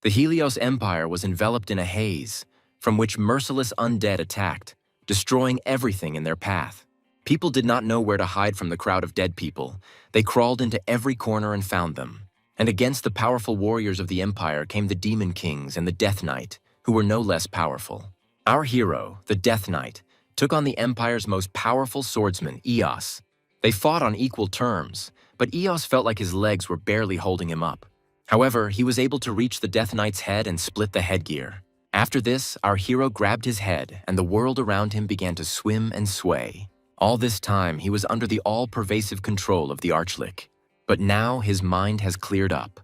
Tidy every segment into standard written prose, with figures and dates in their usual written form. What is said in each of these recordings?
The Helios Empire was enveloped in a haze, from which merciless undead attacked, destroying everything in their path. People did not know where to hide from the crowd of dead people. They crawled into every corner and found them. And against the powerful warriors of the Empire came the Demon Kings and the Death Knight, who were no less powerful. Our hero, the Death Knight, took on the Empire's most powerful swordsman, Eos. They fought on equal terms, but Eos felt like his legs were barely holding him up. However, he was able to reach the Death Knight's head and split the headgear. After this, our hero grabbed his head, and the world around him began to swim and sway. All this time, he was under the all-pervasive control of the arch-lich. But now his mind has cleared up,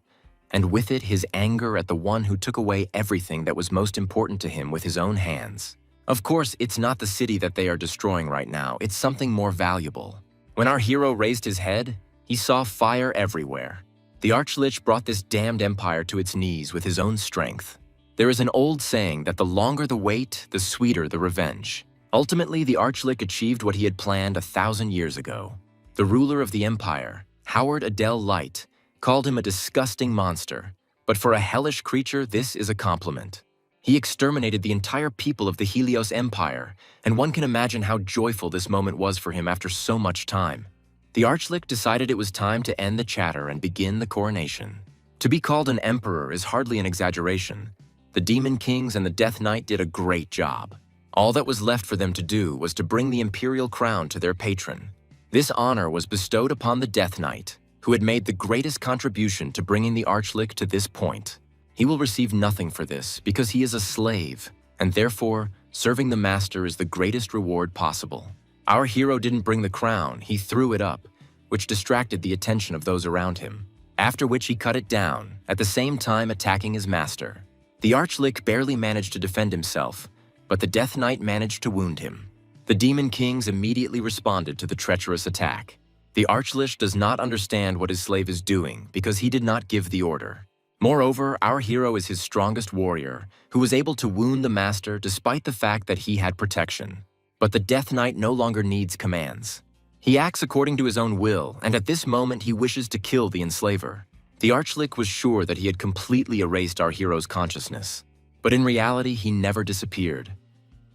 and with it his anger at the one who took away everything that was most important to him with his own hands. Of course, it's not the city that they are destroying right now, it's something more valuable. When our hero raised his head, he saw fire everywhere. The arch-lich brought this damned empire to its knees with his own strength. There is an old saying that the longer the wait, the sweeter the revenge. Ultimately, the arch-lich achieved what he had planned 1,000 years ago. The ruler of the empire, Howard Adele Light, called him a disgusting monster, but for a hellish creature, this is a compliment. He exterminated the entire people of the Helios Empire, and one can imagine how joyful this moment was for him after so much time. The arch-lich decided it was time to end the chatter and begin the coronation. To be called an emperor is hardly an exaggeration. The Demon Kings and the Death Knight did a great job. All that was left for them to do was to bring the imperial crown to their patron. This honor was bestowed upon the Death Knight, who had made the greatest contribution to bringing the arch-lich to this point. He will receive nothing for this because he is a slave, and therefore, serving the master is the greatest reward possible. Our hero didn't bring the crown, he threw it up, which distracted the attention of those around him, after which he cut it down, at the same time attacking his master. The arch-lich barely managed to defend himself, but the Death Knight managed to wound him. The Demon Kings immediately responded to the treacherous attack. The arch-lich does not understand what his slave is doing because he did not give the order. Moreover, our hero is his strongest warrior, who was able to wound the master despite the fact that he had protection. But the Death Knight no longer needs commands. He acts according to his own will, and at this moment he wishes to kill the enslaver. The arch-lich was sure that he had completely erased our hero's consciousness, but in reality he never disappeared.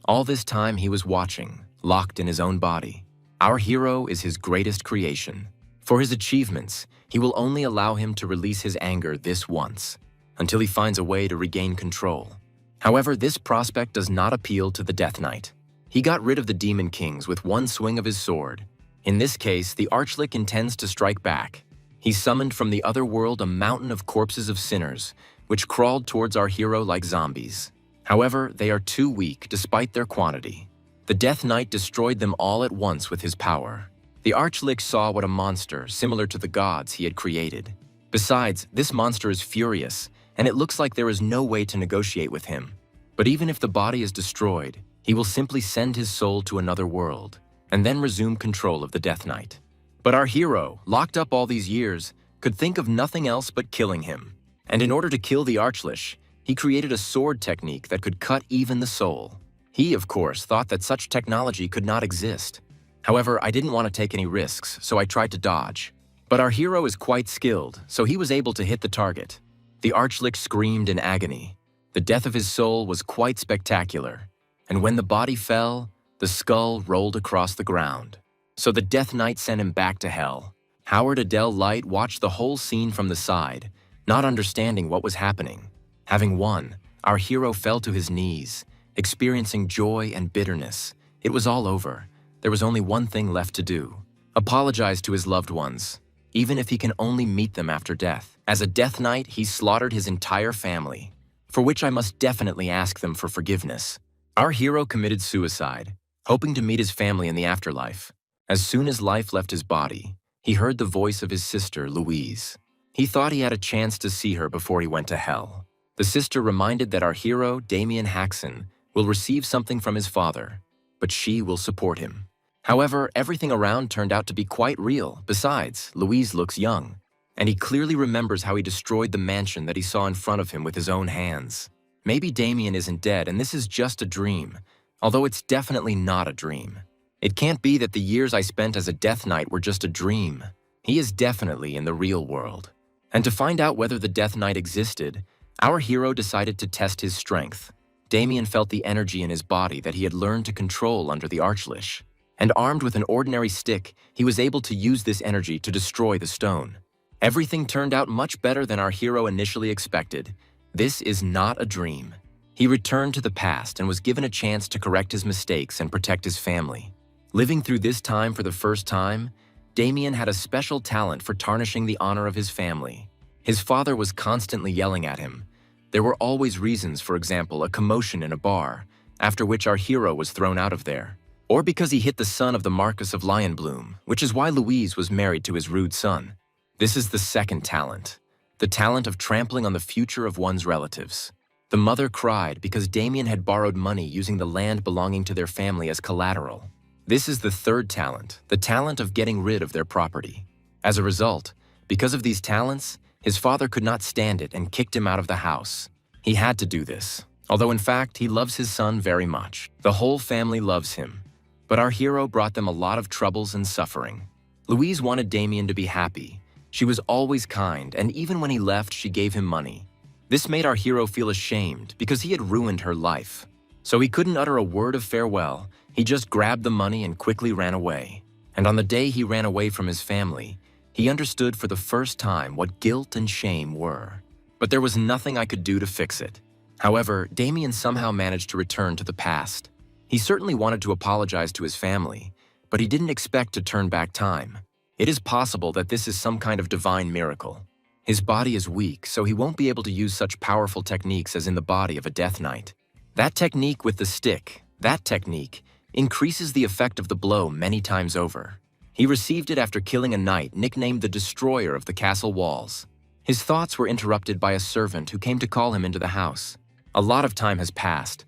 All this time he was watching, locked in his own body. Our hero is his greatest creation. For his achievements, he will only allow him to release his anger this once, until he finds a way to regain control. However, this prospect does not appeal to the Death Knight. He got rid of the Demon Kings with one swing of his sword. In this case, the arch-lich intends to strike back. He summoned from the other world a mountain of corpses of sinners, which crawled towards our hero like zombies. However, they are too weak despite their quantity. The Death Knight destroyed them all at once with his power. The arch-lich saw what a monster, similar to the gods, he had created. Besides, this monster is furious, and it looks like there is no way to negotiate with him. But even if the body is destroyed, he will simply send his soul to another world, and then resume control of the Death Knight. But our hero, locked up all these years, could think of nothing else but killing him. And in order to kill the arch-lich, he created a sword technique that could cut even the soul. He, of course, thought that such technology could not exist. However, I didn't want to take any risks, so I tried to dodge. But our hero is quite skilled, so he was able to hit the target. The arch-lich screamed in agony. The death of his soul was quite spectacular, and when the body fell, the skull rolled across the ground. So the Death Knight sent him back to hell. Howard Adele Light watched the whole scene from the side, not understanding what was happening. Having won, our hero fell to his knees, experiencing joy and bitterness. It was all over. There was only one thing left to do: apologize to his loved ones, even if he can only meet them after death. As a Death Knight, he slaughtered his entire family, for which I must definitely ask them for forgiveness. Our hero committed suicide, hoping to meet his family in the afterlife. As soon as life left his body, he heard the voice of his sister, Louise. He thought he had a chance to see her before he went to hell. The sister reminded that our hero, Damien Haxon, will receive something from his father, but she will support him. However, everything around turned out to be quite real. Besides, Louise looks young, and he clearly remembers how he destroyed the mansion that he saw in front of him with his own hands. Maybe Damien isn't dead and this is just a dream, although it's definitely not a dream. It can't be that the years I spent as a Death Knight were just a dream. He is definitely in the real world. And to find out whether the Death Knight existed, Our hero decided to test his strength. Damien felt the energy in his body that he had learned to control under the arch-lich. And armed with an ordinary stick, he was able to use this energy to destroy the stone. Everything turned out much better than our hero initially expected. This is not a dream. He returned to the past and was given a chance to correct his mistakes and protect his family. Living through this time for the first time, Damien had a special talent for tarnishing the honor of his family. His father was constantly yelling at him. There were always reasons, for example, a commotion in a bar, after which our hero was thrown out of there. Or because he hit the son of the Marquis of Lionbloom, which is why Louise was married to his rude son. This is the second talent, the talent of trampling on the future of one's relatives. The mother cried because Damien had borrowed money using the land belonging to their family as collateral. This is the third talent, the talent of getting rid of their property. As a result, because of these talents, his father could not stand it and kicked him out of the house. He had to do this, although in fact he loves his son very much. The whole family loves him. But our hero brought them a lot of troubles and suffering. Louise wanted Damien to be happy. She was always kind, and even when he left, she gave him money. This made our hero feel ashamed because he had ruined her life. So he couldn't utter a word of farewell. He just grabbed the money and quickly ran away. And on the day he ran away from his family, he understood for the first time what guilt and shame were. But there was nothing I could do to fix it. However, Damien somehow managed to return to the past. He certainly wanted to apologize to his family, but he didn't expect to turn back time. It is possible that this is some kind of divine miracle. His body is weak, so he won't be able to use such powerful techniques as in the body of a Death Knight. That technique with the stick, that technique, increases the effect of the blow many times over. He received it after killing a knight nicknamed the Destroyer of the castle walls. His thoughts were interrupted by a servant who came to call him into the house. A lot of time has passed.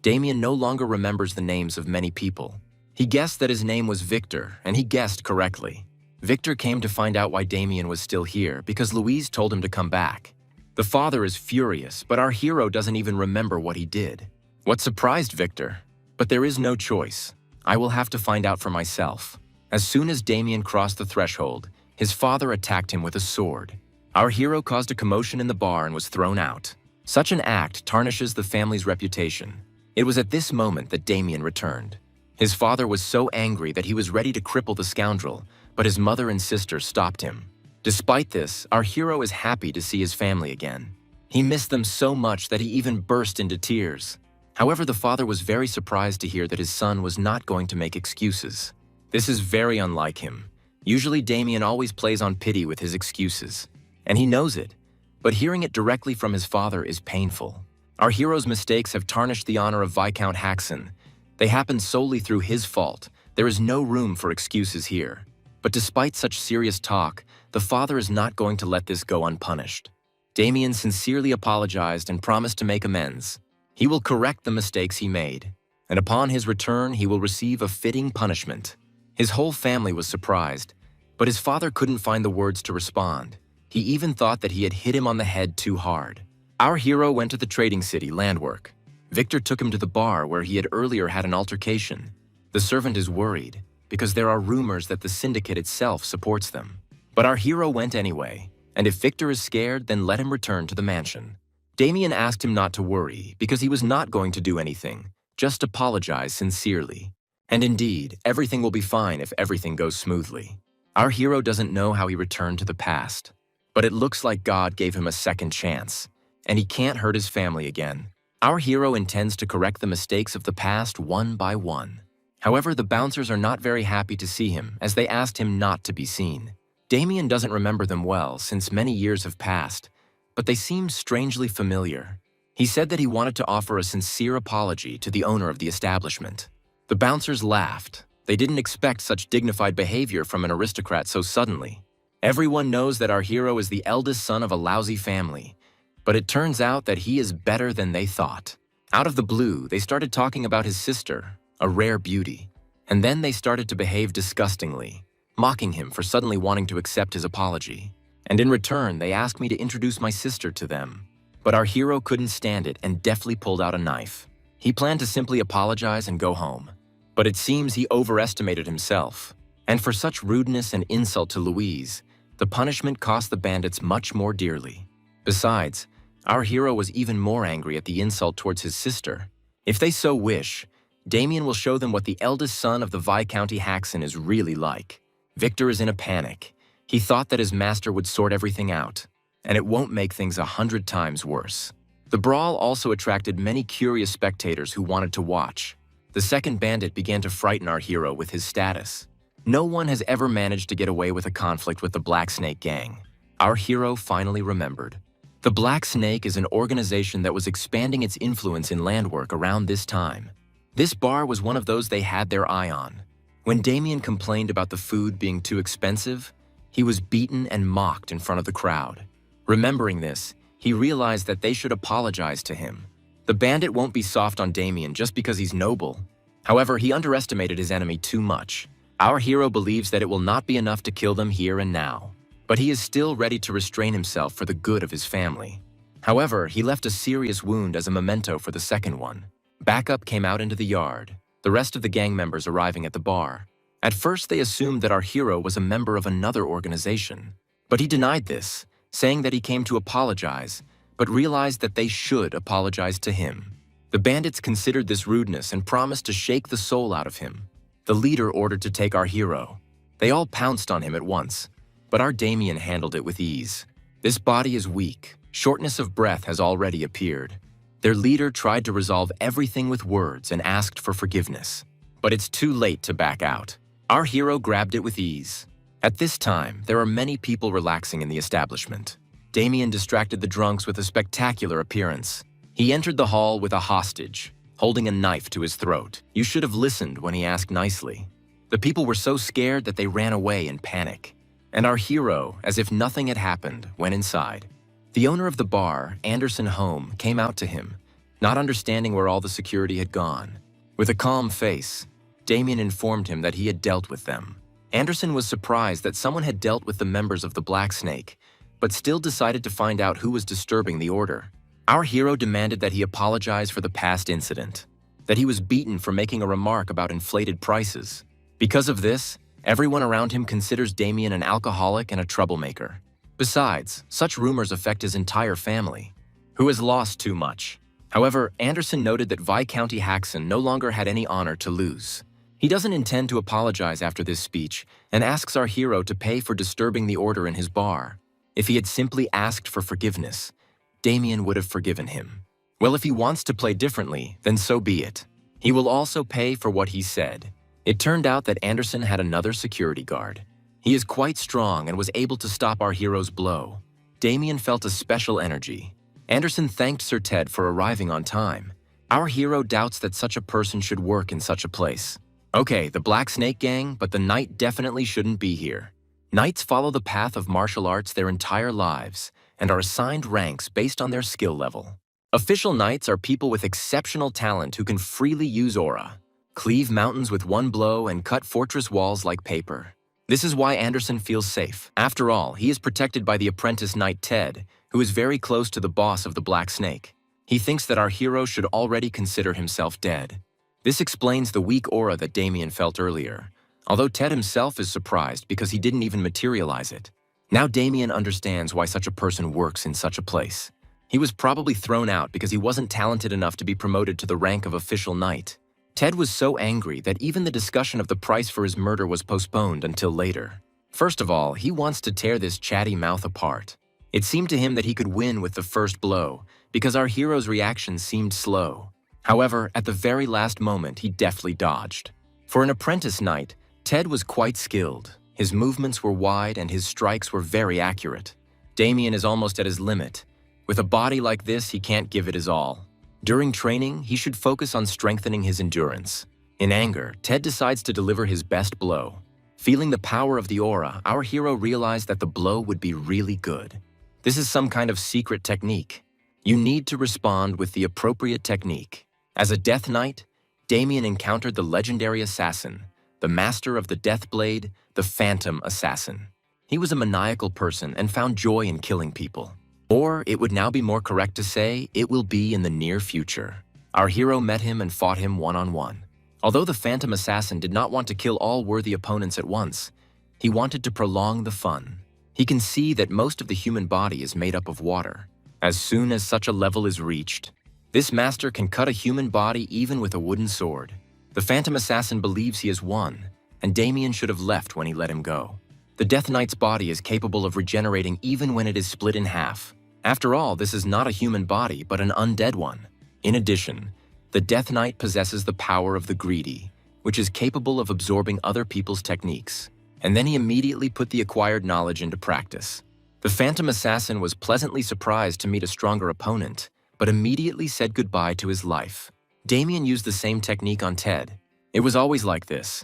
Damien no longer remembers the names of many people. He guessed that his name was Victor, and he guessed correctly. Victor came to find out why Damien was still here because Louise told him to come back. The father is furious, but our hero doesn't even remember what he did. What surprised Victor? But there is no choice. I will have to find out for myself. As soon as Damien crossed the threshold, his father attacked him with a sword. Our hero caused a commotion in the bar and was thrown out. Such an act tarnishes the family's reputation. It was at this moment that Damien returned. His father was so angry that he was ready to cripple the scoundrel, but his mother and sister stopped him. Despite this, our hero is happy to see his family again. He missed them so much that he even burst into tears. However, the father was very surprised to hear that his son was not going to make excuses. This is very unlike him. Usually Damien always plays on pity with his excuses, and he knows it, but hearing it directly from his father is painful. Our hero's mistakes have tarnished the honor of Viscount Haxon. They happened solely through his fault. There is no room for excuses here. But despite such serious talk, the father is not going to let this go unpunished. Damien sincerely apologized and promised to make amends. He will correct the mistakes he made, and upon his return, he will receive a fitting punishment. His whole family was surprised, but his father couldn't find the words to respond. He even thought that he had hit him on the head too hard. Our hero went to the trading city, Landwork. Victor took him to the bar where he had earlier had an altercation. The servant is worried, because there are rumors that the syndicate itself supports them. But our hero went anyway, and if Victor is scared, then let him return to the mansion. Damien asked him not to worry, because he was not going to do anything, just apologize sincerely. And indeed, everything will be fine if everything goes smoothly. Our hero doesn't know how he returned to the past, but it looks like God gave him a second chance, and he can't hurt his family again. Our hero intends to correct the mistakes of the past one by one. However, the bouncers are not very happy to see him, as they asked him not to be seen. Damien doesn't remember them well since many years have passed, but they seem strangely familiar. He said that he wanted to offer a sincere apology to the owner of the establishment. The bouncers laughed. They didn't expect such dignified behavior from an aristocrat so suddenly. Everyone knows that our hero is the eldest son of a lousy family, but it turns out that he is better than they thought. Out of the blue, they started talking about his sister, a rare beauty, and then they started to behave disgustingly, mocking him for suddenly wanting to accept his apology. And in return, they asked me to introduce my sister to them. But our hero couldn't stand it and deftly pulled out a knife. He planned to simply apologize and go home. But it seems he overestimated himself. And for such rudeness and insult to Louise, the punishment cost the bandits much more dearly. Besides, Our hero was even more angry at the insult towards his sister. If they so wish, Damien will show them what the eldest son of the Viscounty Haxon is really like. Victor is in a panic. He thought that his master would sort everything out, and it won't make things 100 times worse. The brawl also attracted many curious spectators who wanted to watch. The second bandit began to frighten our hero with his status. No one has ever managed to get away with a conflict with the Black Snake gang. Our hero finally remembered. The Black Snake is an organization that was expanding its influence in landwork around this time. This bar was one of those they had their eye on. When Damien complained about the food being too expensive, he was beaten and mocked in front of the crowd. Remembering this, he realized that they should apologize to him. The bandit won't be soft on Damien just because he's noble. However, he underestimated his enemy too much. Our hero believes that it will not be enough to kill them here and now, but he is still ready to restrain himself for the good of his family. However, he left a serious wound as a memento for the second one. Backup came out into the yard, the rest of the gang members arriving at the bar. At first, they assumed that our hero was a member of another organization, but he denied this, saying that he came to apologize, but realized that they should apologize to him. The bandits considered this rudeness and promised to shake the soul out of him. The leader ordered to take our hero. They all pounced on him at once, but our Damien handled it with ease. This body is weak. Shortness of breath has already appeared. Their leader tried to resolve everything with words and asked for forgiveness. But it's too late to back out. Our hero grabbed it with ease. At this time, there are many people relaxing in the establishment. Damien distracted the drunks with a spectacular appearance. He entered the hall with a hostage, holding a knife to his throat. You should have listened when he asked nicely. The people were so scared that they ran away in panic. And our hero, as if nothing had happened, went inside. The owner of the bar, Anderson Home, came out to him, not understanding where all the security had gone. With a calm face, Damien informed him that he had dealt with them. Anderson was surprised that someone had dealt with the members of the Black Snake, but still decided to find out who was disturbing the order. Our hero demanded that he apologize for the past incident, that he was beaten for making a remark about inflated prices. Because of this, everyone around him considers Damien an alcoholic and a troublemaker. Besides, such rumors affect his entire family, who has lost too much. However, Anderson noted that Viscounty Haxon no longer had any honor to lose. He doesn't intend to apologize after this speech and asks our hero to pay for disturbing the order in his bar. If he had simply asked for forgiveness, Damien would have forgiven him. Well, if he wants to play differently, then so be it. He will also pay for what he said. It turned out that Anderson had another security guard. He is quite strong and was able to stop our hero's blow. Damien felt a special energy. Anderson thanked Sir Ted for arriving on time. Our hero doubts that such a person should work in such a place. Okay, the Black Snake gang, but the knight definitely shouldn't be here. Knights follow the path of martial arts their entire lives and are assigned ranks based on their skill level. Official knights are people with exceptional talent who can freely use aura, cleave mountains with one blow, and cut fortress walls like paper. This is why Anderson feels safe. After all, he is protected by the apprentice knight Ted, who is very close to the boss of the Black Snake. He thinks that our hero should already consider himself dead. This explains the weak aura that Damien felt earlier, although Ted himself is surprised because he didn't even materialize it. Now Damien understands why such a person works in such a place. He was probably thrown out because he wasn't talented enough to be promoted to the rank of official knight. Ted was so angry that even the discussion of the price for his murder was postponed until later. First of all, he wants to tear this chatty mouth apart. It seemed to him that he could win with the first blow because our hero's reaction seemed slow. However, at the very last moment, he deftly dodged. For an apprentice knight, Ted was quite skilled. His movements were wide and his strikes were very accurate. Damien is almost at his limit. With a body like this, he can't give it his all. During training, he should focus on strengthening his endurance. In anger, Ted decides to deliver his best blow. Feeling the power of the aura, our hero realized that the blow would be really good. This is some kind of secret technique. You need to respond with the appropriate technique. As a Death Knight, Damien encountered the legendary assassin, the master of the Death Blade, the Phantom Assassin. He was a maniacal person and found joy in killing people. Or, it would now be more correct to say, it will be in the near future. Our hero met him and fought him one-on-one. Although the Phantom Assassin did not want to kill all worthy opponents at once, he wanted to prolong the fun. He can see that most of the human body is made up of water. As soon as such a level is reached, this master can cut a human body even with a wooden sword. The Phantom Assassin believes he has won, and Damien should have left when he let him go. The Death Knight's body is capable of regenerating even when it is split in half. After all, this is not a human body, but an undead one. In addition, the Death Knight possesses the power of the Greedy, which is capable of absorbing other people's techniques. And then he immediately put the acquired knowledge into practice. The Phantom Assassin was pleasantly surprised to meet a stronger opponent, but immediately said goodbye to his life. Damien used the same technique on Ted. It was always like this.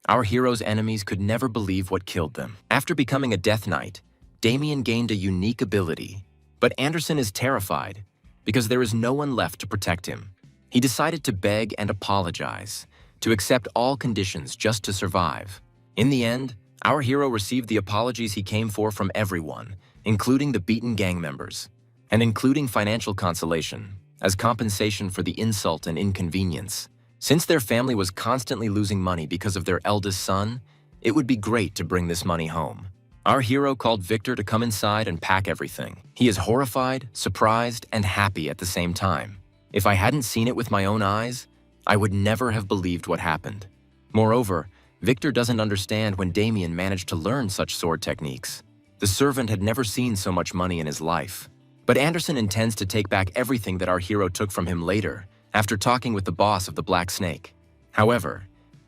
Our hero's enemies could never believe what killed them. After becoming a Death Knight, Damien gained a unique ability. But Anderson is terrified, because there is no one left to protect him. He decided to beg and apologize, to accept all conditions just to survive. In the end, our hero received the apologies he came for from everyone, including the beaten gang members, and including financial consolation, as compensation for the insult and inconvenience. Since their family was constantly losing money because of their eldest son, it would be great to bring this money home. Our hero called Victor to come inside and pack everything. He is horrified, surprised, and happy at the same time. If I hadn't seen it with my own eyes, I would never have believed what happened. Moreover, Victor doesn't understand when Damien managed to learn such sword techniques. The servant had never seen so much money in his life. But Anderson intends to take back everything that our hero took from him later, after talking with the boss of the Black Snake. However,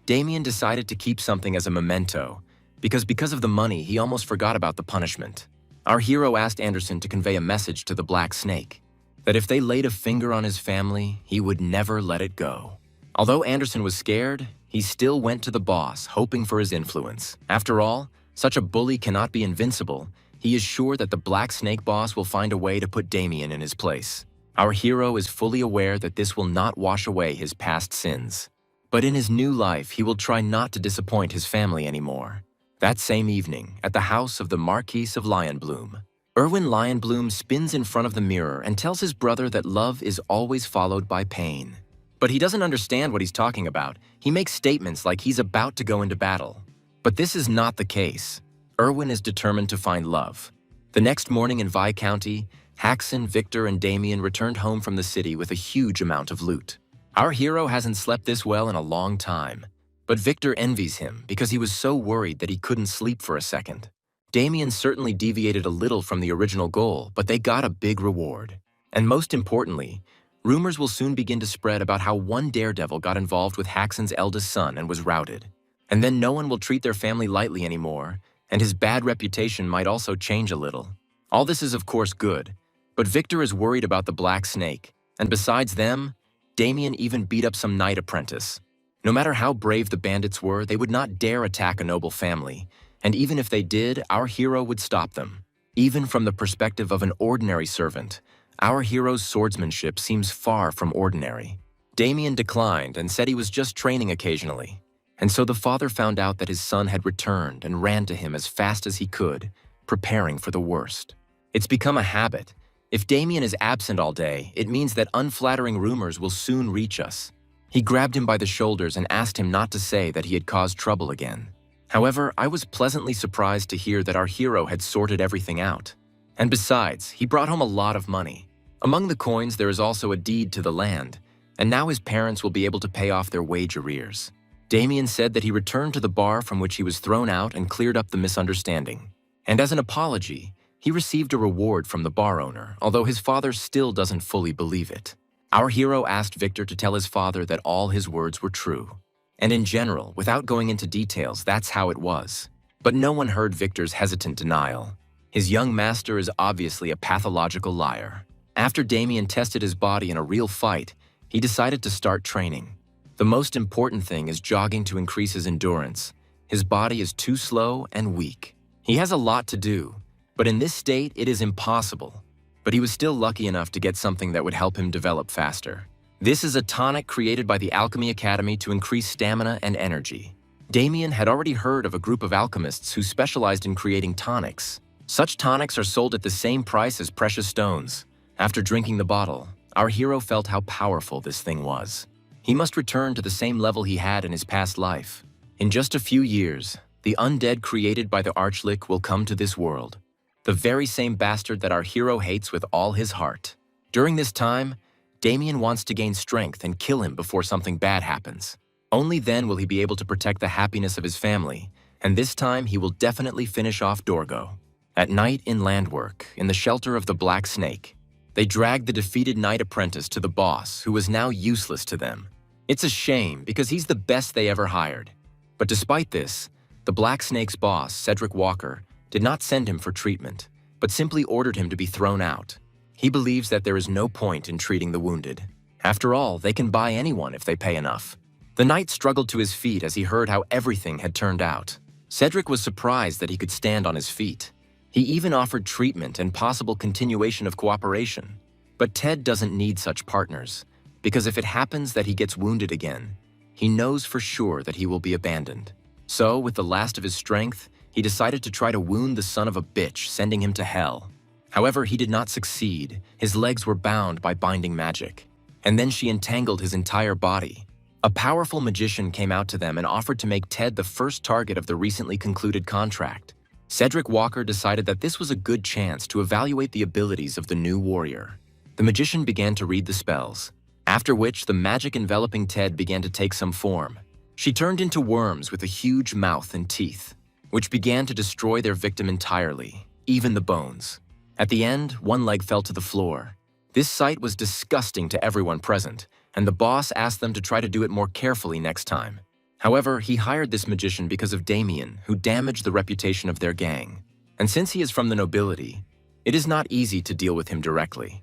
Damien decided to keep something as a memento, because of the money he almost forgot about the punishment. Our hero asked Anderson to convey a message to the Black Snake, that if they laid a finger on his family, he would never let it go. Although Anderson was scared, he still went to the boss, hoping for his influence. After all, such a bully cannot be invincible. He is sure that the Black Snake boss will find a way to put Damien in his place. Our hero is fully aware that this will not wash away his past sins. But in his new life, he will try not to disappoint his family anymore. That same evening, at the house of the Marquis of Lionbloom, Erwin Lionbloom spins in front of the mirror and tells his brother that love is always followed by pain. But he doesn't understand what he's talking about. He makes statements like he's about to go into battle. But this is not the case. Erwin is determined to find love. The next morning in Vi County, Haxon, Victor, and Damien returned home from the city with a huge amount of loot. Our hero hasn't slept this well in a long time. But Victor envies him because he was so worried that he couldn't sleep for a second. Damien certainly deviated a little from the original goal, but they got a big reward. And most importantly, rumors will soon begin to spread about how one daredevil got involved with Haxon's eldest son and was routed. And then no one will treat their family lightly anymore, and his bad reputation might also change a little. All this is of course good, but Victor is worried about the Black Snake, and besides them, Damien even beat up some knight apprentice. No matter how brave the bandits were, they would not dare attack a noble family, and even if they did, our hero would stop them. Even from the perspective of an ordinary servant, our hero's swordsmanship seems far from ordinary. Damien declined and said he was just training occasionally, and so the father found out that his son had returned and ran to him as fast as he could, preparing for the worst. It's become a habit. If Damien is absent all day, it means that unflattering rumors will soon reach us. He grabbed him by the shoulders and asked him not to say that he had caused trouble again. However, I was pleasantly surprised to hear that our hero had sorted everything out. And besides, he brought home a lot of money. Among the coins, there is also a deed to the land, and now his parents will be able to pay off their wage arrears. Damien said that he returned to the bar from which he was thrown out and cleared up the misunderstanding. And as an apology, he received a reward from the bar owner, although his father still doesn't fully believe it. Our hero asked Victor to tell his father that all his words were true. And in general, without going into details, that's how it was. But no one heard Victor's hesitant denial. His young master is obviously a pathological liar. After Damien tested his body in a real fight, he decided to start training. The most important thing is jogging to increase his endurance. His body is too slow and weak. He has a lot to do, but in this state, it is impossible. But he was still lucky enough to get something that would help him develop faster. This is a tonic created by the Alchemy Academy to increase stamina and energy. Damien had already heard of a group of alchemists who specialized in creating tonics. Such tonics are sold at the same price as precious stones. After drinking the bottle, our hero felt how powerful this thing was. He must return to the same level he had in his past life. In just a few years, the undead created by the arch-lich will come to this world. the very same bastard that our hero hates with all his heart. During this time, Damien wants to gain strength and kill him before something bad happens. Only then will he be able to protect the happiness of his family, and this time he will definitely finish off Dorgo. At night in Landwork, in the shelter of the Black Snake, they drag the defeated knight apprentice to the boss, who is now useless to them. It's a shame because he's the best they ever hired. But despite this, the Black Snake's boss, Cedric Walker, did not send him for treatment, but simply ordered him to be thrown out. He believes that there is no point in treating the wounded. After all, they can buy anyone if they pay enough. The knight struggled to his feet as he heard how everything had turned out. Cedric was surprised that he could stand on his feet. He even offered treatment and possible continuation of cooperation. But Ted doesn't need such partners, because if it happens that he gets wounded again, he knows for sure that he will be abandoned. So, with the last of his strength, he decided to try to wound the son of a bitch, sending him to hell. However, he did not succeed. His legs were bound by binding magic. And then she entangled his entire body. A powerful magician came out to them and offered to make Ted the first target of the recently concluded contract. Cedric Walker decided that this was a good chance to evaluate the abilities of the new warrior. The magician began to read the spells, after which the magic enveloping Ted began to take some form. She turned into worms with a huge mouth and teeth, which began to destroy their victim entirely, even the bones. At the end, one leg fell to the floor. This sight was disgusting to everyone present, and the boss asked them to try to do it more carefully next time. However, he hired this magician because of Damien, who damaged the reputation of their gang. And since he is from the nobility, it is not easy to deal with him directly.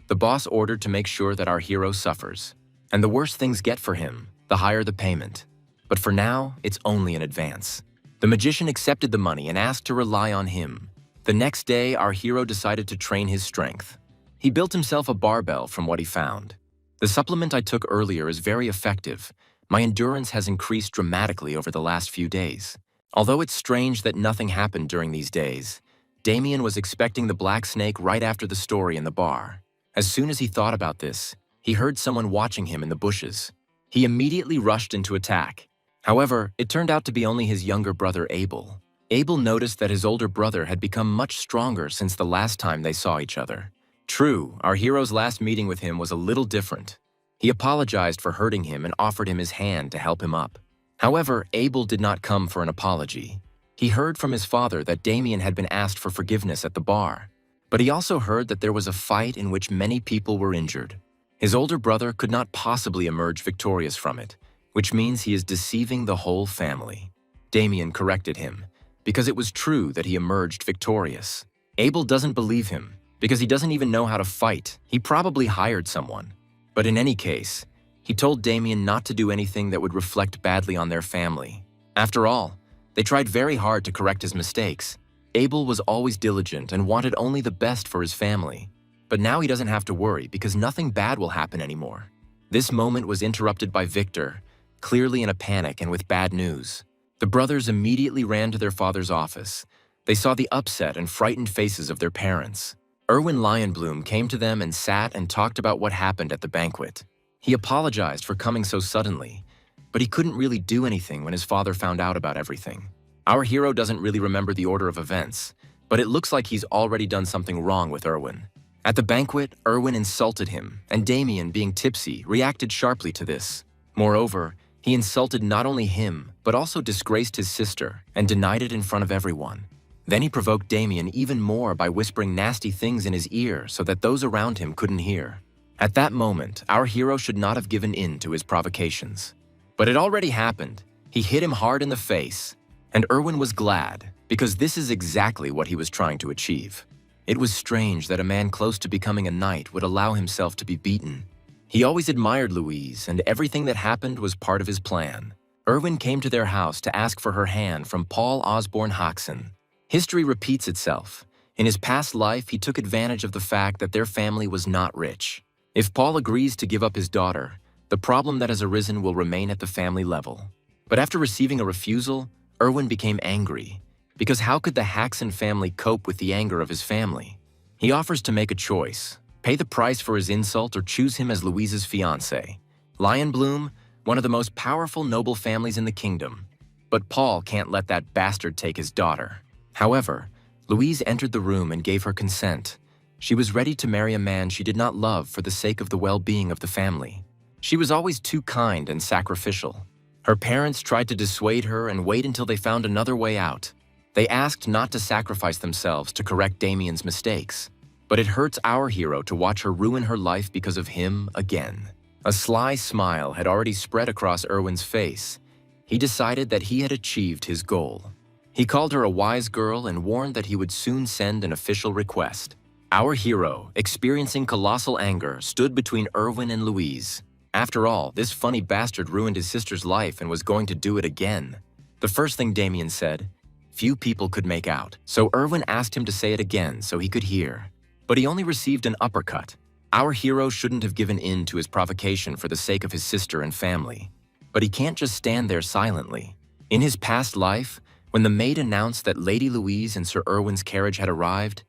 The boss ordered to make sure that our hero suffers, and the worse things get for him, the higher the payment. But for now, it's only an advance. The magician accepted the money and asked to rely on him. The next day, our hero decided to train his strength. He built himself a barbell from what he found. The supplement I took earlier is very effective. My endurance has increased dramatically over the last few days. Although it's strange that nothing happened during these days, Damien was expecting the Black Snake right after the story in the bar. As soon as he thought about this, he heard someone watching him in the bushes. He immediately rushed into attack. However, it turned out to be only his younger brother Abel. Abel noticed that his older brother had become much stronger since the last time they saw each other. True, our hero's last meeting with him was a little different. He apologized for hurting him and offered him his hand to help him up. However, Abel did not come for an apology. He heard from his father that Damien had been asked for forgiveness at the bar, but he also heard that there was a fight in which many people were injured. His older brother could not possibly emerge victorious from it, which means he is deceiving the whole family. Damien corrected him, because it was true that he emerged victorious. Abel doesn't believe him, because he doesn't even know how to fight. He probably hired someone. But in any case, he told Damien not to do anything that would reflect badly on their family. After all, they tried very hard to correct his mistakes. Abel was always diligent and wanted only the best for his family. But now he doesn't have to worry because nothing bad will happen anymore. This moment was interrupted by Victor, clearly in a panic and with bad news. The brothers immediately ran to their father's office. They saw the upset and frightened faces of their parents. Erwin Lionbloom came to them and sat and talked about what happened at the banquet. He apologized for coming so suddenly, but he couldn't really do anything when his father found out about everything. Our hero doesn't really remember the order of events, but it looks like he's already done something wrong with Erwin. At the banquet, Erwin insulted him, and Damien, being tipsy, reacted sharply to this. Moreover, he insulted not only him, but also disgraced his sister and denied it in front of everyone. Then he provoked Damien even more by whispering nasty things in his ear so that those around him couldn't hear. At that moment, our hero should not have given in to his provocations. But it already happened. He hit him hard in the face, and Erwin was glad, because this is exactly what he was trying to achieve. It was strange that a man close to becoming a knight would allow himself to be beaten. He always admired Louise, and everything that happened was part of his plan. Erwin came to their house to ask for her hand from Paul Osborne Hoxon. History repeats itself. In his past life, he took advantage of the fact that their family was not rich. If Paul agrees to give up his daughter, the problem that has arisen will remain at the family level. But after receiving a refusal, Erwin became angry, because how could the Haxon family cope with the anger of his family? He offers to make a choice, pay the price for his insult or choose him as Louise's fiancé. Lionbloom, one of the most powerful noble families in the kingdom. But Paul can't let that bastard take his daughter. However, Louise entered the room and gave her consent. She was ready to marry a man she did not love for the sake of the well-being of the family. She was always too kind and sacrificial. Her parents tried to dissuade her and wait until they found another way out. They asked not to sacrifice themselves to correct Damien's mistakes. But it hurts our hero to watch her ruin her life because of him again. A sly smile had already spread across Erwin's face. He decided that he had achieved his goal. He called her a wise girl and warned that he would soon send an official request. Our hero, experiencing colossal anger, stood between Erwin and Louise. After all, this funny bastard ruined his sister's life and was going to do it again. The first thing Damien said, few people could make out, so Erwin asked him to say it again so he could hear. But he only received an uppercut. Our hero shouldn't have given in to his provocation for the sake of his sister and family. But he can't just stand there silently. In his past life, when the maid announced that Lady Louise and Sir Erwin's carriage had arrived,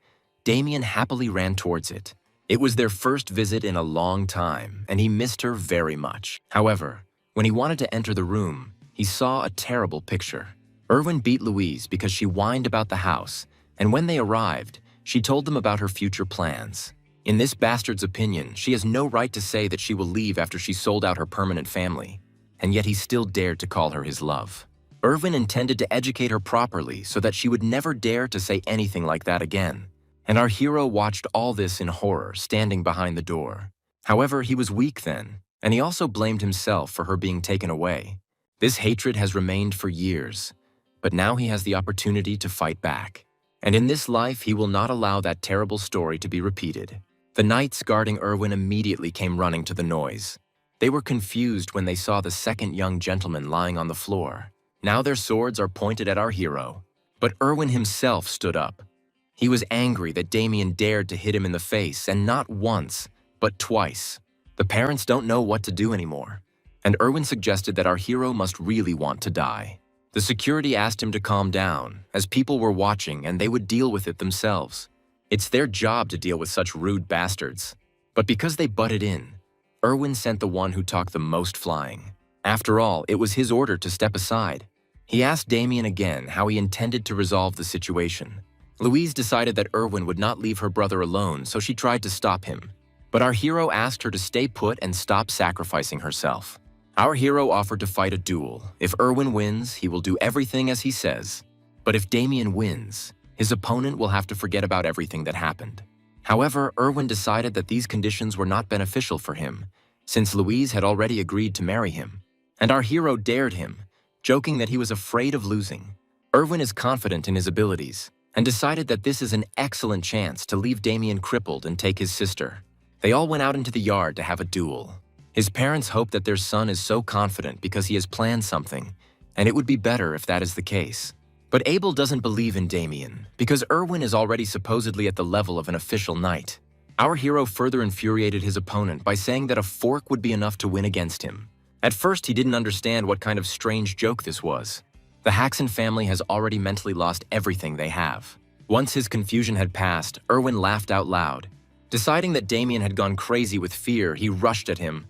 Damien happily ran towards it. It was their first visit in a long time, and he missed her very much. However, when he wanted to enter the room, he saw a terrible picture. Erwin beat Louise because she whined about the house, and when they arrived, she told them about her future plans. In this bastard's opinion, she has no right to say that she will leave after she sold out her permanent family, and yet he still dared to call her his love. Erwin intended to educate her properly so that she would never dare to say anything like that again. And our hero watched all this in horror, standing behind the door. However, he was weak then, and he also blamed himself for her being taken away. This hatred has remained for years, but now he has the opportunity to fight back. And in this life, he will not allow that terrible story to be repeated. The knights guarding Erwin immediately came running to the noise. They were confused when they saw the second young gentleman lying on the floor. Now their swords are pointed at our hero. But Erwin himself stood up. He was angry that Damien dared to hit him in the face, and not once, but twice. The parents don't know what to do anymore, and Erwin suggested that our hero must really want to die. The security asked him to calm down, as people were watching and they would deal with it themselves. It's their job to deal with such rude bastards. But because they butted in, Erwin sent the one who talked the most flying. After all, it was his order to step aside. He asked Damien again how he intended to resolve the situation. Louise decided that Erwin would not leave her brother alone, so she tried to stop him. But our hero asked her to stay put and stop sacrificing herself. Our hero offered to fight a duel. If Erwin wins, he will do everything as he says. But if Damien wins, his opponent will have to forget about everything that happened. However, Erwin decided that these conditions were not beneficial for him, since Louise had already agreed to marry him. And our hero dared him, joking that he was afraid of losing. Erwin is confident in his abilities, and decided that this is an excellent chance to leave Damien crippled and take his sister. They all went out into the yard to have a duel. His parents hope that their son is so confident because he has planned something, and it would be better if that is the case. But Abel doesn't believe in Damien, because Erwin is already supposedly at the level of an official knight. Our hero further infuriated his opponent by saying that a fork would be enough to win against him. At first, he didn't understand what kind of strange joke this was. The Haxon family has already mentally lost everything they have. Once his confusion had passed, Erwin laughed out loud. Deciding that Damien had gone crazy with fear, he rushed at him.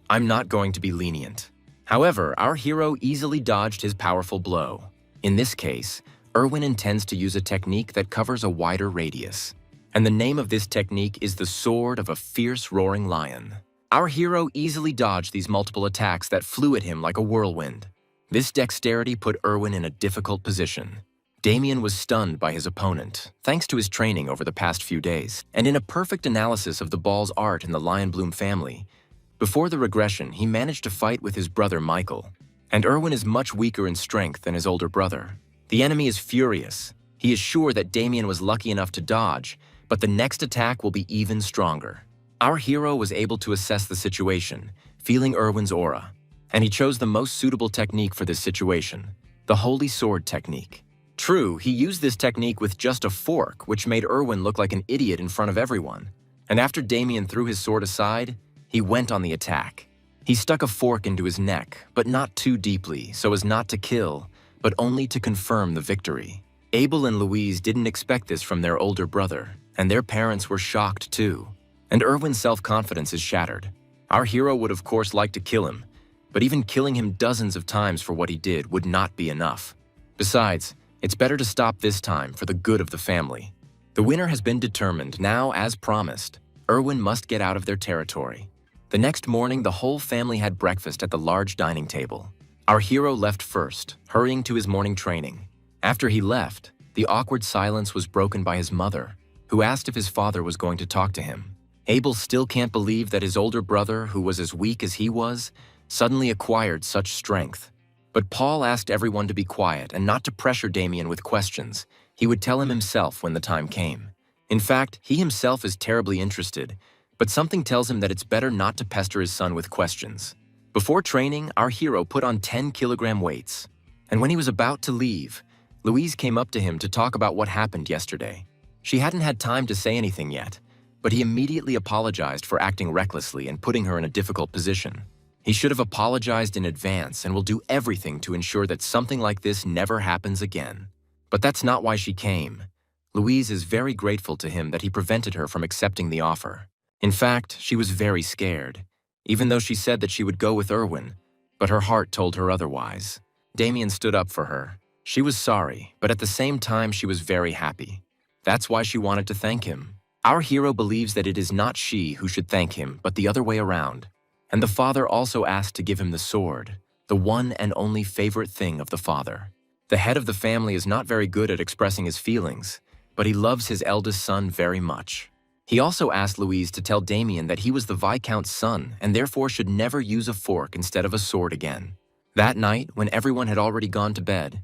I'm not going to be lenient. However, our hero easily dodged his powerful blow. In this case, Erwin intends to use a technique that covers a wider radius. And the name of this technique is the Sword of a Fierce Roaring Lion. Our hero easily dodged these multiple attacks that flew at him like a whirlwind. This dexterity put Erwin in a difficult position. Damien was stunned by his opponent, thanks to his training over the past few days, and in a perfect analysis of the ball's art in the Lion Bloom family. Before the regression, he managed to fight with his brother Michael, and Erwin is much weaker in strength than his older brother. The enemy is furious. He is sure that Damien was lucky enough to dodge, but the next attack will be even stronger. Our hero was able to assess the situation, feeling Erwin's aura, and he chose the most suitable technique for this situation, the Holy Sword technique. True, he used this technique with just a fork, which made Erwin look like an idiot in front of everyone. And after Damien threw his sword aside, he went on the attack. He stuck a fork into his neck, but not too deeply, so as not to kill, but only to confirm the victory. Abel and Louise didn't expect this from their older brother, and their parents were shocked too. And Erwin's self-confidence is shattered. Our hero would of course like to kill him, but even killing him dozens of times for what he did would not be enough. Besides, It's better to stop this time for the good of the family. The winner has been determined. Now, as promised, Erwin must get out of their territory. The next morning, the whole family had breakfast at the large dining table. Our hero left first, hurrying to his morning training. After he left, the awkward silence was broken by his mother, who asked if his father was going to talk to him. Abel still can't believe that his older brother, who was as weak as he was, suddenly acquired such strength. But Paul asked everyone to be quiet and not to pressure Damien with questions. He would tell him himself when the time came. In fact, he himself is terribly interested, but something tells him that it's better not to pester his son with questions. Before training, our hero put on 10-kilogram weights. And when he was about to leave, Louise came up to him to talk about what happened yesterday. She hadn't had time to say anything yet, but he immediately apologized for acting recklessly and putting her in a difficult position. He should have apologized in advance and will do everything to ensure that something like this never happens again. But that's not why she came. Louise is very grateful to him that he prevented her from accepting the offer. In fact, she was very scared, even though she said that she would go with Erwin, but her heart told her otherwise. Damien stood up for her. She was sorry, but at the same time she was very happy. That's why she wanted to thank him. Our hero believes that it is not she who should thank him, but the other way around. And the father also asked to give him the sword, the one and only favorite thing of the father. The head of the family is not very good at expressing his feelings, but he loves his eldest son very much. He also asked Louise to tell Damien that he was the Viscount's son and therefore should never use a fork instead of a sword again. That night, when everyone had already gone to bed,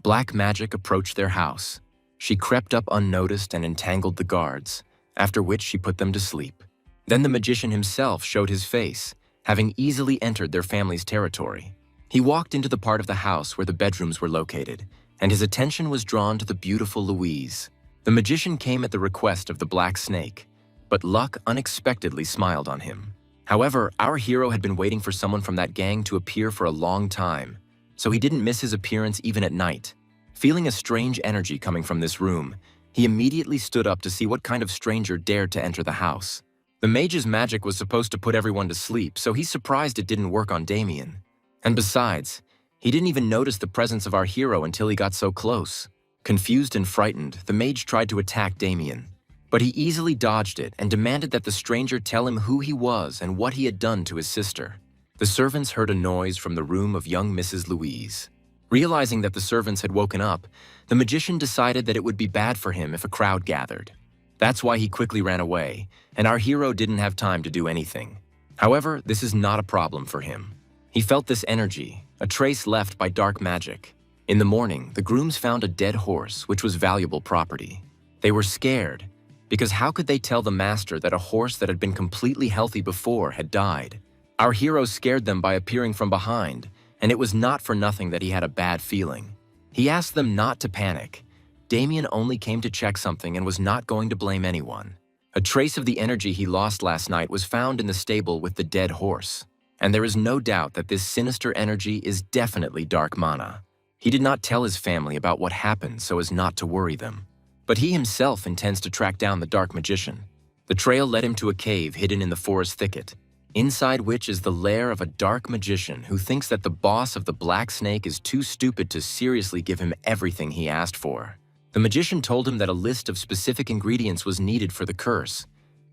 black magic approached their house. She crept up unnoticed and entangled the guards, after which she put them to sleep. Then the magician himself showed his face, having easily entered their family's territory. He walked into the part of the house where the bedrooms were located, and his attention was drawn to the beautiful Louise. The magician came at the request of the Black Snake, but luck unexpectedly smiled on him. However, our hero had been waiting for someone from that gang to appear for a long time, so he didn't miss his appearance even at night. Feeling a strange energy coming from this room, he immediately stood up to see what kind of stranger dared to enter the house. The mage's magic was supposed to put everyone to sleep, so he's surprised it didn't work on Damien. And besides, he didn't even notice the presence of our hero until he got so close. Confused and frightened, the mage tried to attack Damien, but he easily dodged it and demanded that the stranger tell him who he was and what he had done to his sister. The servants heard a noise from the room of young Mrs. Louise. Realizing that the servants had woken up, the magician decided that it would be bad for him if a crowd gathered. That's why he quickly ran away, and our hero didn't have time to do anything. However, this is not a problem for him. He felt this energy, a trace left by dark magic. In the morning, the grooms found a dead horse, which was valuable property. They were scared, because how could they tell the master that a horse that had been completely healthy before had died? Our hero scared them by appearing from behind, and it was not for nothing that he had a bad feeling. He asked them not to panic. Damien only came to check something and was not going to blame anyone. A trace of the energy he lost last night was found in the stable with the dead horse, and there is no doubt that this sinister energy is definitely dark mana. He did not tell his family about what happened so as not to worry them, but he himself intends to track down the dark magician. The trail led him to a cave hidden in the forest thicket, inside which is the lair of a dark magician who thinks that the boss of the Black Snake is too stupid to seriously give him everything he asked for. The magician told him that a list of specific ingredients was needed for the curse,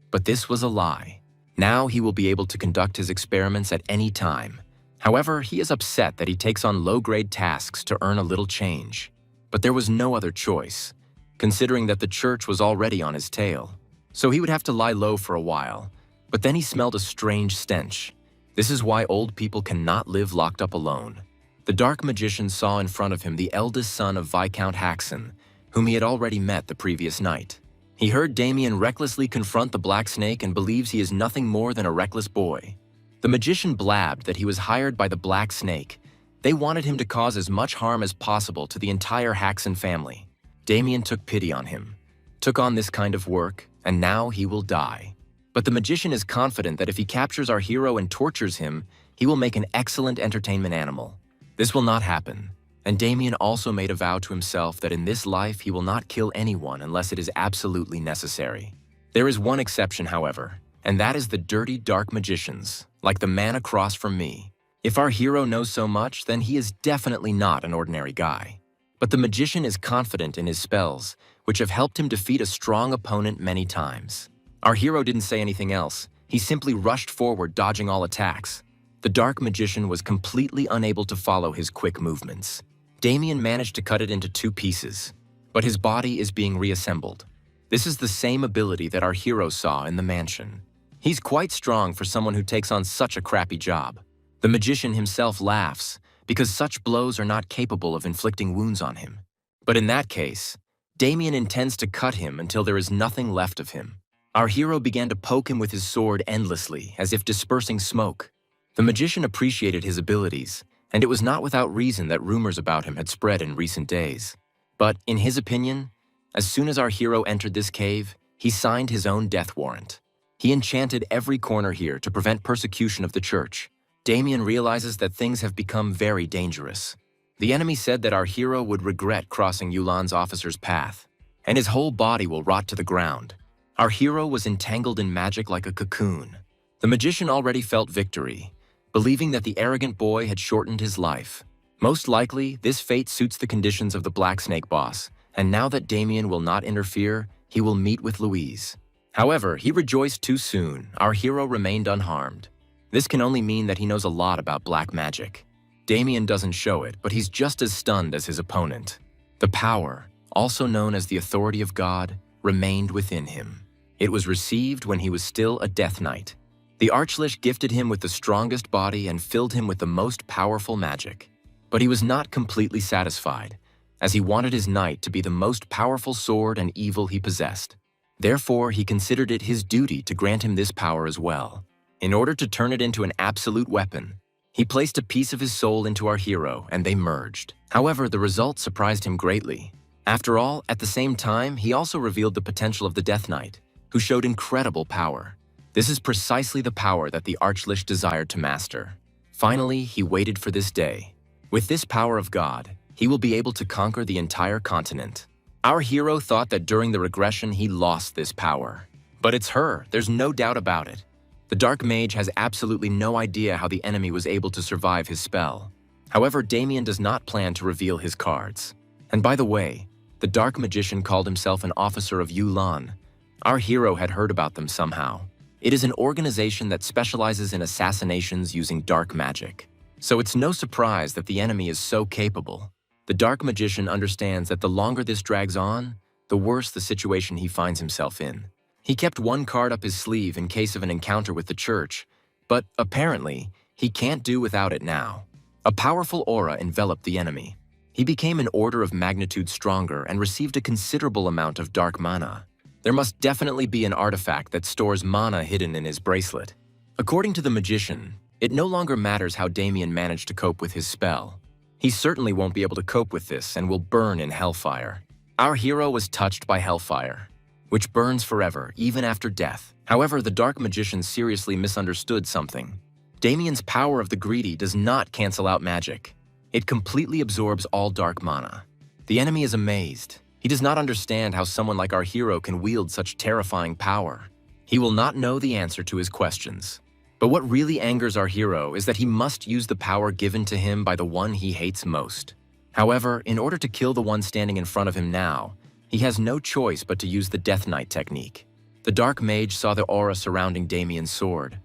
but this was a lie. Now he will be able to conduct his experiments at any time. However, he is upset that he takes on low-grade tasks to earn a little change. But there was no other choice, considering that the church was already on his tail. So he would have to lie low for a while. But then he smelled a strange stench. This is why old people cannot live locked up alone. The dark magician saw in front of him the eldest son of Viscount Haxon, whom he had already met the previous night. He heard Damien recklessly confront the Black Snake and believes he is nothing more than a reckless boy. The magician blabbed that he was hired by the Black Snake. They wanted him to cause as much harm as possible to the entire Haxon family. Damien took pity on him, took on this kind of work, and now he will die. But the magician is confident that if he captures our hero and tortures him, he will make an excellent entertainment animal. This will not happen, and Damien also made a vow to himself that in this life he will not kill anyone unless it is absolutely necessary. There is one exception, however, and that is the dirty dark magicians, like the man across from me. If our hero knows so much, then he is definitely not an ordinary guy. But the magician is confident in his spells, which have helped him defeat a strong opponent many times. Our hero didn't say anything else. He simply rushed forward, dodging all attacks. The dark magician was completely unable to follow his quick movements. Damien managed to cut it into 2 pieces, but his body is being reassembled. This is the same ability that our hero saw in the mansion. He's quite strong for someone who takes on such a crappy job. The magician himself laughs, because such blows are not capable of inflicting wounds on him. But in that case, Damien intends to cut him until there is nothing left of him. Our hero began to poke him with his sword endlessly, as if dispersing smoke. The magician appreciated his abilities, and it was not without reason that rumors about him had spread in recent days. But, in his opinion, as soon as our hero entered this cave, he signed his own death warrant. He enchanted every corner here to prevent persecution of the church. Damien realizes that things have become very dangerous. The enemy said that our hero would regret crossing Yulan's officer's path, and his whole body will rot to the ground. Our hero was entangled in magic like a cocoon. The magician already felt victory, believing that the arrogant boy had shortened his life. Most likely, this fate suits the conditions of the Black Snake boss, and now that Damien will not interfere, he will meet with Louise. However, he rejoiced too soon. Our hero remained unharmed. This can only mean that he knows a lot about black magic. Damien doesn't show it, but he's just as stunned as his opponent. The power, also known as the authority of God, remained within him. It was received when he was still a Death Knight. The arch-lich gifted him with the strongest body and filled him with the most powerful magic. But he was not completely satisfied, as he wanted his knight to be the most powerful sword and evil he possessed. Therefore, he considered it his duty to grant him this power as well. In order to turn it into an absolute weapon, he placed a piece of his soul into our hero, and they merged. However, the result surprised him greatly. After all, at the same time, he also revealed the potential of the Death Knight, who showed incredible power. This is precisely the power that the arch-lich desired to master. Finally, he waited for this day. With this power of God, he will be able to conquer the entire continent. Our hero thought that during the regression he lost this power. But it's her, there's no doubt about it. The dark mage has absolutely no idea how the enemy was able to survive his spell. However, Damien does not plan to reveal his cards. And by the way, the dark magician called himself an officer of Yulan. Our hero had heard about them somehow. It is an organization that specializes in assassinations using dark magic. So it's no surprise that the enemy is so capable. The dark magician understands that the longer this drags on, the worse the situation he finds himself in. He kept one card up his sleeve in case of an encounter with the church, but apparently, he can't do without it now. A powerful aura enveloped the enemy. He became an order of magnitude stronger and received a considerable amount of dark mana. There must definitely be an artifact that stores mana hidden in his bracelet. According to the magician, it no longer matters how Damien managed to cope with his spell. He certainly won't be able to cope with this and will burn in hellfire. Our hero was touched by hellfire, which burns forever, even after death. However, the dark magician seriously misunderstood something. Damien's power of the greedy does not cancel out magic. It completely absorbs all dark mana. The enemy is amazed. He does not understand how someone like our hero can wield such terrifying power. He will not know the answer to his questions. But what really angers our hero is that he must use the power given to him by the one he hates most. However, in order to kill the one standing in front of him now, he has no choice but to use the Death Knight technique. The dark mage saw the aura surrounding Damien's sword,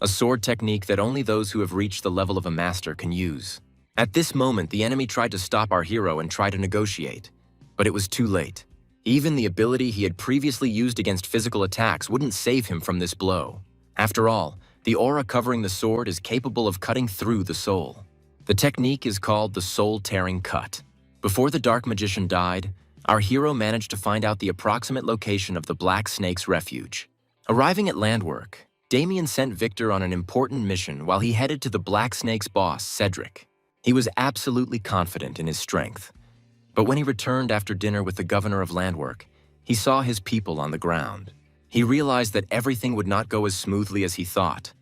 a sword technique that only those who have reached the level of a master can use. At this moment, the enemy tried to stop our hero and try to negotiate, but it was too late. Even the ability he had previously used against physical attacks wouldn't save him from this blow. After all, the aura covering the sword is capable of cutting through the soul. The technique is called the soul-tearing cut. Before the dark magician died, our hero managed to find out the approximate location of the Black Snake's refuge. Arriving at Landwork, Damien sent Victor on an important mission while he headed to the Black Snake's boss, Cedric. He was absolutely confident in his strength. But when he returned after dinner with the governor of Landwork, he saw his people on the ground. He realized that everything would not go as smoothly as he thought.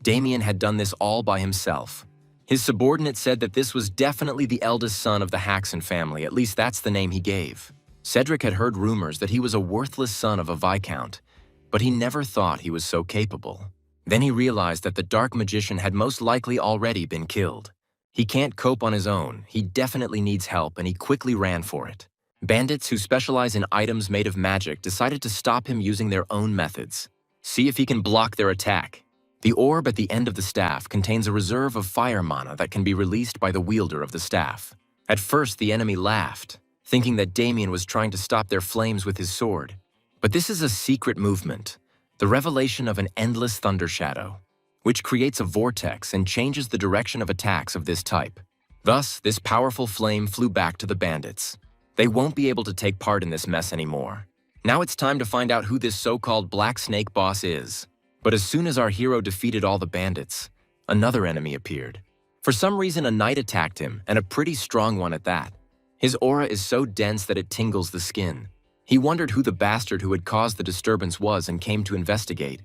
Damien had done this all by himself. His subordinate said that this was definitely the eldest son of the Haxon family, at least that's the name he gave. Cedric had heard rumors that he was a worthless son of a viscount, but he never thought he was so capable. Then he realized that the dark magician had most likely already been killed. He can't cope on his own, he definitely needs help, and he quickly ran for it. Bandits who specialize in items made of magic decided to stop him using their own methods. See if he can block their attack. The orb at the end of the staff contains a reserve of fire mana that can be released by the wielder of the staff. At first, the enemy laughed, thinking that Damien was trying to stop their flames with his sword. But this is a secret movement, the revelation of an endless thunder shadow, which creates a vortex and changes the direction of attacks of this type. Thus, this powerful flame flew back to the bandits. They won't be able to take part in this mess anymore. Now it's time to find out who this so-called Black Snake boss is. But as soon as our hero defeated all the bandits, another enemy appeared. For some reason, a knight attacked him, and a pretty strong one at that. His aura is so dense that it tingles the skin. He wondered who the bastard who had caused the disturbance was and came to investigate.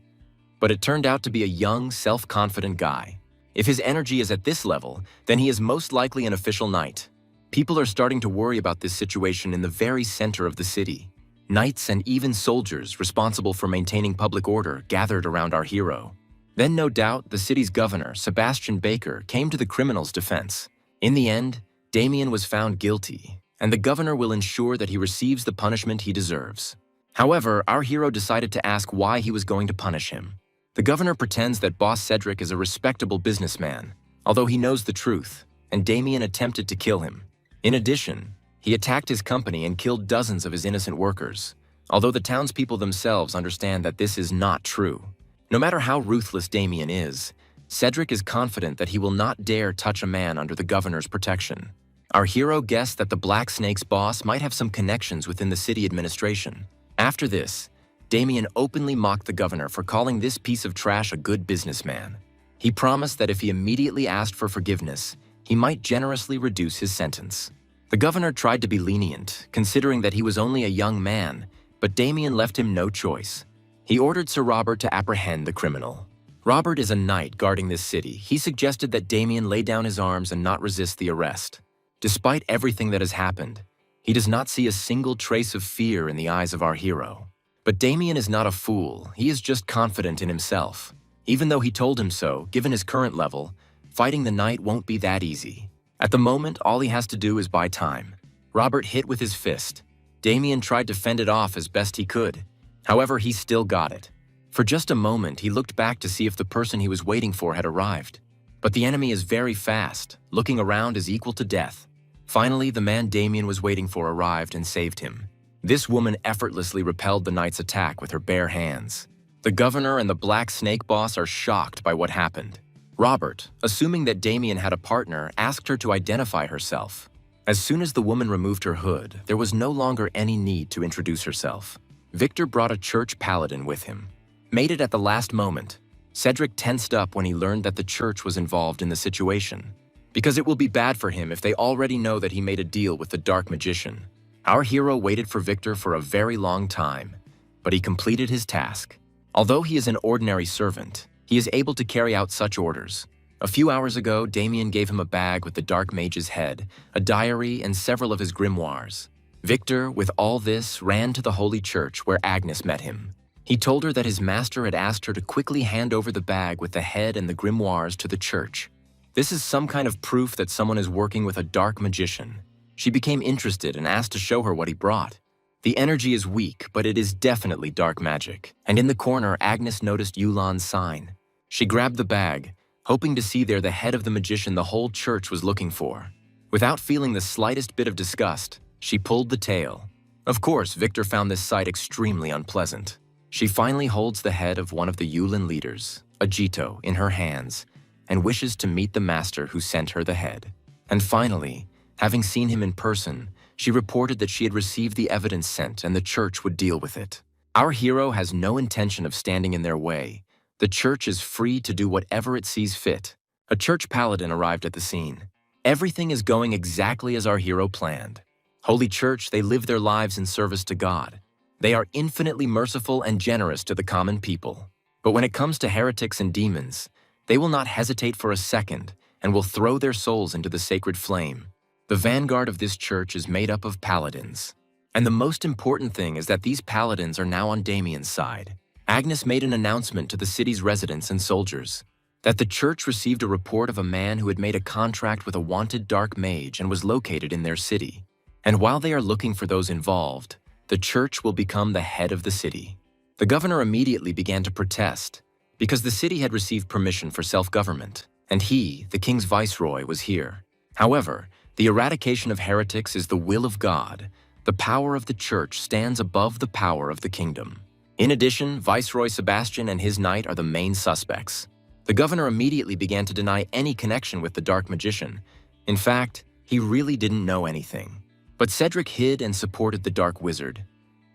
But it turned out to be a young, self-confident guy. If his energy is at this level, then he is most likely an official knight. People are starting to worry about this situation in the very center of the city. Knights and even soldiers responsible for maintaining public order gathered around our hero. Then, no doubt, the city's governor, Sebastian Baker, came to the criminal's defense. In the end, Damien was found guilty, and the governor will ensure that he receives the punishment he deserves. However, our hero decided to ask why he was going to punish him. The governor pretends that Boss Cedric is a respectable businessman, although he knows the truth, and Damien attempted to kill him. In addition, he attacked his company and killed dozens of his innocent workers, although the townspeople themselves understand that this is not true. No matter how ruthless Damien is, Cedric is confident that he will not dare touch a man under the governor's protection. Our hero guessed that the Black Snake's boss might have some connections within the city administration. After this, Damien openly mocked the governor for calling this piece of trash a good businessman. He promised that if he immediately asked for forgiveness, he might generously reduce his sentence. The governor tried to be lenient, considering that he was only a young man, but Damien left him no choice. He ordered Sir Robert to apprehend the criminal. Robert is a knight guarding this city. He suggested that Damien lay down his arms and not resist the arrest. Despite everything that has happened, he does not see a single trace of fear in the eyes of our hero. But Damien is not a fool, he is just confident in himself. Even though he told him so, given his current level, fighting the knight won't be that easy. At the moment, all he has to do is buy time. Robert hit with his fist. Damien tried to fend it off as best he could. However, he still got it. For just a moment, he looked back to see if the person he was waiting for had arrived. But the enemy is very fast. Looking around is equal to death. Finally, the man Damien was waiting for arrived and saved him. This woman effortlessly repelled the knight's attack with her bare hands. The governor and the Black Snake boss are shocked by what happened. Robert, assuming that Damien had a partner, asked her to identify herself. As soon as the woman removed her hood, there was no longer any need to introduce herself. Victor brought a church paladin with him. Made it at the last moment. Cedric tensed up when he learned that the church was involved in the situation, because it will be bad for him if they already know that he made a deal with the dark magician. Our hero waited for Victor for a very long time, but he completed his task. Although he is an ordinary servant, he is able to carry out such orders. A few hours ago, Damien gave him a bag with the dark mage's head, a diary, and several of his grimoires. Victor, with all this, ran to the holy church where Agnes met him. He told her that his master had asked her to quickly hand over the bag with the head and the grimoires to the church. This is some kind of proof that someone is working with a dark magician. She became interested and asked to show her what he brought. The energy is weak, but it is definitely dark magic. And in the corner, Agnes noticed Yulan's sign. She grabbed the bag, hoping to see there the head of the magician the whole church was looking for. Without feeling the slightest bit of disgust, she pulled the tail. Of course, Victor found this sight extremely unpleasant. She finally holds the head of one of the Yulin leaders, Ajito, in her hands, and wishes to meet the master who sent her the head. And finally, having seen him in person, she reported that she had received the evidence sent and the church would deal with it. Our hero has no intention of standing in their way. The church is free to do whatever it sees fit. A church paladin arrived at the scene. Everything is going exactly as our hero planned. Holy Church, they live their lives in service to God. They are infinitely merciful and generous to the common people. But when it comes to heretics and demons, they will not hesitate for a second and will throw their souls into the sacred flame. The vanguard of this church is made up of paladins. And the most important thing is that these paladins are now on Damien's side. Agnes made an announcement to the city's residents and soldiers. that the church received a report of a man who had made a contract with a wanted dark mage and was located in their city. And while they are looking for those involved, the church will become the head of the city. The governor immediately began to protest because the city had received permission for self-government, and he, the king's viceroy, was here. However, the eradication of heretics is the will of God. The power of the church stands above the power of the kingdom. In addition, Viceroy Sebastian and his knight are the main suspects. The governor immediately began to deny any connection with the dark magician. In fact, he really didn't know anything. But Cedric hid and supported the dark wizard.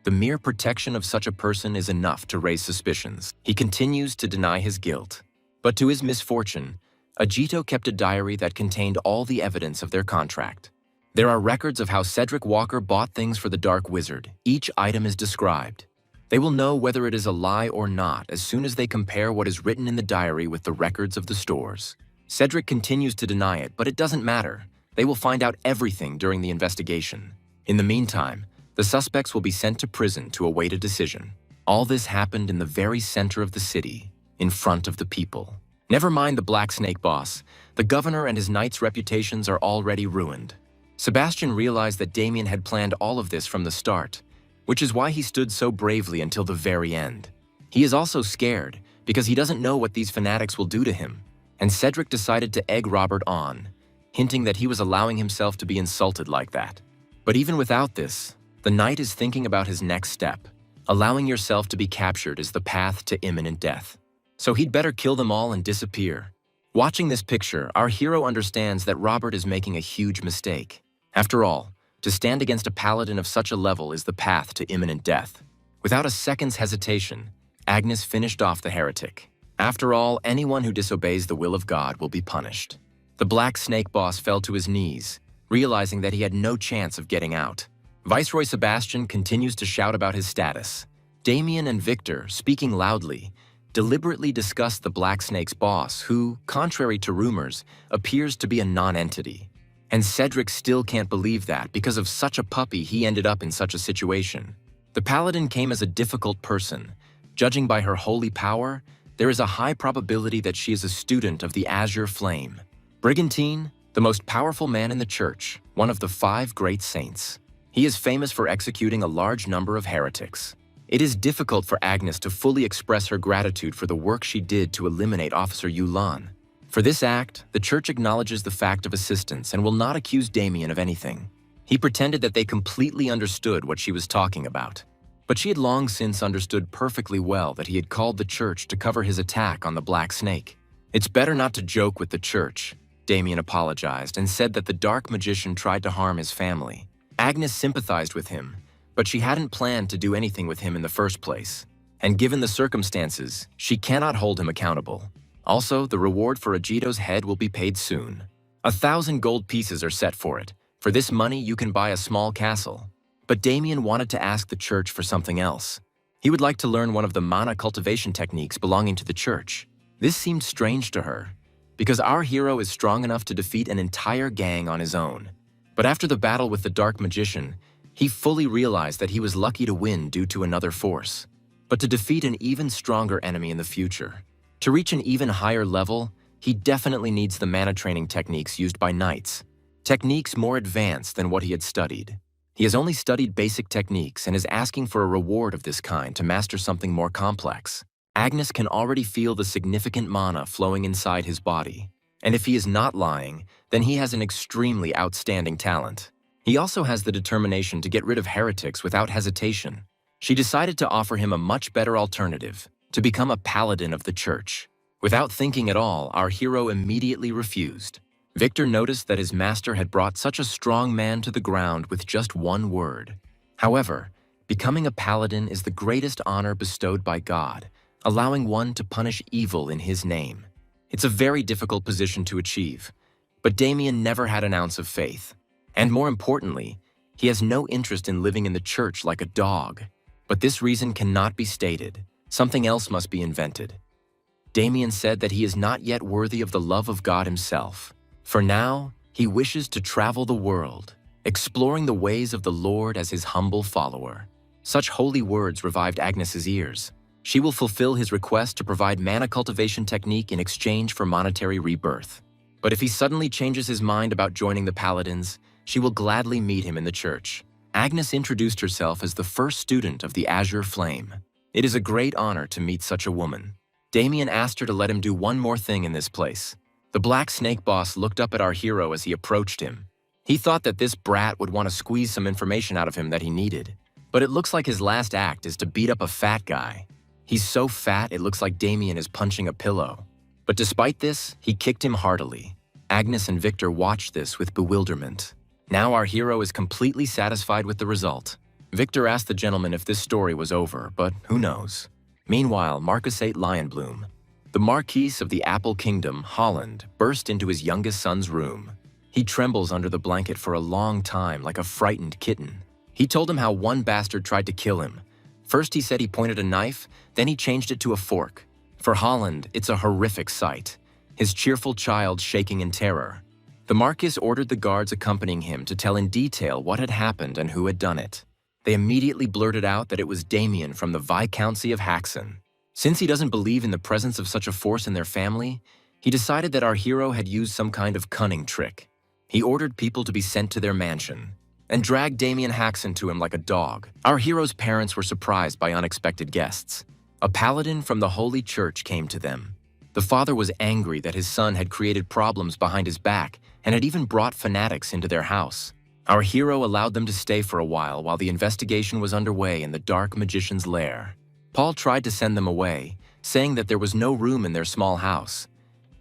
The mere protection of such a person is enough to raise suspicions. He continues to deny his guilt. But to his misfortune, Agito kept a diary that contained all the evidence of their contract. There are records of how Cedric Walker bought things for the dark wizard. Each item is described. They will know whether it is a lie or not as soon as they compare what is written in the diary with the records of the stores. Cedric continues to deny it, but it doesn't matter. They will find out everything during the investigation. In the meantime, the suspects will be sent to prison to await a decision. All this happened in the very center of the city, in front of the people. Never mind the Black Snake boss. The governor and his knights' reputations are already ruined. Sebastian realized that Damien had planned all of this from the start, which is why he stood so bravely until the very end. He is also scared because he doesn't know what these fanatics will do to him, and Cedric decided to egg Robert on, hinting that he was allowing himself to be insulted like that. But even without this, the knight is thinking about his next step. Allowing yourself to be captured is the path to imminent death. So he'd better kill them all and disappear. Watching this picture, our hero understands that Robert is making a huge mistake. After all, to stand against a paladin of such a level is the path to imminent death. Without a second's hesitation, Agnes finished off the heretic. After all, anyone who disobeys the will of God will be punished. The Black Snake boss fell to his knees, realizing that he had no chance of getting out. Viceroy Sebastian continues to shout about his status. Damien and Victor, speaking loudly, deliberately discuss the Black Snake's boss, who, contrary to rumors, appears to be a non-entity. And Cedric still can't believe that because of such a puppy he ended up in such a situation. The paladin came as a difficult person. Judging by her holy power, there is a high probability that she is a student of the Azure Flame. Brigantine, the most powerful man in the church, one of the 5 great saints. He is famous for executing a large number of heretics. It is difficult for Agnes to fully express her gratitude for the work she did to eliminate Officer Yulan. For this act, the church acknowledges the fact of assistance and will not accuse Damien of anything. He pretended that they completely understood what she was talking about. But she had long since understood perfectly well that he had called the church to cover his attack on the Black Snake. It's better not to joke with the church, Damien apologized and said that the dark magician tried to harm his family. Agnes sympathized with him, but she hadn't planned to do anything with him in the first place. And given the circumstances, she cannot hold him accountable. Also, the reward for Agito's head will be paid soon. 1,000 gold pieces are set for it. For this money, you can buy a small castle. But Damien wanted to ask the church for something else. He would like to learn one of the mana cultivation techniques belonging to the church. This seemed strange to her, because our hero is strong enough to defeat an entire gang on his own. But after the battle with the dark magician, he fully realized that he was lucky to win due to another force, but to defeat an even stronger enemy in the future. To reach an even higher level, he definitely needs the mana training techniques used by knights, techniques more advanced than what he had studied. He has only studied basic techniques and is asking for a reward of this kind to master something more complex. Agnes can already feel the significant mana flowing inside his body, and if he is not lying, then he has an extremely outstanding talent. He also has the determination to get rid of heretics without hesitation. She decided to offer him a much better alternative, to become a paladin of the church. Without thinking at all, our hero immediately refused. Victor noticed that his master had brought such a strong man to the ground with just one word. However, becoming a paladin is the greatest honor bestowed by God, allowing one to punish evil in his name. It's a very difficult position to achieve, but Damien never had an ounce of faith. And more importantly, he has no interest in living in the church like a dog. But this reason cannot be stated. Something else must be invented. Damien said that he is not yet worthy of the love of God himself. For now, he wishes to travel the world, exploring the ways of the Lord as his humble follower. Such holy words revived Agnes's ears. She will fulfill his request to provide mana cultivation technique in exchange for monetary rebirth. But if he suddenly changes his mind about joining the Paladins, she will gladly meet him in the church. Agnes introduced herself as the first student of the Azure Flame. It is a great honor to meet such a woman. Damien asked her to let him do one more thing in this place. The Black Snake boss looked up at our hero as he approached him. He thought that this brat would want to squeeze some information out of him that he needed. But it looks like his last act is to beat up a fat guy. He's so fat it looks like Damien is punching a pillow. But despite this, he kicked him heartily. Agnes and Victor watched this with bewilderment. Now our hero is completely satisfied with the result. Victor asked the gentleman if this story was over, but who knows. Meanwhile, Marquisate Lionbloom, the Marquis of the Apple Kingdom, Holland, burst into his youngest son's room. He trembles under the blanket for a long time like a frightened kitten. He told him how one bastard tried to kill him. First he said he pointed a knife, then he changed it to a fork. For Holland, it's a horrific sight, his cheerful child shaking in terror. The Marquis ordered the guards accompanying him to tell in detail what had happened and who had done it. They immediately blurted out that it was Damien from the Viscountcy of Haxon. Since he doesn't believe in the presence of such a force in their family, he decided that our hero had used some kind of cunning trick. He ordered people to be sent to their mansion and dragged Damien Haxon to him like a dog. Our hero's parents were surprised by unexpected guests. A paladin from the Holy Church came to them. The father was angry that his son had created problems behind his back and had even brought fanatics into their house. Our hero allowed them to stay for a while the investigation was underway in the Dark Magician's lair. Paul tried to send them away, saying that there was no room in their small house.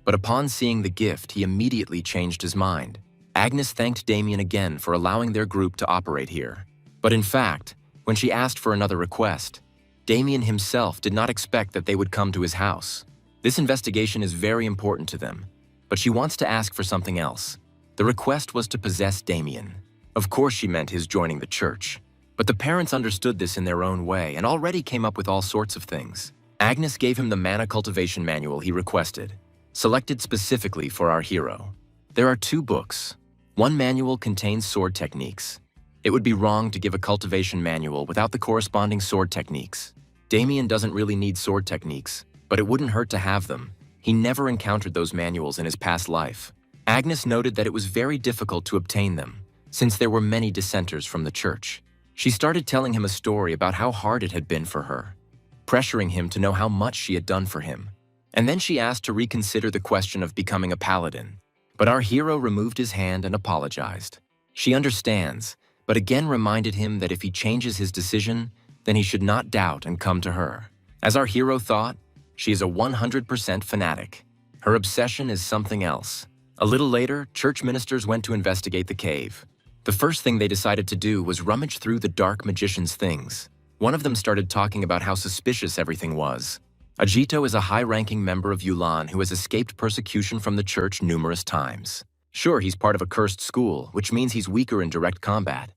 But upon seeing the gift, he immediately changed his mind. Agnes thanked Damien again for allowing their group to operate here. But in fact, when she asked for another request, Damien himself did not expect that they would come to his house. This investigation is very important to them, but she wants to ask for something else. The request was to possess Damien. Of course she meant his joining the church, but the parents understood this in their own way and already came up with all sorts of things. Agnes gave him the mana cultivation manual he requested, selected specifically for our hero. There are 2 books. One manual contains sword techniques. It would be wrong to give a cultivation manual without the corresponding sword techniques. Damien doesn't really need sword techniques, but it wouldn't hurt to have them. He never encountered those manuals in his past life. Agnes noted that it was very difficult to obtain them, since there were many dissenters from the church. She started telling him a story about how hard it had been for her, pressuring him to know how much she had done for him. And then she asked to reconsider the question of becoming a paladin. But our hero removed his hand and apologized. She understands, but again reminded him that if he changes his decision, then he should not doubt and come to her. As our hero thought, she is a 100% fanatic. Her obsession is something else. A little later, church ministers went to investigate the cave. The first thing they decided to do was rummage through the Dark Magician's things. One of them started talking about how suspicious everything was. Ajito is a high-ranking member of Yulan who has escaped persecution from the church numerous times. Sure, he's part of a cursed school, which means he's weaker in direct combat,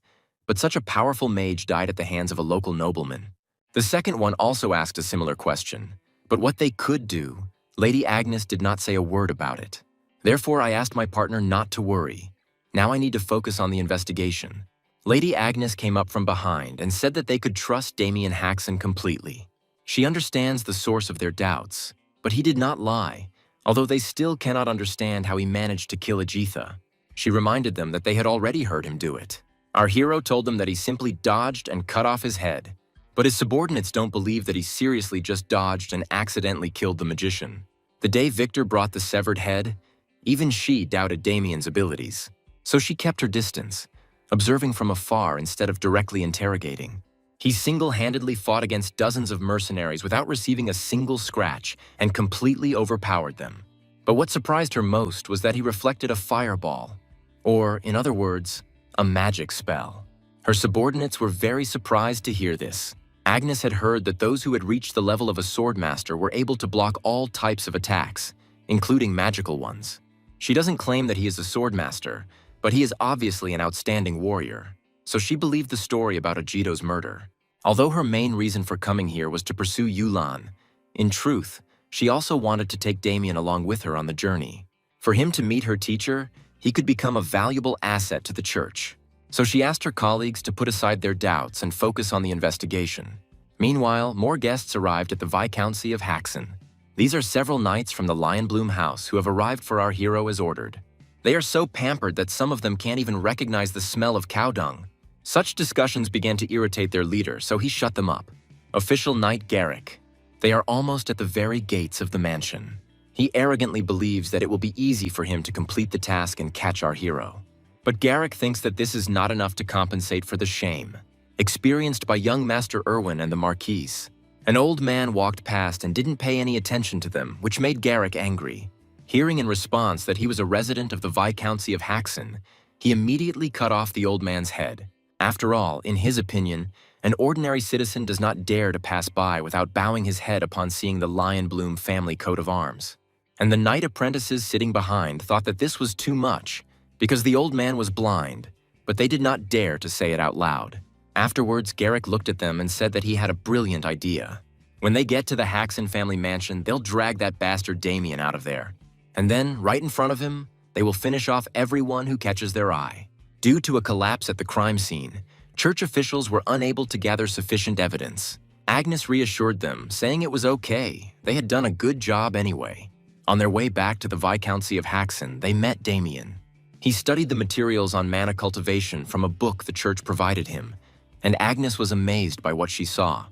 but such a powerful mage died at the hands of a local nobleman. The second one also asked a similar question, but what they could do, Lady Agnes did not say a word about it. Therefore, I asked my partner not to worry. Now I need to focus on the investigation. Lady Agnes came up from behind and said that they could trust Damien Haxon completely. She understands the source of their doubts, but he did not lie, although they still cannot understand how he managed to kill Ajitha. She reminded them that they had already heard him do it. Our hero told them that he simply dodged and cut off his head, but his subordinates don't believe that he seriously just dodged and accidentally killed the magician. The day Victor brought the severed head, even she doubted Damien's abilities, so she kept her distance, observing from afar instead of directly interrogating. He single-handedly fought against dozens of mercenaries without receiving a single scratch and completely overpowered them. But what surprised her most was that he reflected a fireball, or, in other words, a magic spell. Her subordinates were very surprised to hear this. Agnes had heard that those who had reached the level of a swordmaster were able to block all types of attacks, including magical ones. She doesn't claim that he is a swordmaster, but he is obviously an outstanding warrior. So she believed the story about Ajito's murder. Although her main reason for coming here was to pursue Yulan, in truth, she also wanted to take Damien along with her on the journey. For him to meet her teacher, he could become a valuable asset to the church. So she asked her colleagues to put aside their doubts and focus on the investigation. Meanwhile, more guests arrived at the Viscountcy of Haxon. These are several knights from the Lionbloom house who have arrived for our hero as ordered. They are so pampered that some of them can't even recognize the smell of cow dung. Such discussions began to irritate their leader, so he shut them up. Official Knight Garrick. They are almost at the very gates of the mansion. He arrogantly believes that it will be easy for him to complete the task and catch our hero. But Garrick thinks that this is not enough to compensate for the shame experienced by young Master Irwin and the Marquise. An old man walked past and didn't pay any attention to them, which made Garrick angry. Hearing in response that he was a resident of the Viscountcy of Haxon, he immediately cut off the old man's head. After all, in his opinion, an ordinary citizen does not dare to pass by without bowing his head upon seeing the Lionbloom family coat of arms. And the knight apprentices sitting behind thought that this was too much, because the old man was blind, but they did not dare to say it out loud. Afterwards, Garrick looked at them and said that he had a brilliant idea. When they get to the Haxon family mansion, they'll drag that bastard Damien out of there. And then, right in front of him, they will finish off everyone who catches their eye. Due to a collapse at the crime scene, church officials were unable to gather sufficient evidence. Agnes reassured them, saying it was okay. They had done a good job anyway. On their way back to the Viscountcy of Haxon, they met Damien. He studied the materials on mana cultivation from a book the church provided him, and Agnes was amazed by what she saw.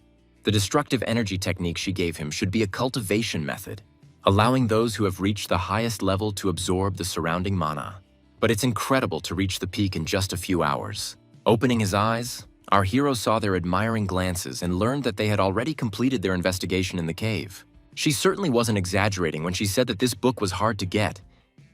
The destructive energy technique she gave him should be a cultivation method, allowing those who have reached the highest level to absorb the surrounding mana. But it's incredible to reach the peak in just a few hours. Opening his eyes, our hero saw their admiring glances and learned that they had already completed their investigation in the cave. She certainly wasn't exaggerating when she said that this book was hard to get.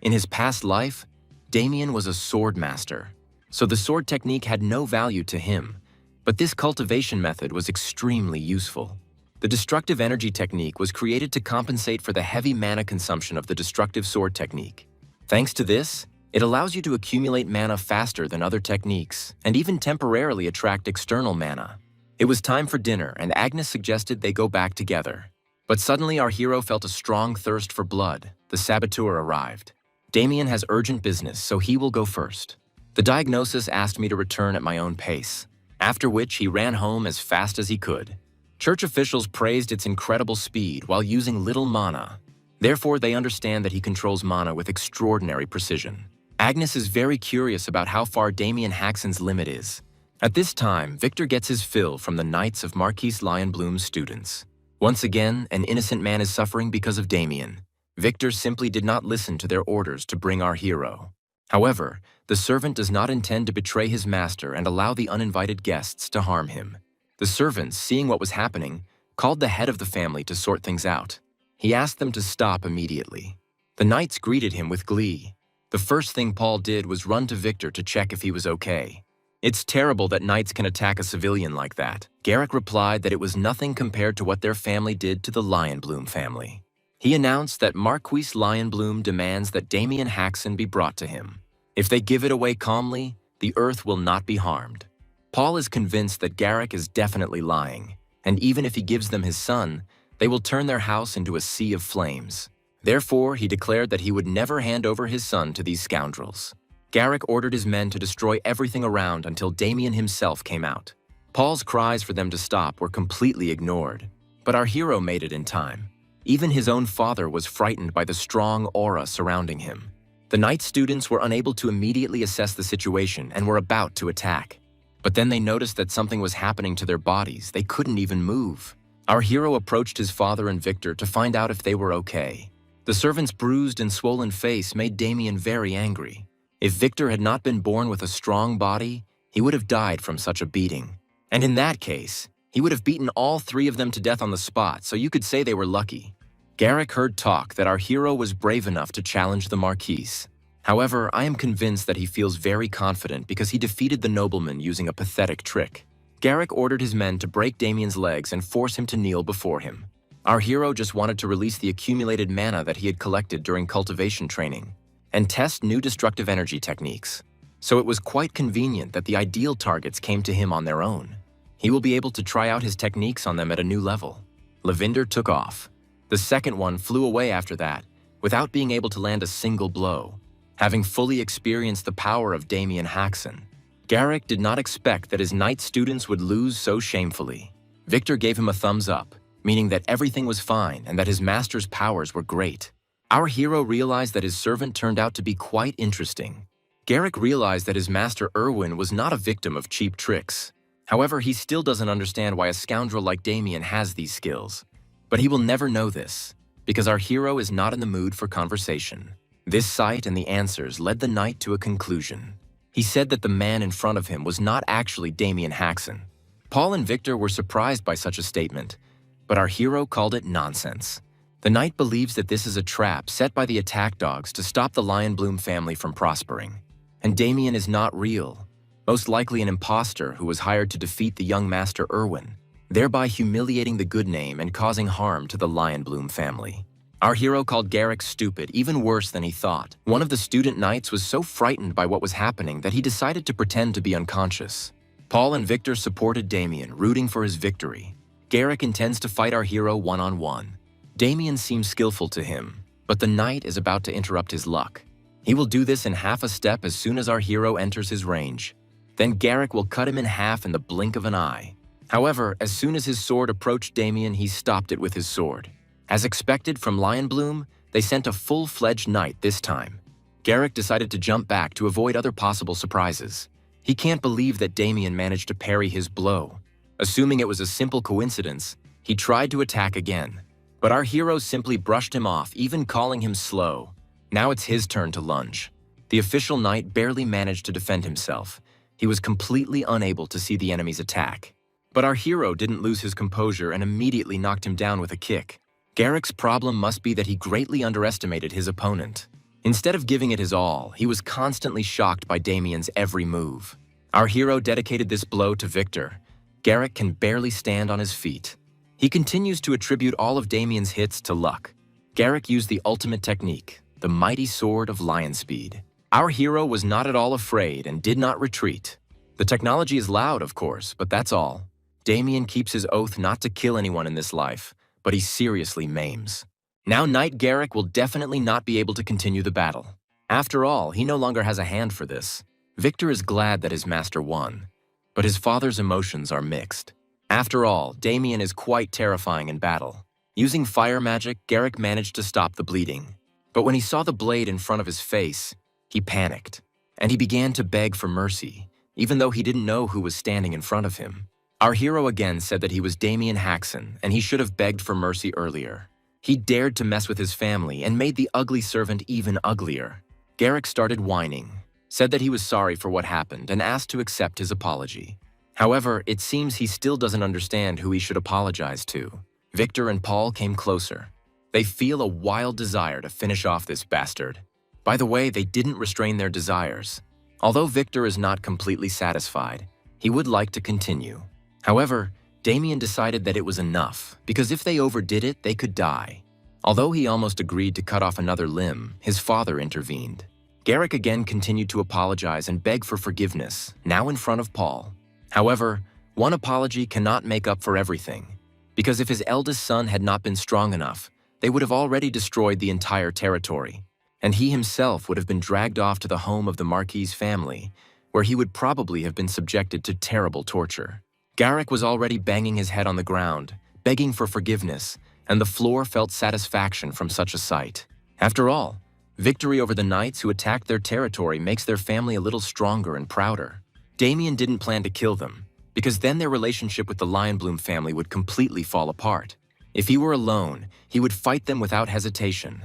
In his past life, Damien was a sword master, so the sword technique had no value to him. But this cultivation method was extremely useful. The destructive energy technique was created to compensate for the heavy mana consumption of the destructive sword technique. Thanks to this, it allows you to accumulate mana faster than other techniques, and even temporarily attract external mana. It was time for dinner, and Agnes suggested they go back together. But suddenly our hero felt a strong thirst for blood. The saboteur arrived. Damien has urgent business, so he will go first. The diagnosis asked me to return at my own pace, after which he ran home as fast as he could. Church officials praised its incredible speed while using little mana. Therefore, they understand that he controls mana with extraordinary precision. Agnes is very curious about how far Damien Haxon's limit is. At this time, Victor gets his fill from the Knights of Marquise Lionbloom's students. Once again, an innocent man is suffering because of Damien. Victor simply did not listen to their orders to bring our hero. However, the servant does not intend to betray his master and allow the uninvited guests to harm him. The servants, seeing what was happening, called the head of the family to sort things out. He asked them to stop immediately. The knights greeted him with glee. The first thing Paul did was run to Victor to check if he was okay. It's terrible that knights can attack a civilian like that. Garrick replied that it was nothing compared to what their family did to the Lionbloom family. He announced that Marquise Lionbloom demands that Damien Haxon be brought to him. If they give it away calmly, the earth will not be harmed. Paul is convinced that Garrick is definitely lying, and even if he gives them his son, they will turn their house into a sea of flames. Therefore, he declared that he would never hand over his son to these scoundrels. Garrick ordered his men to destroy everything around until Damien himself came out. Paul's cries for them to stop were completely ignored, but our hero made it in time. Even his own father was frightened by the strong aura surrounding him. The night students were unable to immediately assess the situation and were about to attack. But then they noticed that something was happening to their bodies. They couldn't even move. Our hero approached his father and Victor to find out if they were okay. The servant's bruised and swollen face made Damien very angry. If Victor had not been born with a strong body, he would have died from such a beating. And in that case, he would have beaten all three of them to death on the spot, so you could say they were lucky. Garrick heard talk that our hero was brave enough to challenge the Marquise. However, I am convinced that he feels very confident because he defeated the nobleman using a pathetic trick. Garrick ordered his men to break Damien's legs and force him to kneel before him. Our hero just wanted to release the accumulated mana that he had collected during cultivation training and test new destructive energy techniques. So it was quite convenient that the ideal targets came to him on their own. He will be able to try out his techniques on them at a new level. Lavender took off. The second one flew away after that, without being able to land a single blow. Having fully experienced the power of Damien Haxon, Garrick did not expect that his knight students would lose so shamefully. Victor gave him a thumbs up, meaning that everything was fine and that his master's powers were great. Our hero realized that his servant turned out to be quite interesting. Garrick realized that his master Erwin was not a victim of cheap tricks. However, he still doesn't understand why a scoundrel like Damien has these skills. But he will never know this, because our hero is not in the mood for conversation. This sight and the answers led the knight to a conclusion. He said that the man in front of him was not actually Damien Haxon. Paul and Victor were surprised by such a statement, but our hero called it nonsense. The knight believes that this is a trap set by the attack dogs to stop the Lionbloom family from prospering. And Damien is not real, most likely an imposter who was hired to defeat the young master Erwin, thereby humiliating the good name and causing harm to the Lionbloom family. Our hero called Garrick stupid, even worse than he thought. One of the student knights was so frightened by what was happening that he decided to pretend to be unconscious. Paul and Victor supported Damien, rooting for his victory. Garrick intends to fight our hero one-on-one. Damien seems skillful to him, but the knight is about to interrupt his luck. He will do this in half a step as soon as our hero enters his range. Then Garrick will cut him in half in the blink of an eye. However, as soon as his sword approached Damien, he stopped it with his sword. As expected from Lionbloom, they sent a full-fledged knight this time. Garrick decided to jump back to avoid other possible surprises. He can't believe that Damien managed to parry his blow. Assuming it was a simple coincidence, he tried to attack again. But our hero simply brushed him off, even calling him slow. Now it's his turn to lunge. The official knight barely managed to defend himself. He was completely unable to see the enemy's attack. But our hero didn't lose his composure and immediately knocked him down with a kick. Garrick's problem must be that he greatly underestimated his opponent. Instead of giving it his all, he was constantly shocked by Damien's every move. Our hero dedicated this blow to Victor. Garrick can barely stand on his feet. He continues to attribute all of Damien's hits to luck. Garrick used the ultimate technique, the mighty sword of lion speed. Our hero was not at all afraid and did not retreat. The technology is loud, of course, but that's all. Damien keeps his oath not to kill anyone in this life, but he seriously maims. Now Knight Garrick will definitely not be able to continue the battle. After all, he no longer has a hand for this. Victor is glad that his master won, but his father's emotions are mixed. After all, Damien is quite terrifying in battle. Using fire magic, Garrick managed to stop the bleeding. But when he saw the blade in front of his face, he panicked, and he began to beg for mercy, even though he didn't know who was standing in front of him. Our hero again said that he was Damien Haxon, and he should have begged for mercy earlier. He dared to mess with his family and made the ugly servant even uglier. Garrick started whining, said that he was sorry for what happened, and asked to accept his apology. However, it seems he still doesn't understand who he should apologize to. Victor and Paul came closer. They feel a wild desire to finish off this bastard. By the way, they didn't restrain their desires. Although Victor is not completely satisfied, he would like to continue. However, Damien decided that it was enough, because if they overdid it, they could die. Although he almost agreed to cut off another limb, his father intervened. Garrick again continued to apologize and beg for forgiveness, now in front of Paul. However, one apology cannot make up for everything, because if his eldest son had not been strong enough, they would have already destroyed the entire territory, and he himself would have been dragged off to the home of the Marquis family, where he would probably have been subjected to terrible torture. Garrick was already banging his head on the ground, begging for forgiveness, and the floor felt satisfaction from such a sight. After all, victory over the knights who attacked their territory makes their family a little stronger and prouder. Damien didn't plan to kill them, because then their relationship with the Lionbloom family would completely fall apart. If he were alone, he would fight them without hesitation.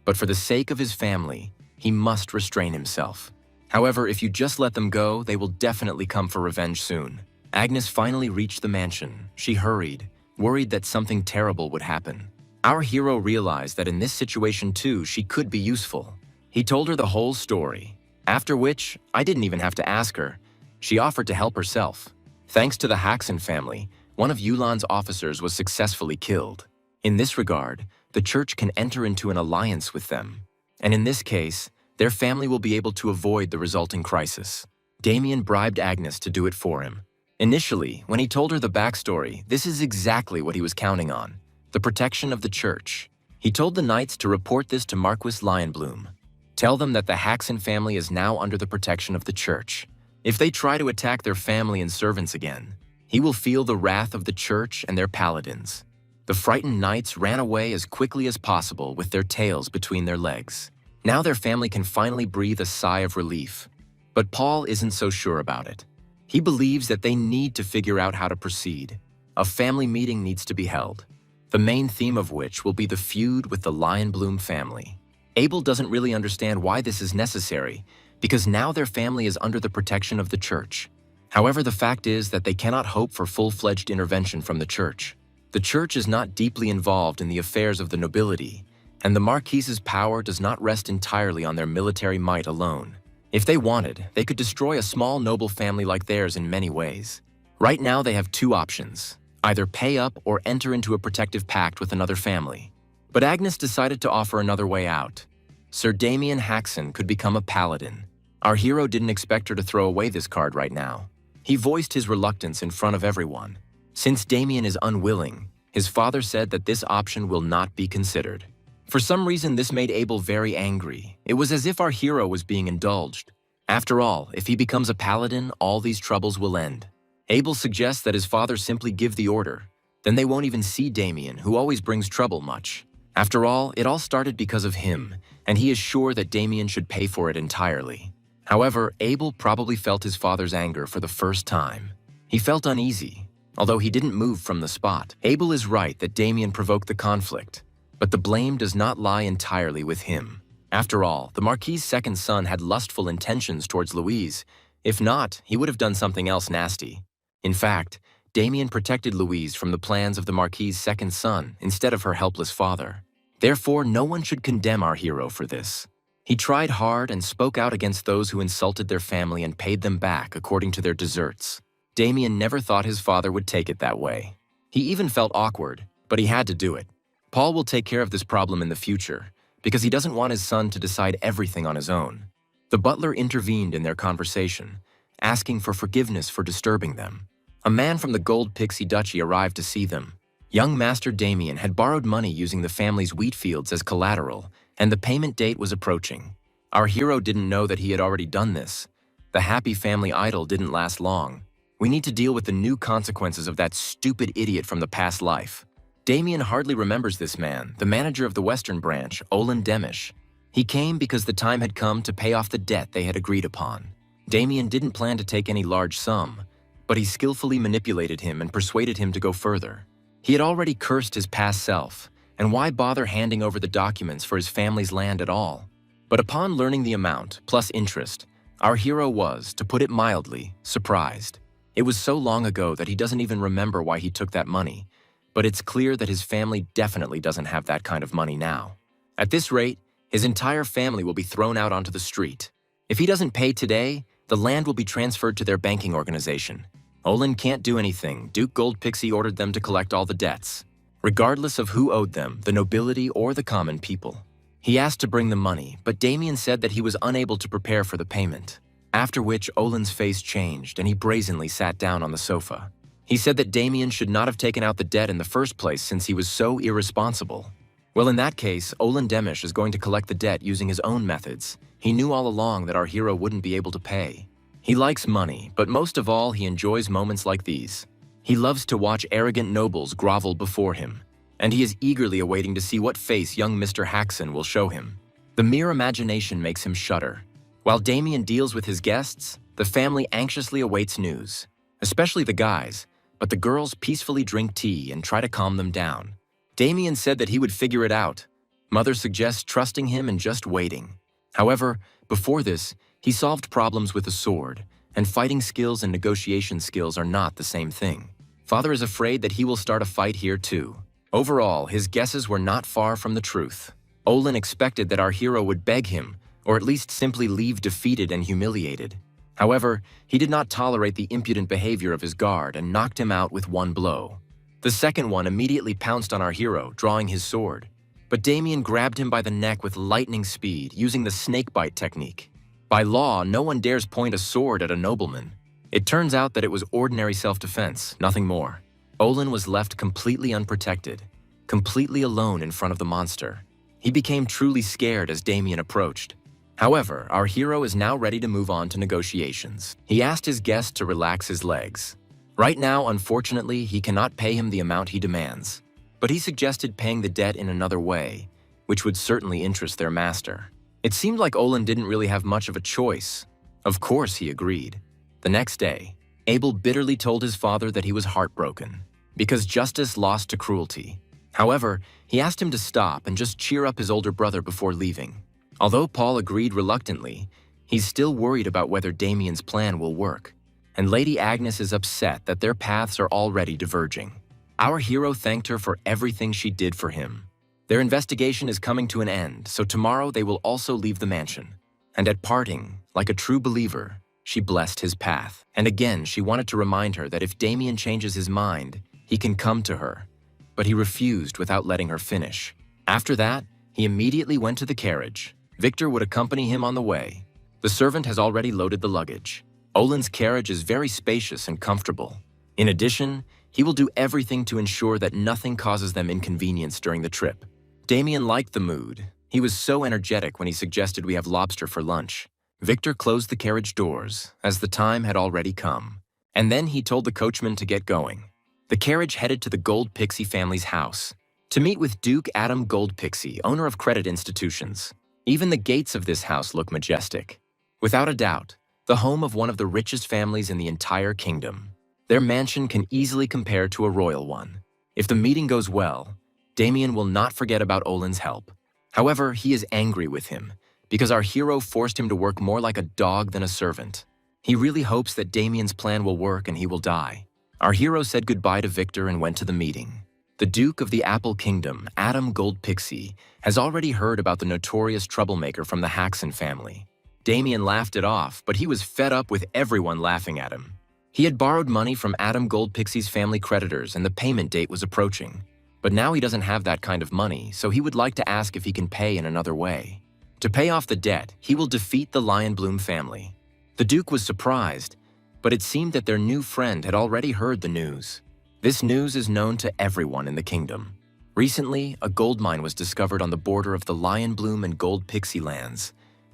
But for the sake of his family, he must restrain himself. However, if you just let them go, they will definitely come for revenge soon. Agnes finally reached the mansion. She hurried, worried that something terrible would happen. Our hero realized that in this situation too, she could be useful. He told her the whole story, after which, I didn't even have to ask her. She offered to help herself. Thanks to the Haxon family, one of Yulan's officers was successfully killed. In this regard, the church can enter into an alliance with them. And in this case, their family will be able to avoid the resulting crisis. Damien bribed Agnes to do it for him. Initially, when he told her the backstory, this is exactly what he was counting on, the protection of the church. He told the knights to report this to Marquis Lionbloom. Tell them that the Haxon family is now under the protection of the church. If they try to attack their family and servants again, He will feel the wrath of the church and their paladins. The frightened knights ran away as quickly as possible with their tails between their legs. Now their family can finally breathe a sigh of relief. But Paul isn't so sure about it. He believes that they need to figure out how to proceed. A family meeting needs to be held, the main theme of which will be the feud with the Lionbloom family. Abel doesn't really understand why this is necessary, because now their family is under the protection of the church. However, the fact is that they cannot hope for full-fledged intervention from the church. The church is not deeply involved in the affairs of the nobility, and the Marquise's power does not rest entirely on their military might alone. If they wanted, they could destroy a small noble family like theirs in many ways. Right now they have two options: either pay up or enter into a protective pact with another family. But Agnes decided to offer another way out. Sir Damien Haxon could become a paladin. Our hero didn't expect her to throw away this card right now. He voiced his reluctance in front of everyone. Since Damien is unwilling, his father said that this option will not be considered. For some reason, this made Abel very angry. It was as if our hero was being indulged. After all, if he becomes a paladin, all these troubles will end. Abel suggests that his father simply give the order. Then they won't even see Damien, who always brings trouble much. After all, it all started because of him, and he is sure that Damien should pay for it entirely. However, Abel probably felt his father's anger for the first time. He felt uneasy, although he didn't move from the spot. Abel is right that Damien provoked the conflict, but the blame does not lie entirely with him. After all, the Marquis's second son had lustful intentions towards Louise. If not, he would have done something else nasty. In fact, Damien protected Louise from the plans of the Marquis's second son instead of her helpless father. Therefore, no one should condemn our hero for this. He tried hard and spoke out against those who insulted their family and paid them back according to their deserts. Damien never thought his father would take it that way. He even felt awkward, but he had to do it. Paul will take care of this problem in the future, because he doesn't want his son to decide everything on his own. The butler intervened in their conversation, asking for forgiveness for disturbing them. A man from the Gold Pixie Duchy arrived to see them. Young Master Damien had borrowed money using the family's wheat fields as collateral, and the payment date was approaching. Our hero didn't know that he had already done this. The happy family idyll didn't last long. We need to deal with the new consequences of that stupid idiot from the past life. Damien hardly remembers this man, the manager of the Western branch, Olin Demish. He came because the time had come to pay off the debt they had agreed upon. Damien didn't plan to take any large sum, but he skillfully manipulated him and persuaded him to go further. He had already cursed his past self, and why bother handing over the documents for his family's land at all? But upon learning the amount, plus interest, our hero was, to put it mildly, surprised. It was so long ago that he doesn't even remember why he took that money, but it's clear that his family definitely doesn't have that kind of money now. At this rate, his entire family will be thrown out onto the street. If he doesn't pay today, the land will be transferred to their banking organization. Olin can't do anything. Duke Gold Pixie ordered them to collect all the debts, regardless of who owed them, the nobility or the common people. He asked to bring the money, but Damien said that he was unable to prepare for the payment, after which Olin's face changed and he brazenly sat down on the sofa. He said that Damien should not have taken out the debt in the first place since he was so irresponsible. Well, in that case, Olin Demish is going to collect the debt using his own methods. He knew all along that our hero wouldn't be able to pay. He likes money, but most of all, he enjoys moments like these. He loves to watch arrogant nobles grovel before him, and he is eagerly awaiting to see what face young Mr. Haxon will show him. The mere imagination makes him shudder. While Damien deals with his guests, the family anxiously awaits news, especially the guys, but the girls peacefully drink tea and try to calm them down. Damien said that he would figure it out. Mother suggests trusting him and just waiting. However, before this, he solved problems with a sword, and fighting skills and negotiation skills are not the same thing. Father is afraid that he will start a fight here too. Overall, his guesses were not far from the truth. Olin expected that our hero would beg him, or at least simply leave defeated and humiliated. However, he did not tolerate the impudent behavior of his guard and knocked him out with one blow. The second one immediately pounced on our hero, drawing his sword. But Damien grabbed him by the neck with lightning speed, using the snakebite technique. By law, no one dares point a sword at a nobleman. It turns out that it was ordinary self-defense, nothing more. Olin was left completely unprotected, completely alone in front of the monster. He became truly scared as Damien approached. However, our hero is now ready to move on to negotiations. He asked his guest to relax his legs. Right now, unfortunately, he cannot pay him the amount he demands, but he suggested paying the debt in another way, which would certainly interest their master. It seemed like Olin didn't really have much of a choice. Of course, he agreed. The next day, Abel bitterly told his father that he was heartbroken because justice lost to cruelty. However, he asked him to stop and just cheer up his older brother before leaving. Although Paul agreed reluctantly, he's still worried about whether Damien's plan will work, and Lady Agnes is upset that their paths are already diverging. Our hero thanked her for everything she did for him. Their investigation is coming to an end, so tomorrow they will also leave the mansion. And at parting, like a true believer, she blessed his path. And again, she wanted to remind her that if Damien changes his mind, he can come to her. But he refused without letting her finish. After that, he immediately went to the carriage. Victor would accompany him on the way. The servant has already loaded the luggage. Olin's carriage is very spacious and comfortable. In addition, he will do everything to ensure that nothing causes them inconvenience during the trip. Damien liked the mood. He was so energetic when he suggested we have lobster for lunch. Victor closed the carriage doors, as the time had already come. And then he told the coachman to get going. The carriage headed to the Gold Pixie family's house to meet with Duke Adam Gold Pixie, owner of credit institutions. Even the gates of this house look majestic. Without a doubt, the home of one of the richest families in the entire kingdom. Their mansion can easily compare to a royal one. If the meeting goes well, Damien will not forget about Olin's help. However, he is angry with him because our hero forced him to work more like a dog than a servant. He really hopes that Damien's plan will work and he will die. Our hero said goodbye to Victor and went to the meeting. The Duke of the Apple Kingdom, Adam Gold Pixie, has already heard about the notorious troublemaker from the Haxon family. Damien laughed it off, but he was fed up with everyone laughing at him. He had borrowed money from Adam Gold Pixie's family creditors and the payment date was approaching. But now he doesn't have that kind of money, so he would like to ask if he can pay in another way. To pay off the debt, he will defeat the Lion Bloom family. The Duke was surprised, but it seemed that their new friend had already heard the news. This news is known to everyone in the kingdom. Recently, a gold mine was discovered on the border of the Lion Bloom and Gold Pixie lands,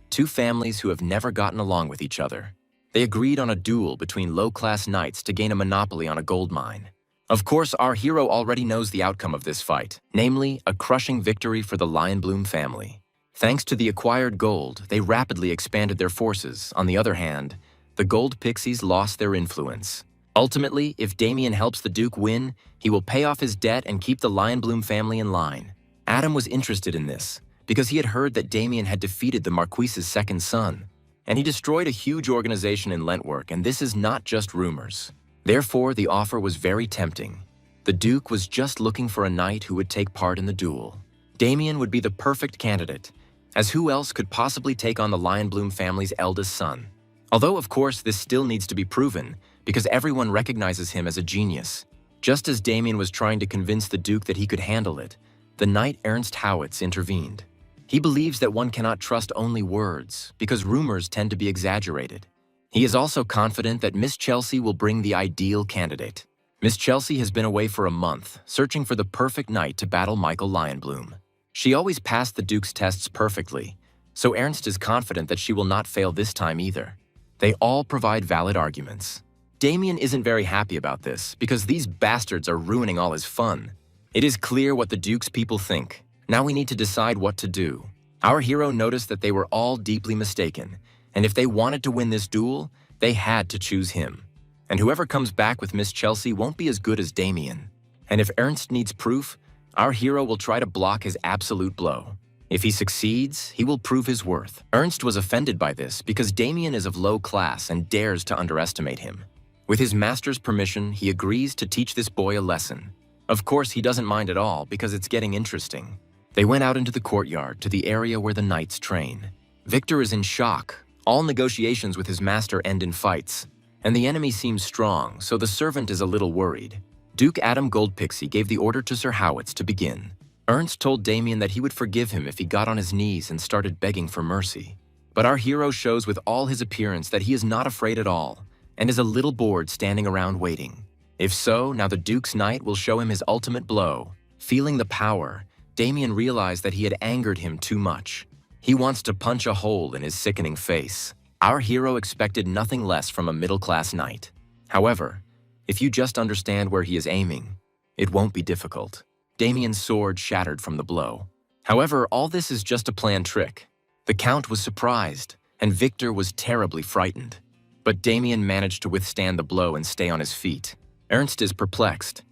two families who have never gotten along with each other. They agreed on a duel between low-class knights to gain a monopoly on a gold mine. Of course, our hero already knows the outcome of this fight, namely, a crushing victory for the Lion Bloom family. Thanks to the acquired gold, they rapidly expanded their forces. On the other hand, the Gold Pixies lost their influence. Ultimately, if Damien helps the Duke win, he will pay off his debt and keep the Lion Bloom family in line. Adam was interested in this because he had heard that Damien had defeated the Marquise's second son, and he destroyed a huge organization in Lentwork, and this is not just rumors. Therefore, the offer was very tempting. The Duke was just looking for a knight who would take part in the duel. Damien would be the perfect candidate, as who else could possibly take on the Lion Bloom family's eldest son? Although, of course, this still needs to be proven, because everyone recognizes him as a genius. Just as Damien was trying to convince the Duke that he could handle it, the knight Ernst Howitz intervened. He believes that one cannot trust only words, because rumors tend to be exaggerated. He is also confident that Miss Chelsea will bring the ideal candidate. Miss Chelsea has been away for a month, searching for the perfect knight to battle Michael Lionbloom. She always passed the Duke's tests perfectly, so Ernst is confident that she will not fail this time either. They all provide valid arguments. Damien isn't very happy about this, because these bastards are ruining all his fun. It is clear what the Duke's people think. Now we need to decide what to do. Our hero noticed that they were all deeply mistaken, and if they wanted to win this duel, they had to choose him. And whoever comes back with Miss Chelsea won't be as good as Damien. And if Ernst needs proof, our hero will try to block his absolute blow. If he succeeds, he will prove his worth. Ernst was offended by this because Damien is of low class and dares to underestimate him. With his master's permission, he agrees to teach this boy a lesson. Of course, he doesn't mind at all because it's getting interesting. They went out into the courtyard to the area where the knights train. Victor is in shock. All negotiations with his master end in fights, and the enemy seems strong, so the servant is a little worried. Duke Adam Goldpixie gave the order to Sir Howitz to begin. Ernst told Damien that he would forgive him if he got on his knees and started begging for mercy. But our hero shows with all his appearance that he is not afraid at all, and is a little bored standing around waiting. If so, now the Duke's knight will show him his ultimate blow. Feeling the power, Damien realized that he had angered him too much. He wants to punch a hole in his sickening face. Our hero expected nothing less from a middle-class knight. However, If you just understand where he is aiming, it won't be difficult. Damien's sword shattered from the blow. However, all this is just a planned trick. The Count was surprised, and Victor was terribly frightened. But Damien managed to withstand the blow and stay on his feet. Ernst is perplexed.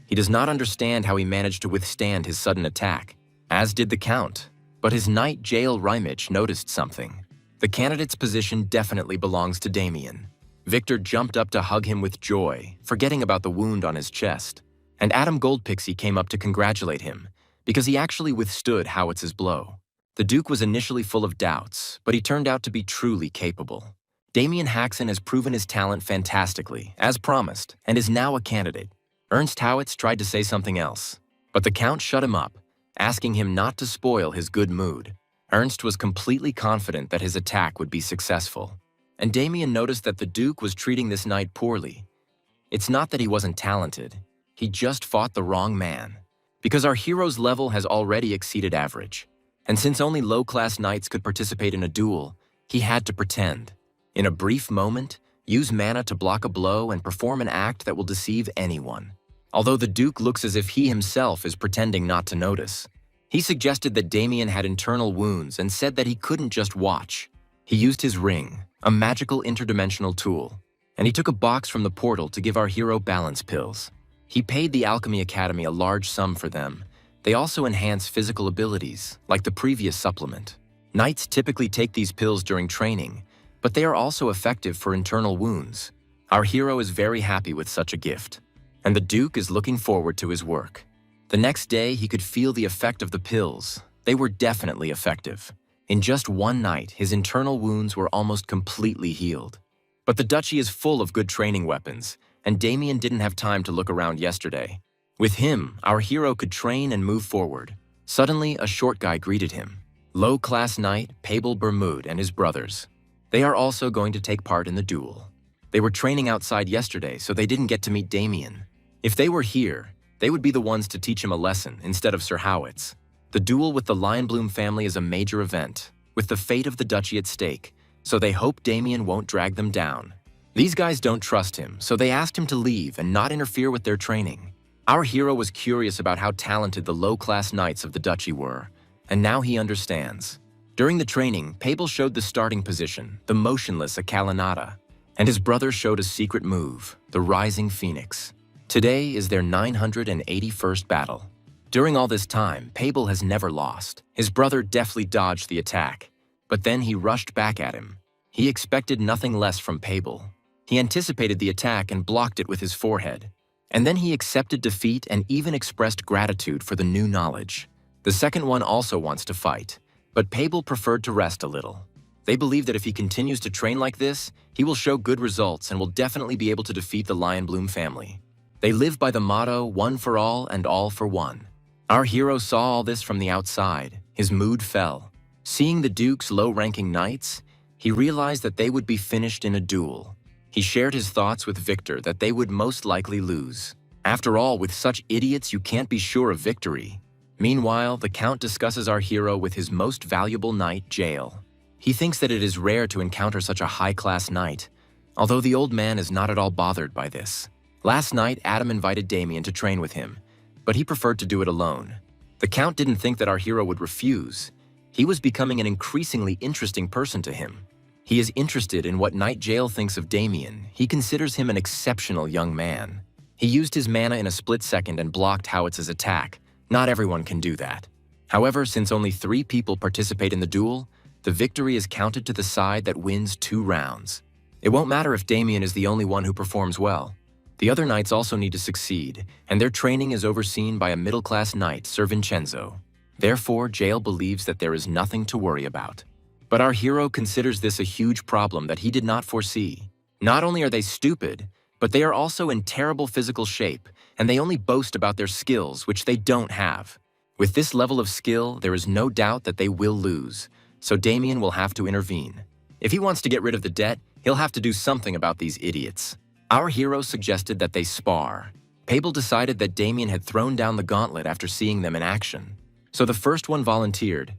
He does not understand how he managed to withstand his sudden attack, as did the Count. But his knight Jael Rimich noticed something. The candidate's position definitely belongs to Damien. Victor jumped up to hug him with joy, forgetting about the wound on his chest. And Adam Goldpixie came up to congratulate him, because he actually withstood Howitz's blow. The Duke was initially full of doubts, but he turned out to be truly capable. Damien Haxon has proven his talent fantastically, as promised, and is now a candidate. Ernst Howitz tried to say something else, but the Count shut him up, asking him not to spoil his good mood. Ernst was completely confident that his attack would be successful, and Damien noticed that the Duke was treating this knight poorly. It's not that he wasn't talented, he just fought the wrong man. Because our hero's level has already exceeded average, and since only low-class knights could participate in a duel, he had to pretend. In a brief moment, use mana to block a blow and perform an act that will deceive anyone. Although the Duke looks as if he himself is pretending not to notice. He suggested that Damien had internal wounds and said that he couldn't just watch. He used his ring, a magical interdimensional tool, and he took a box from the portal to give our hero balance pills. He paid the Alchemy Academy a large sum for them. They also enhance physical abilities, like the previous supplement. Knights typically take these pills during training, but they are also effective for internal wounds. Our hero is very happy with such a gift, and the Duke is looking forward to his work. The next day, he could feel the effect of the pills. They were definitely effective. In just one night, his internal wounds were almost completely healed. But the duchy is full of good training weapons, and Damien didn't have time to look around yesterday. With him, our hero could train and move forward. Suddenly, a short guy greeted him. Low-class knight Pavel Bermud and his brothers. They are also going to take part in the duel. They were training outside yesterday, so they didn't get to meet Damien. If they were here, they would be the ones to teach him a lesson instead of Sir Howitz. The duel with the Lionbloom family is a major event, with the fate of the duchy at stake, so they hope Damien won't drag them down. These guys don't trust him, so they asked him to leave and not interfere with their training. Our hero was curious about how talented the low-class knights of the duchy were, and now he understands. During the training, Pavel showed the starting position, the motionless Akalanada, and his brother showed a secret move, the Rising Phoenix. Today is their 981st battle. During all this time, Pavel has never lost. His brother deftly dodged the attack, but then he rushed back at him. He expected nothing less from Pavel. He anticipated the attack and blocked it with his forehead. And then he accepted defeat and even expressed gratitude for the new knowledge. The second one also wants to fight, but Pavel preferred to rest a little. They believe that if he continues to train like this, he will show good results and will definitely be able to defeat the Lionbloom family. They live by the motto, one for all and all for one. Our hero saw all this from the outside. His mood fell. Seeing the Duke's low-ranking knights, he realized that they would be finished in a duel. He shared his thoughts with Victor that they would most likely lose. After all, with such idiots, you can't be sure of victory. Meanwhile, the Count discusses our hero with his most valuable knight, Jael. He thinks that it is rare to encounter such a high-class knight, although the old man is not at all bothered by this. Last night, Adam invited Damien to train with him, but he preferred to do it alone. The Count didn't think that our hero would refuse. He was becoming an increasingly interesting person to him. He is interested in what Knight Jael thinks of Damien. He considers him an exceptional young man. He used his mana in a split second and blocked Howitz's attack. Not everyone can do that. However, since only 3 people participate in the duel, the victory is counted to the side that wins 2 rounds. It won't matter if Damien is the only one who performs well. The other knights also need to succeed, and their training is overseen by a middle-class knight, Sir Vincenzo. Therefore, Jael believes that there is nothing to worry about. But our hero considers this a huge problem that he did not foresee. Not only are they stupid, but they are also in terrible physical shape, and they only boast about their skills, which they don't have. With this level of skill, there is no doubt that they will lose, so Damien will have to intervene. If he wants to get rid of the debt, he'll have to do something about these idiots. Our hero suggested that they spar. Pavel decided that Damien had thrown down the gauntlet after seeing them in action. So the first one volunteered,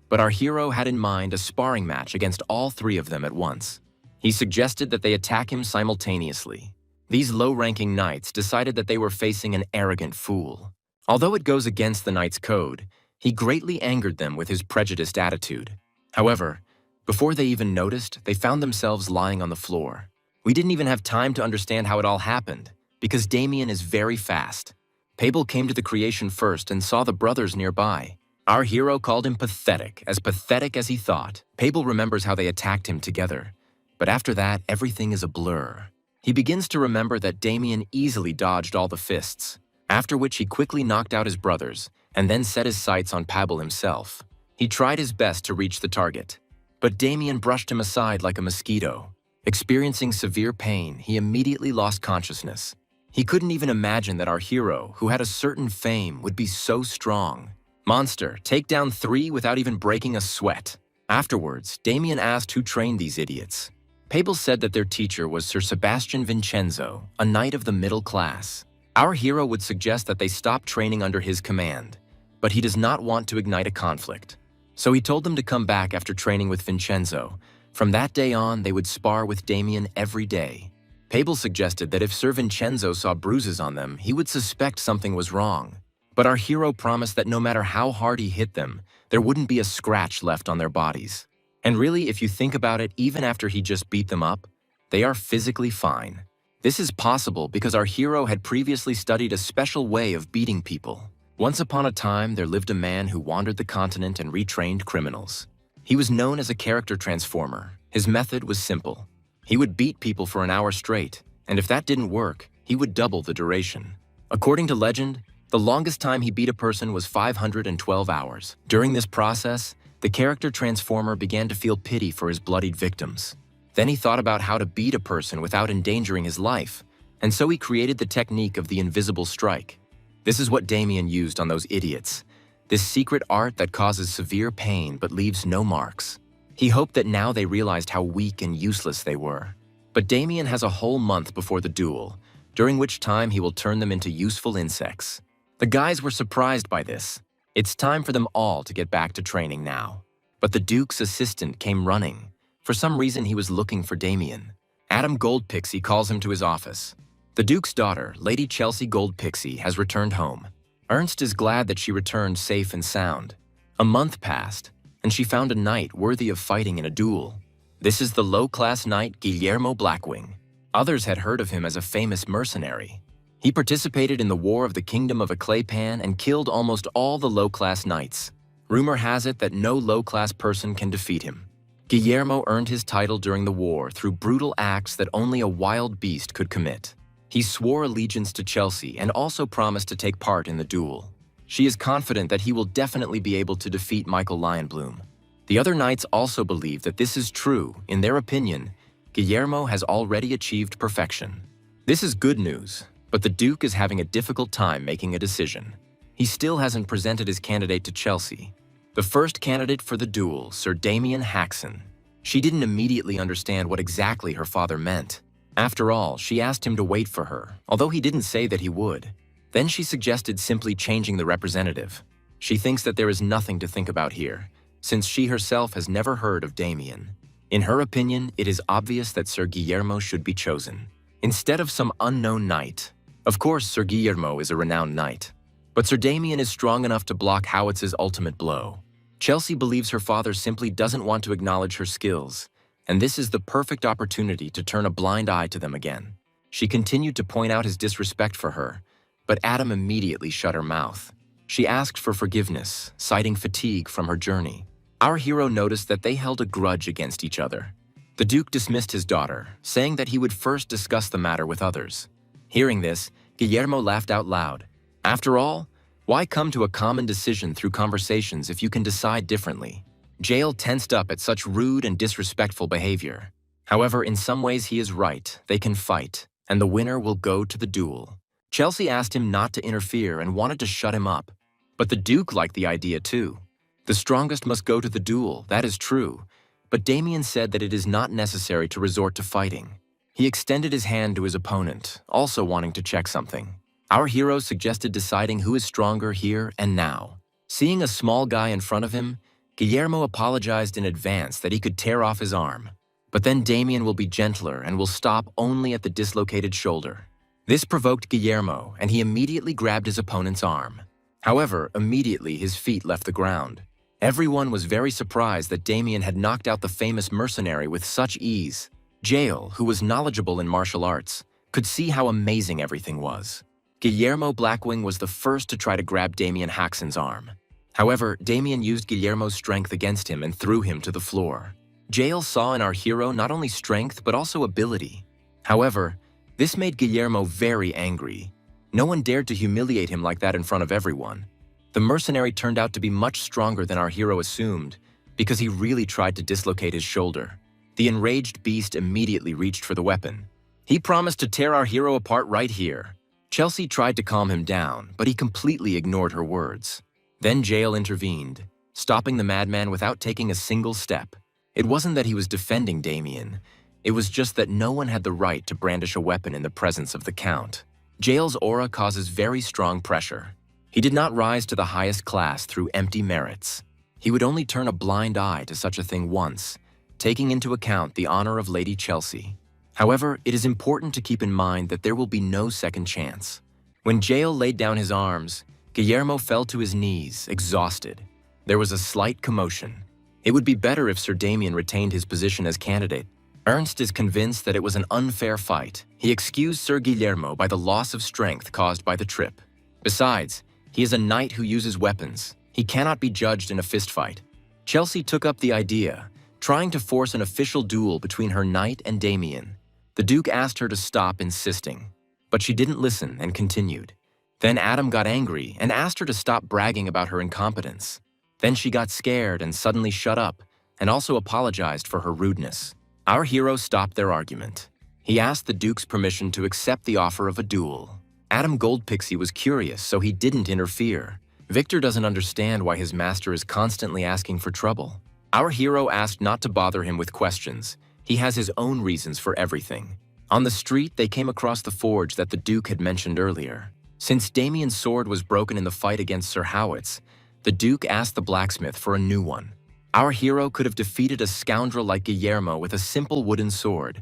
but our hero had in mind a sparring match against all 3 of them at once. He suggested that they attack him simultaneously. These low-ranking knights decided that they were facing an arrogant fool. Although it goes against the knight's code, he greatly angered them with his prejudiced attitude. However, before they even noticed, they found themselves lying on the floor. We didn't even have time to understand how it all happened, because Damien is very fast. Pabel came to the creation first and saw the brothers nearby. Our hero called him pathetic as he thought. Pabel remembers how they attacked him together, but after that, everything is a blur. He begins to remember that Damien easily dodged all the fists, after which he quickly knocked out his brothers and then set his sights on Pabel himself. He tried his best to reach the target, but Damien brushed him aside like a mosquito. Experiencing severe pain, he immediately lost consciousness. He couldn't even imagine that our hero, who had a certain fame, would be so strong. Monster, take down 3 without even breaking a sweat. Afterwards, Damien asked who trained these idiots. Pabel said that their teacher was Sir Sebastian Vincenzo, a knight of the middle class. Our hero would suggest that they stop training under his command, but he does not want to ignite a conflict. So he told them to come back after training with Vincenzo. From that day on, they would spar with Damien every day. Pabel suggested that if Sir Vincenzo saw bruises on them, he would suspect something was wrong. But our hero promised that no matter how hard he hit them, there wouldn't be a scratch left on their bodies. And really, if you think about it, even after he just beat them up, they are physically fine. This is possible because our hero had previously studied a special way of beating people. Once upon a time, there lived a man who wandered the continent and retrained criminals. He was known as a character transformer. His method was simple. He would beat people for an hour straight, and if that didn't work, he would double the duration. According to legend, the longest time he beat a person was 512 hours. During this process, the character transformer began to feel pity for his bloodied victims. Then he thought about how to beat a person without endangering his life, and so he created the technique of the invisible strike. This is what Damien used on those idiots. This secret art that causes severe pain but leaves no marks. He hoped that now they realized how weak and useless they were. But Damien has a whole month before the duel, during which time he will turn them into useful insects. The guys were surprised by this. It's time for them all to get back to training now. But the Duke's assistant came running. For some reason, he was looking for Damien. Adam Goldpixie calls him to his office. The Duke's daughter, Lady Chelsea Goldpixie, has returned home. Ernst is glad that she returned safe and sound. A month passed, and she found a knight worthy of fighting in a duel. This is the low-class knight Guillermo Blackwing. Others had heard of him as a famous mercenary. He participated in the War of the Kingdom of Aclaypan and killed almost all the low-class knights. Rumor has it that no low-class person can defeat him. Guillermo earned his title during the war through brutal acts that only a wild beast could commit. He swore allegiance to Chelsea and also promised to take part in the duel. She is confident that he will definitely be able to defeat Michael Lionbloom. The other knights also believe that this is true. In their opinion, Guillermo has already achieved perfection. This is good news, but the Duke is having a difficult time making a decision. He still hasn't presented his candidate to Chelsea. The first candidate for the duel, Sir Damien Haxon. She didn't immediately understand what exactly her father meant. After all, she asked him to wait for her, although he didn't say that he would. Then she suggested simply changing the representative. She thinks that there is nothing to think about here, since she herself has never heard of Damien. In her opinion, it is obvious that Sir Guillermo should be chosen, instead of some unknown knight. Of course, Sir Guillermo is a renowned knight, but Sir Damien is strong enough to block Howitz's ultimate blow. Chelsea believes her father simply doesn't want to acknowledge her skills, and this is the perfect opportunity to turn a blind eye to them again. She continued to point out his disrespect for her, but Adam immediately shut her mouth. She asked for forgiveness, citing fatigue from her journey. Our hero noticed that they held a grudge against each other. The Duke dismissed his daughter, saying that he would first discuss the matter with others. Hearing this, Guillermo laughed out loud. After all, why come to a common decision through conversations if you can decide differently? Jael tensed up at such rude and disrespectful behavior. However, in some ways he is right. They can fight, and the winner will go to the duel. Chelsea asked him not to interfere and wanted to shut him up. But the Duke liked the idea too. The strongest must go to the duel, that is true. But Damien said that it is not necessary to resort to fighting. He extended his hand to his opponent, also wanting to check something. Our hero suggested deciding who is stronger here and now. Seeing a small guy in front of him, Guillermo apologized in advance that he could tear off his arm. But then Damien will be gentler and will stop only at the dislocated shoulder. This provoked Guillermo, and he immediately grabbed his opponent's arm. However, immediately his feet left the ground. Everyone was very surprised that Damien had knocked out the famous mercenary with such ease. Yahello, who was knowledgeable in martial arts, could see how amazing everything was. Guillermo Blackwing was the first to try to grab Damien Haxon's arm. However, Damien used Guillermo's strength against him and threw him to the floor. Yahello saw in our hero not only strength but also ability. However, this made Guillermo very angry. No one dared to humiliate him like that in front of everyone. The mercenary turned out to be much stronger than our hero assumed, because he really tried to dislocate his shoulder. The enraged beast immediately reached for the weapon. He promised to tear our hero apart right here. Chelsea tried to calm him down, but he completely ignored her words. Then Yahello intervened, stopping the madman without taking a single step. It wasn't that he was defending Damien. It was just that no one had the right to brandish a weapon in the presence of the Count. Yahello's aura causes very strong pressure. He did not rise to the highest class through empty merits. He would only turn a blind eye to such a thing once, taking into account the honor of Lady Chelsea. However, it is important to keep in mind that there will be no second chance. When Yahello laid down his arms, Guillermo fell to his knees, exhausted. There was a slight commotion. It would be better if Sir Damien retained his position as candidate. Ernst is convinced that it was an unfair fight. He excused Sir Guillermo by the loss of strength caused by the trip. Besides, he is a knight who uses weapons. He cannot be judged in a fistfight. Chelsea took up the idea, trying to force an official duel between her knight and Damien. The Duke asked her to stop insisting, but she didn't listen and continued. Then Adam got angry and asked her to stop bragging about her incompetence. Then she got scared and suddenly shut up, and also apologized for her rudeness. Our hero stopped their argument. He asked the Duke's permission to accept the offer of a duel. Adam Goldpixie was curious, so he didn't interfere. Victor doesn't understand why his master is constantly asking for trouble. Our hero asked not to bother him with questions. He has his own reasons for everything. On the street, they came across the forge that the Duke had mentioned earlier. Since Damien's sword was broken in the fight against Sir Howitz, the Duke asked the blacksmith for a new one. Our hero could have defeated a scoundrel like Guillermo with a simple wooden sword,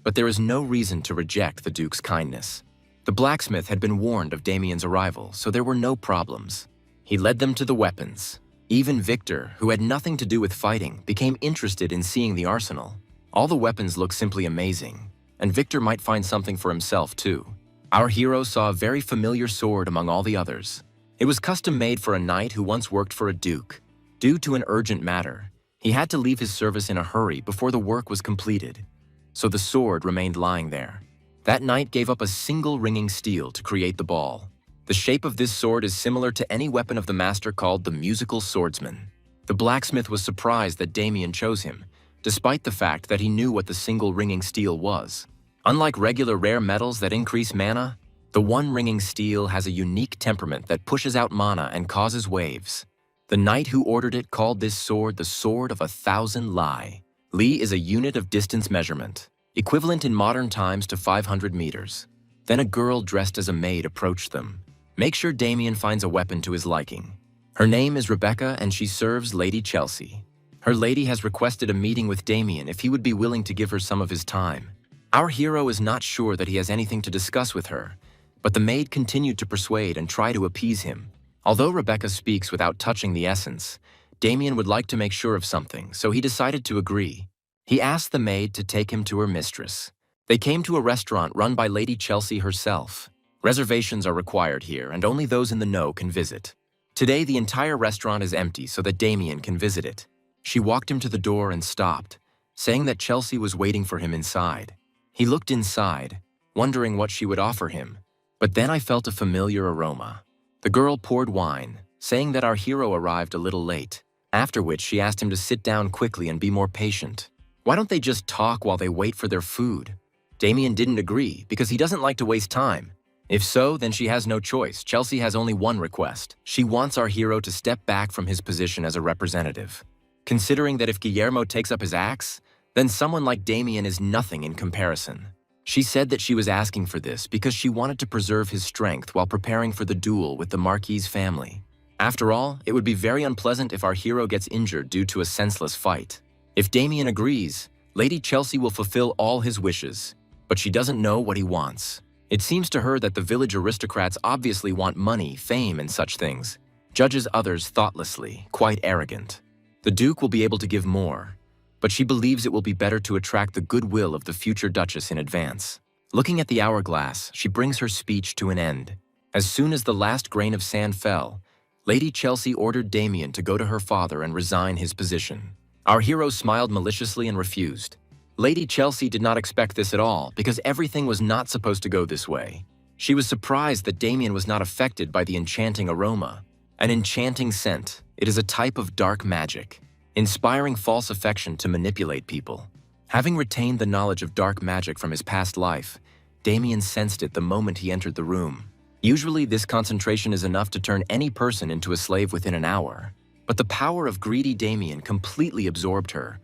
but there is no reason to reject the Duke's kindness. The blacksmith had been warned of Damien's arrival, so there were no problems. He led them to the weapons. Even Victor, who had nothing to do with fighting, became interested in seeing the arsenal. All the weapons looked simply amazing, and Victor might find something for himself too. Our hero saw a very familiar sword among all the others. It was custom-made for a knight who once worked for a duke. Due to an urgent matter, he had to leave his service in a hurry before the work was completed, so the sword remained lying there. That knight gave up a single ringing steel to create the ball. The shape of this sword is similar to any weapon of the master called the musical swordsman. The blacksmith was surprised that Damien chose him, despite the fact that he knew what the single ringing steel was. Unlike regular rare metals that increase mana, the one ringing steel has a unique temperament that pushes out mana and causes waves. The knight who ordered it called this sword the Sword of 1,000 Li. Li is a unit of distance measurement, equivalent in modern times to 500 meters. Then a girl dressed as a maid approached them. Make sure Damien finds a weapon to his liking. Her name is Rebecca and she serves Lady Chelsea. Her lady has requested a meeting with Damien if he would be willing to give her some of his time. Our hero is not sure that he has anything to discuss with her, but the maid continued to persuade and try to appease him. Although Rebecca speaks without touching the essence, Damien would like to make sure of something, so he decided to agree. He asked the maid to take him to her mistress. They came to a restaurant run by Lady Chelsea herself. Reservations are required here, and only those in the know can visit. Today, the entire restaurant is empty so that Damien can visit it. She walked him to the door and stopped, saying that Chelsea was waiting for him inside. He looked inside, wondering what she would offer him, but then I felt a familiar aroma. The girl poured wine, saying that our hero arrived a little late, after which she asked him to sit down quickly and be more patient. Why don't they just talk while they wait for their food? Damien didn't agree because he doesn't like to waste time. If so, then she has no choice. Chelsea has only one request. She wants our hero to step back from his position as a representative. Considering that if Guillermo takes up his axe, then someone like Damien is nothing in comparison. She said that she was asking for this because she wanted to preserve his strength while preparing for the duel with the Marquis's family. After all, it would be very unpleasant if our hero gets injured due to a senseless fight. If Damien agrees, Lady Chelsea will fulfill all his wishes, but she doesn't know what he wants. It seems to her that the village aristocrats obviously want money, fame, and such things. Judges others thoughtlessly, quite arrogant. The Duke will be able to give more, but she believes it will be better to attract the goodwill of the future Duchess in advance. Looking at the hourglass, she brings her speech to an end. As soon as the last grain of sand fell, Lady Chelsea ordered Damien to go to her father and resign his position. Our hero smiled maliciously and refused. Lady Chelsea did not expect this at all because everything was not supposed to go this way. She was surprised that Damien was not affected by the enchanting aroma. An enchanting scent, it is a type of dark magic, inspiring false affection to manipulate people. Having retained the knowledge of dark magic from his past life, Damien sensed it the moment he entered the room. Usually this concentration is enough to turn any person into a slave within an hour, but the power of greedy Damien completely absorbed her.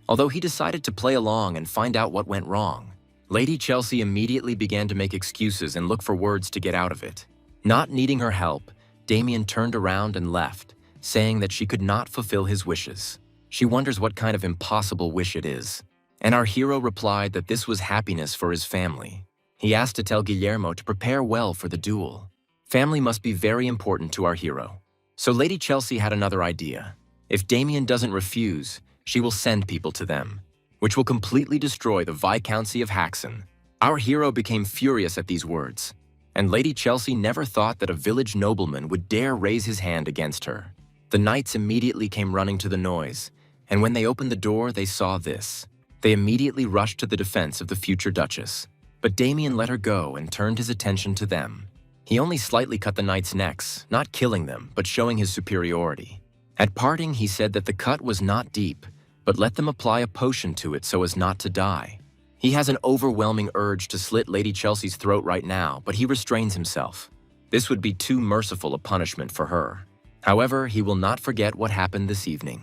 Although he decided to play along and find out what went wrong, Lady Chelsea immediately began to make excuses and look for words to get out of it. Not needing her help, Damien turned around and left, saying that she could not fulfill his wishes. She wonders what kind of impossible wish it is. And our hero replied that this was happiness for his family. He asked to tell Guillermo to prepare well for the duel. Family must be very important to our hero. So Lady Chelsea had another idea. If Damien doesn't refuse, she will send people to them, which will completely destroy the Viscountcy of Haxon. Our hero became furious at these words, and Lady Chelsea never thought that a village nobleman would dare raise his hand against her. The knights immediately came running to the noise, and when they opened the door, they saw this. They immediately rushed to the defense of the future Duchess. But Damien let her go and turned his attention to them. He only slightly cut the knights' necks, not killing them, but showing his superiority. At parting, he said that the cut was not deep, but let them apply a potion to it so as not to die. He has an overwhelming urge to slit Lady Chelsea's throat right now, but he restrains himself. This would be too merciful a punishment for her. However, he will not forget what happened this evening,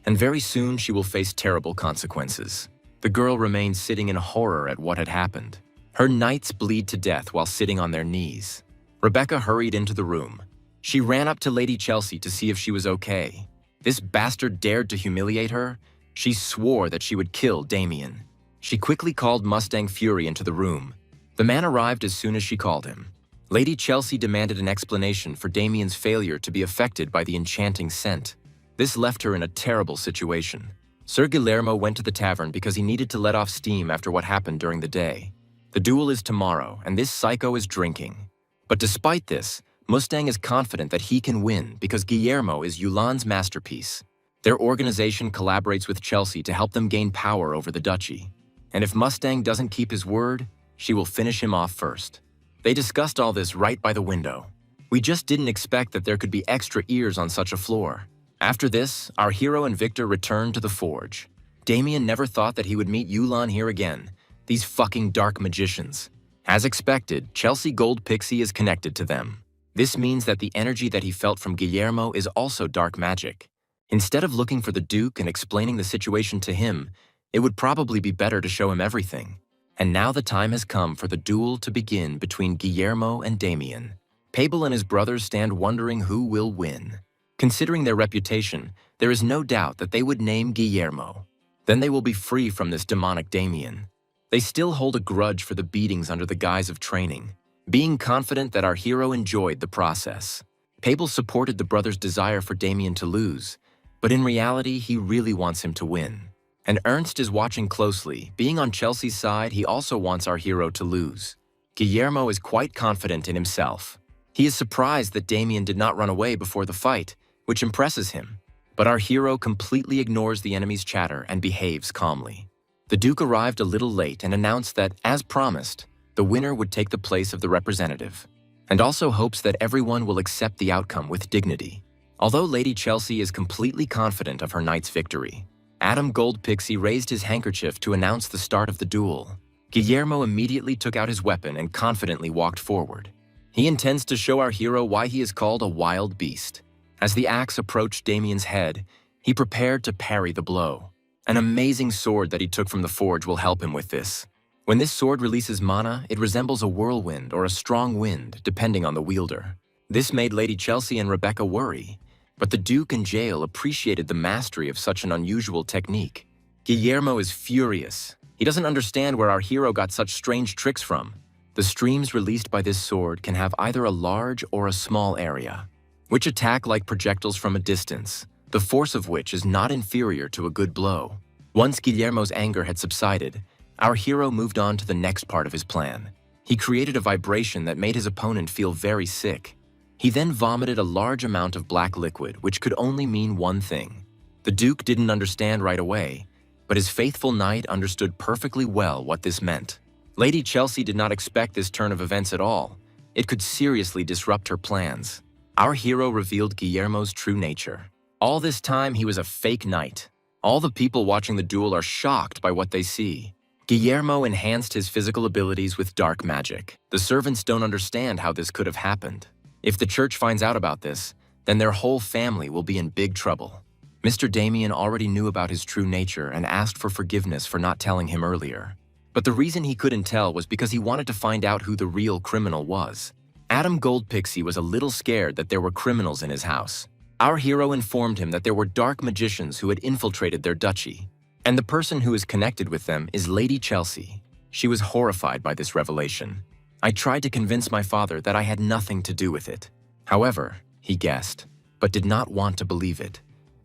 and very soon she will face terrible consequences. The girl remained sitting in horror at what had happened. Her knights bleed to death while sitting on their knees. Rebecca hurried into the room. She ran up to Lady Chelsea to see if she was okay. This bastard dared to humiliate her. She swore that she would kill Damien. She quickly called Mustang Fury into the room. The man arrived as soon as she called him. Lady Chelsea demanded an explanation for Damien's failure to be affected by the enchanting scent. This left her in a terrible situation. Sir Guillermo went to the tavern because he needed to let off steam after what happened during the day. The duel is tomorrow, and this psycho is drinking. But despite this, Mustang is confident that he can win because Guillermo is Yulan's masterpiece. Their organization collaborates with Chelsea to help them gain power over the duchy. And if Mustang doesn't keep his word, she will finish him off first. They discussed all this right by the window. We just didn't expect that there could be extra ears on such a floor. After this, our hero and Victor returned to the forge. Damien never thought that he would meet Yulan here again. These fucking dark magicians. As expected, Chelsea Gold Pixie is connected to them. This means that the energy that he felt from Guillermo is also dark magic. Instead of looking for the Duke and explaining the situation to him, it would probably be better to show him everything. And now the time has come for the duel to begin between Guillermo and Damien. Pabel and his brothers stand wondering who will win. Considering their reputation, there is no doubt that they would name Guillermo. Then they will be free from this demonic Damien. They still hold a grudge for the beatings under the guise of training, being confident that our hero enjoyed the process. Pabel supported the brothers' desire for Damien to lose, but in reality, he really wants him to win. And Ernst is watching closely. Being on Chelsea's side, he also wants our hero to lose. Guillermo is quite confident in himself. He is surprised that Damien did not run away before the fight, which impresses him. But our hero completely ignores the enemy's chatter and behaves calmly. The Duke arrived a little late and announced that, as promised, the winner would take the place of the representative, and also hopes that everyone will accept the outcome with dignity. Although Lady Chelsea is completely confident of her knight's victory, Adam Gold Pixie raised his handkerchief to announce the start of the duel. Guillermo immediately took out his weapon and confidently walked forward. He intends to show our hero why he is called a wild beast. As the axe approached Damien's head, he prepared to parry the blow. An amazing sword that he took from the forge will help him with this. When this sword releases mana, it resembles a whirlwind or a strong wind, depending on the wielder. This made Lady Chelsea and Rebecca worry, but the Duke and Jael appreciated the mastery of such an unusual technique. Guillermo is furious. He doesn't understand where our hero got such strange tricks from. The streams released by this sword can have either a large or a small area, which attack like projectiles from a distance, the force of which is not inferior to a good blow. Once Guillermo's anger had subsided, our hero moved on to the next part of his plan. He created a vibration that made his opponent feel very sick. He then vomited a large amount of black liquid, which could only mean one thing. The Duke didn't understand right away, but his faithful knight understood perfectly well what this meant. Lady Chelsea did not expect this turn of events at all. It could seriously disrupt her plans. Our hero revealed Guillermo's true nature. All this time, he was a fake knight. All the people watching the duel are shocked by what they see. Guillermo enhanced his physical abilities with dark magic. The servants don't understand how this could have happened. If the church finds out about this, then their whole family will be in big trouble. Mr. Damien already knew about his true nature and asked for forgiveness for not telling him earlier. But the reason he couldn't tell was because he wanted to find out who the real criminal was. Adam Goldpixie was a little scared that there were criminals in his house. Our hero informed him that there were dark magicians who had infiltrated their duchy, and the person who is connected with them is Lady Chelsea. She was horrified by this revelation. I tried to convince my father that I had nothing to do with it. However, he guessed, but did not want to believe it.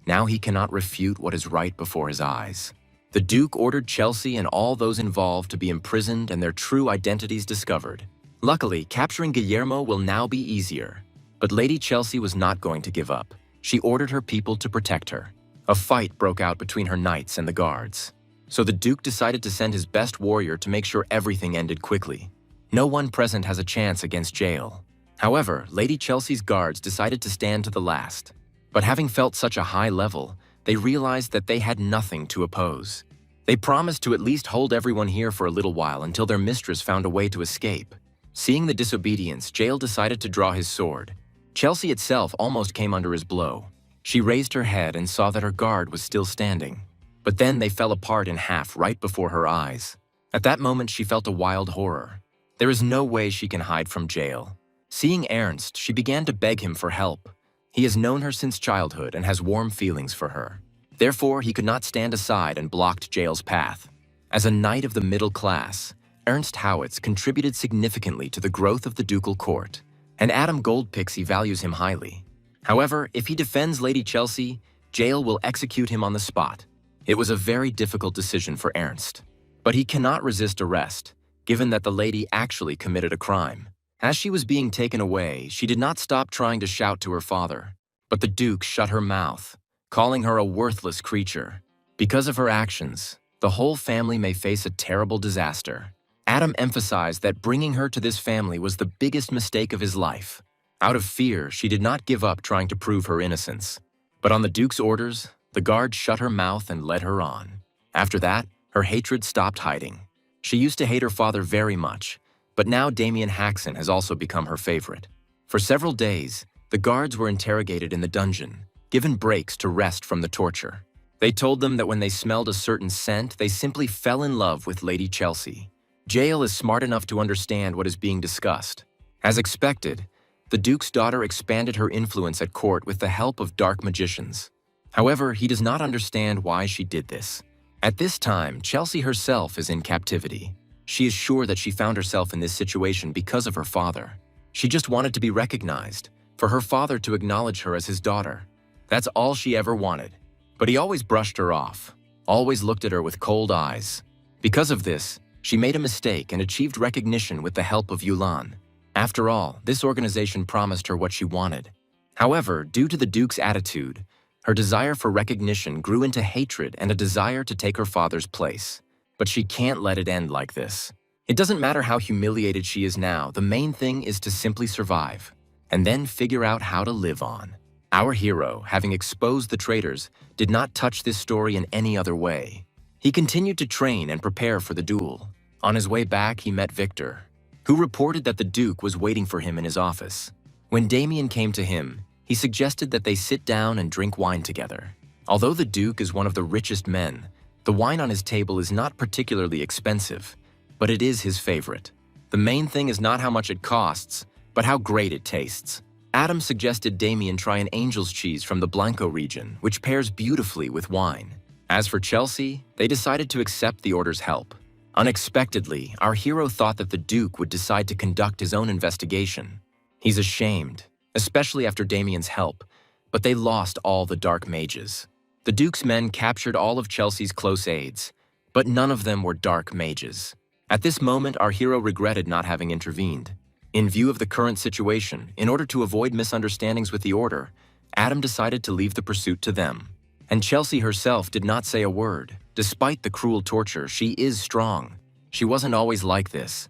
Now he cannot refute what is right before his eyes. The Duke ordered Chelsea and all those involved to be imprisoned and their true identities discovered. Luckily, capturing Guillermo will now be easier. But Lady Chelsea was not going to give up. She ordered her people to protect her. A fight broke out between her knights and the guards. So the Duke decided to send his best warrior to make sure everything ended quickly. No one present has a chance against Yahello. However, Lady Chelsea's guards decided to stand to the last. But having felt such a high level, they realized that they had nothing to oppose. They promised to at least hold everyone here for a little while until their mistress found a way to escape. Seeing the disobedience, Yahello decided to draw his sword. Chelsea itself almost came under his blow. She raised her head and saw that her guard was still standing. But then they fell apart in half right before her eyes. At that moment, she felt a wild horror. There is no way she can hide from Yahello. Seeing Ernst, she began to beg him for help. He has known her since childhood and has warm feelings for her. Therefore, he could not stand aside and blocked Yahello's path. As a knight of the middle class, Ernst Howitz contributed significantly to the growth of the ducal court, and Adam Goldpixie values him highly. However, if he defends Lady Chelsea, Yahello will execute him on the spot. It was a very difficult decision for Ernst. But he cannot resist arrest, given that the lady actually committed a crime. As she was being taken away, she did not stop trying to shout to her father. But the Duke shut her mouth, calling her a worthless creature. Because of her actions, the whole family may face a terrible disaster. Adam emphasized that bringing her to this family was the biggest mistake of his life. Out of fear, she did not give up trying to prove her innocence. But on the Duke's orders, the guard shut her mouth and led her on. After that, her hatred stopped hiding. She used to hate her father very much, but now Damien Haxon has also become her favorite. For several days, the guards were interrogated in the dungeon, given breaks to rest from the torture. They told them that when they smelled a certain scent, they simply fell in love with Lady Chelsea. Yahello is smart enough to understand what is being discussed. As expected, the Duke's daughter expanded her influence at court with the help of dark magicians. However, he does not understand why she did this. At this time, Chelsea herself is in captivity. She is sure that she found herself in this situation because of her father. She just wanted to be recognized, for her father to acknowledge her as his daughter. That's all she ever wanted. But he always brushed her off, always looked at her with cold eyes. Because of this, she made a mistake and achieved recognition with the help of Yulan. After all, this organization promised her what she wanted. However, due to the Duke's attitude, her desire for recognition grew into hatred and a desire to take her father's place. But she can't let it end like this. It doesn't matter how humiliated she is now, the main thing is to simply survive, and then figure out how to live on. Our hero, having exposed the traitors, did not touch this story in any other way. He continued to train and prepare for the duel. On his way back, he met Victor, who reported that the Duke was waiting for him in his office. When Damien came to him, he suggested that they sit down and drink wine together. Although the Duke is one of the richest men, the wine on his table is not particularly expensive, but it is his favorite. The main thing is not how much it costs, but how great it tastes. Adam suggested Damien try an angel's cheese from the Blanco region, which pairs beautifully with wine. As for Chelsea, they decided to accept the order's help. Unexpectedly, our hero thought that the Duke would decide to conduct his own investigation. He's ashamed, especially after Damien's help, but they lost all the dark mages. The Duke's men captured all of Chelsea's close aides, but none of them were dark mages. At this moment, our hero regretted not having intervened. In view of the current situation, in order to avoid misunderstandings with the Order, Adam decided to leave the pursuit to them. And Chelsea herself did not say a word. Despite the cruel torture, she is strong. She wasn't always like this.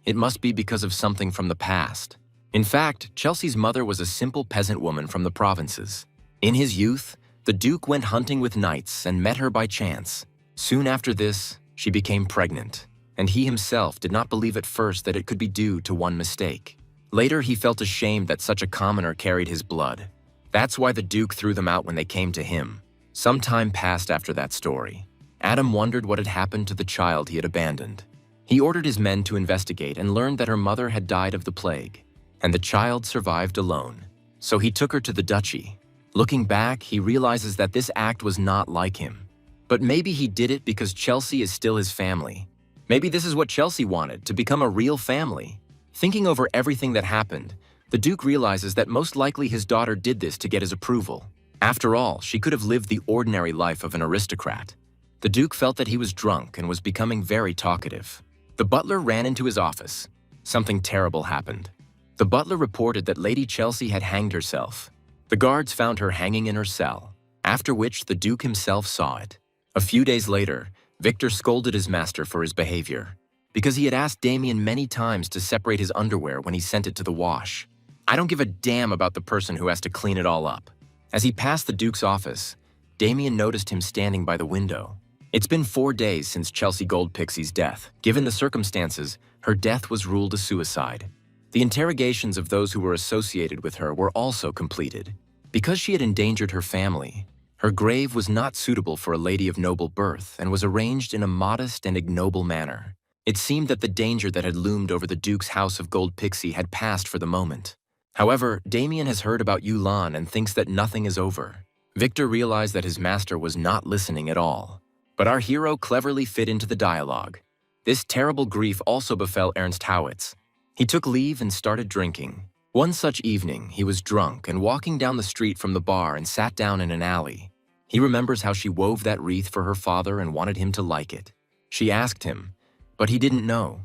It must be because of something from the past. In fact, Chelsea's mother was a simple peasant woman from the provinces. In his youth, the Duke went hunting with knights and met her by chance. Soon after this, she became pregnant, and he himself did not believe at first that it could be due to one mistake. Later, he felt ashamed that such a commoner carried his blood. That's why the Duke threw them out when they came to him. Some time passed after that story. Adam wondered what had happened to the child he had abandoned. He ordered his men to investigate and learned that her mother had died of the plague, and the child survived alone. So he took her to the duchy. Looking back, he realizes that this act was not like him. But maybe he did it because Chelsea is still his family. Maybe this is what Chelsea wanted, to become a real family. Thinking over everything that happened, the Duke realizes that most likely his daughter did this to get his approval. After all, she could have lived the ordinary life of an aristocrat. The Duke felt that he was drunk and was becoming very talkative. The butler ran into his office. Something terrible happened. The butler reported that Lady Chelsea had hanged herself. The guards found her hanging in her cell, after which the Duke himself saw it. A few days later, Victor scolded his master for his behavior, because he had asked Damien many times to separate his underwear when he sent it to the wash. I don't give a damn about the person who has to clean it all up. As he passed the Duke's office, Damien noticed him standing by the window. It's been 4 days since Chelsea Goldpixie's death. Given the circumstances, her death was ruled a suicide. The interrogations of those who were associated with her were also completed. Because she had endangered her family, her grave was not suitable for a lady of noble birth and was arranged in a modest and ignoble manner. It seemed that the danger that had loomed over the Duke's house of Goldpixie had passed for the moment. However, Damien has heard about Yulan and thinks that nothing is over. Victor realized that his master was not listening at all. But our hero cleverly fit into the dialogue. This terrible grief also befell Ernst Howitz. He took leave and started drinking. One such evening, he was drunk and walking down the street from the bar and sat down in an alley. He remembers how she wove that wreath for her father and wanted him to like it. She asked him, but he didn't know.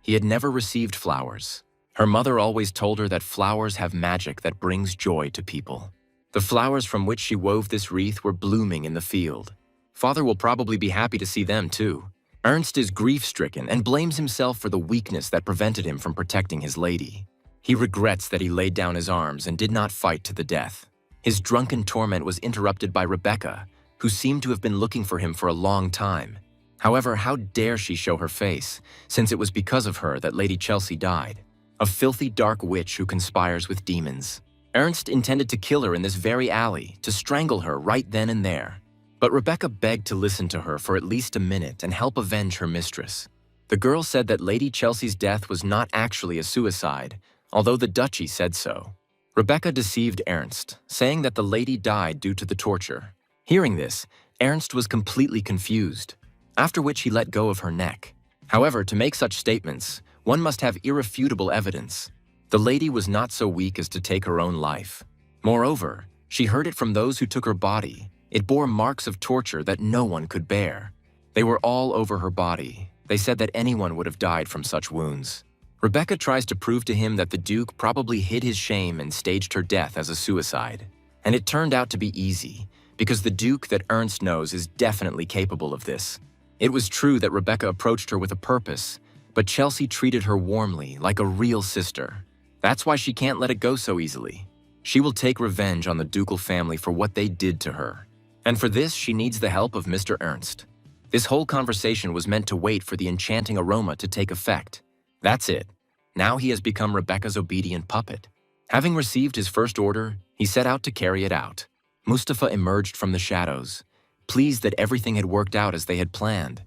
He had never received flowers. Her mother always told her that flowers have magic that brings joy to people. The flowers from which she wove this wreath were blooming in the field. Father will probably be happy to see them too. Ernst is grief-stricken and blames himself for the weakness that prevented him from protecting his lady. He regrets that he laid down his arms and did not fight to the death. His drunken torment was interrupted by Rebecca, who seemed to have been looking for him for a long time. However, how dare she show her face, since it was because of her that Lady Chelsea died. A filthy dark witch who conspires with demons. Ernst intended to kill her in this very alley, to strangle her right then and there. But Rebecca begged to listen to her for at least a minute and help avenge her mistress. The girl said that Lady Chelsea's death was not actually a suicide, although the duchy said so. Rebecca deceived Ernst, saying that the lady died due to the torture. Hearing this, Ernst was completely confused, after which he let go of her neck. However, to make such statements, one must have irrefutable evidence. The lady was not so weak as to take her own life. Moreover, she heard it from those who took her body. It bore marks of torture that no one could bear. They were all over her body. They said that anyone would have died from such wounds. Rebecca tries to prove to him that the Duke probably hid his shame and staged her death as a suicide. And it turned out to be easy, because the Duke that Ernst knows is definitely capable of this. It was true that Rebecca approached her with a purpose, but Chelsea treated her warmly, like a real sister. That's why she can't let it go so easily. She will take revenge on the ducal family for what they did to her. And for this, she needs the help of Mr. Ernst. This whole conversation was meant to wait for the enchanting aroma to take effect. That's it. Now he has become Rebecca's obedient puppet. Having received his first order, he set out to carry it out. Mustafa emerged from the shadows, pleased that everything had worked out as they had planned,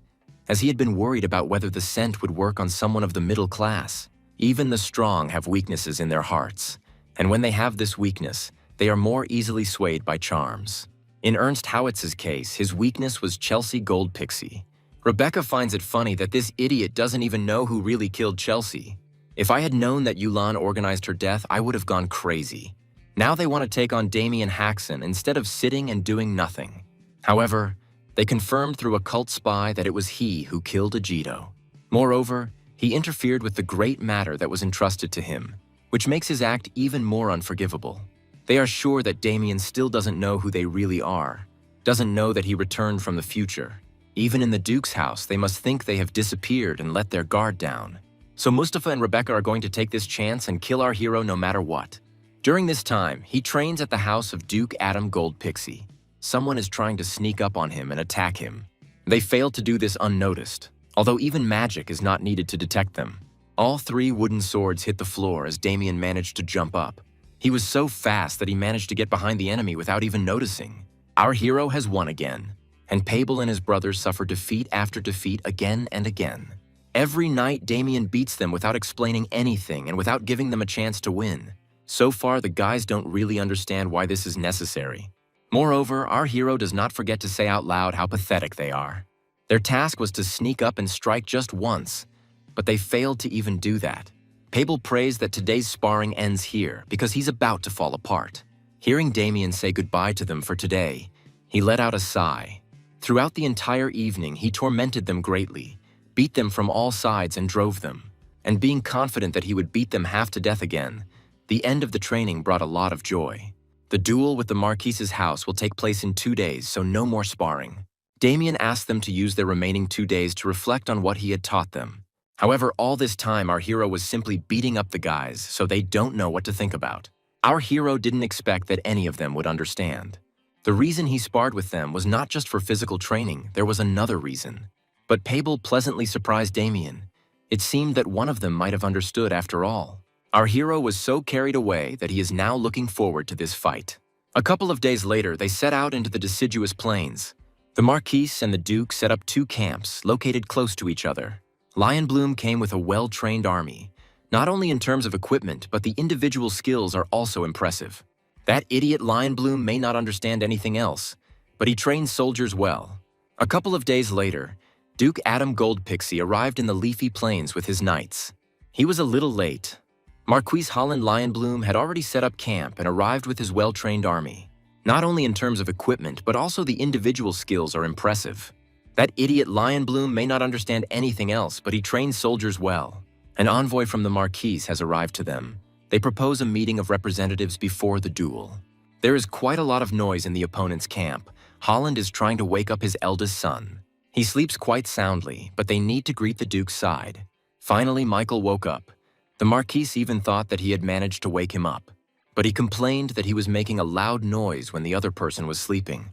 as he had been worried about whether the scent would work on someone of the middle class. Even the strong have weaknesses in their hearts, and when they have this weakness, they are more easily swayed by charms. In Ernst Howitz's case, his weakness was Chelsea Goldpixie. Rebecca finds it funny that this idiot doesn't even know who really killed Chelsea. If I had known that Yulan organized her death, I would have gone crazy. Now they want to take on Damien Haxon instead of sitting and doing nothing. However, they confirmed through a cult spy that it was he who killed Ajito. Moreover, he interfered with the great matter that was entrusted to him, which makes his act even more unforgivable. They are sure that Damien still doesn't know who they really are, doesn't know that he returned from the future. Even in the Duke's house, they must think they have disappeared and let their guard down. So Mustafa and Rebecca are going to take this chance and kill our hero no matter what. During this time, he trains at the house of Duke Adam Goldpixie. Someone is trying to sneak up on him and attack him. They fail to do this unnoticed, although even magic is not needed to detect them. All 3 wooden swords hit the floor as Damien managed to jump up. He was so fast that he managed to get behind the enemy without even noticing. Our hero has won again, and Pabel and his brothers suffer defeat after defeat again and again. Every night, Damien beats them without explaining anything and without giving them a chance to win. So far, the guys don't really understand why this is necessary. Moreover, our hero does not forget to say out loud how pathetic they are. Their task was to sneak up and strike just once, but they failed to even do that. Pabel prays that today's sparring ends here because he's about to fall apart. Hearing Damien say goodbye to them for today, he let out a sigh. Throughout the entire evening, he tormented them greatly, beat them from all sides and drove them. And being confident that he would beat them half to death again, the end of the training brought a lot of joy. The duel with the Marquise's house will take place in 2 days, so no more sparring. Damien asked them to use their remaining 2 days to reflect on what he had taught them. However, all this time our hero was simply beating up the guys, so they don't know what to think about. Our hero didn't expect that any of them would understand. The reason he sparred with them was not just for physical training, there was another reason. But Pabel pleasantly surprised Damien. It seemed that one of them might have understood after all. Our hero was so carried away that he is now looking forward to this fight. A couple of days later, they set out into the deciduous plains. The Marquise and the Duke set up 2 camps located close to each other. Lionbloom came with a well-trained army. Not only in terms of equipment, but the individual skills are also impressive. That idiot Lionbloom may not understand anything else, but he trains soldiers well. A couple of days later, Duke Adam Goldpixie arrived in the leafy plains with his knights. He was a little late. Marquise Holland Lionbloom had already set up camp and arrived with his well-trained army. Not only in terms of equipment, but also the individual skills are impressive. That idiot Lionbloom may not understand anything else, but he trains soldiers well. An envoy from the Marquise has arrived to them. They propose a meeting of representatives before the duel. There is quite a lot of noise in the opponent's camp. Holland is trying to wake up his eldest son. He sleeps quite soundly, but they need to greet the Duke's side. Finally, Michael woke up. The Marquise even thought that he had managed to wake him up, but he complained that he was making a loud noise when the other person was sleeping,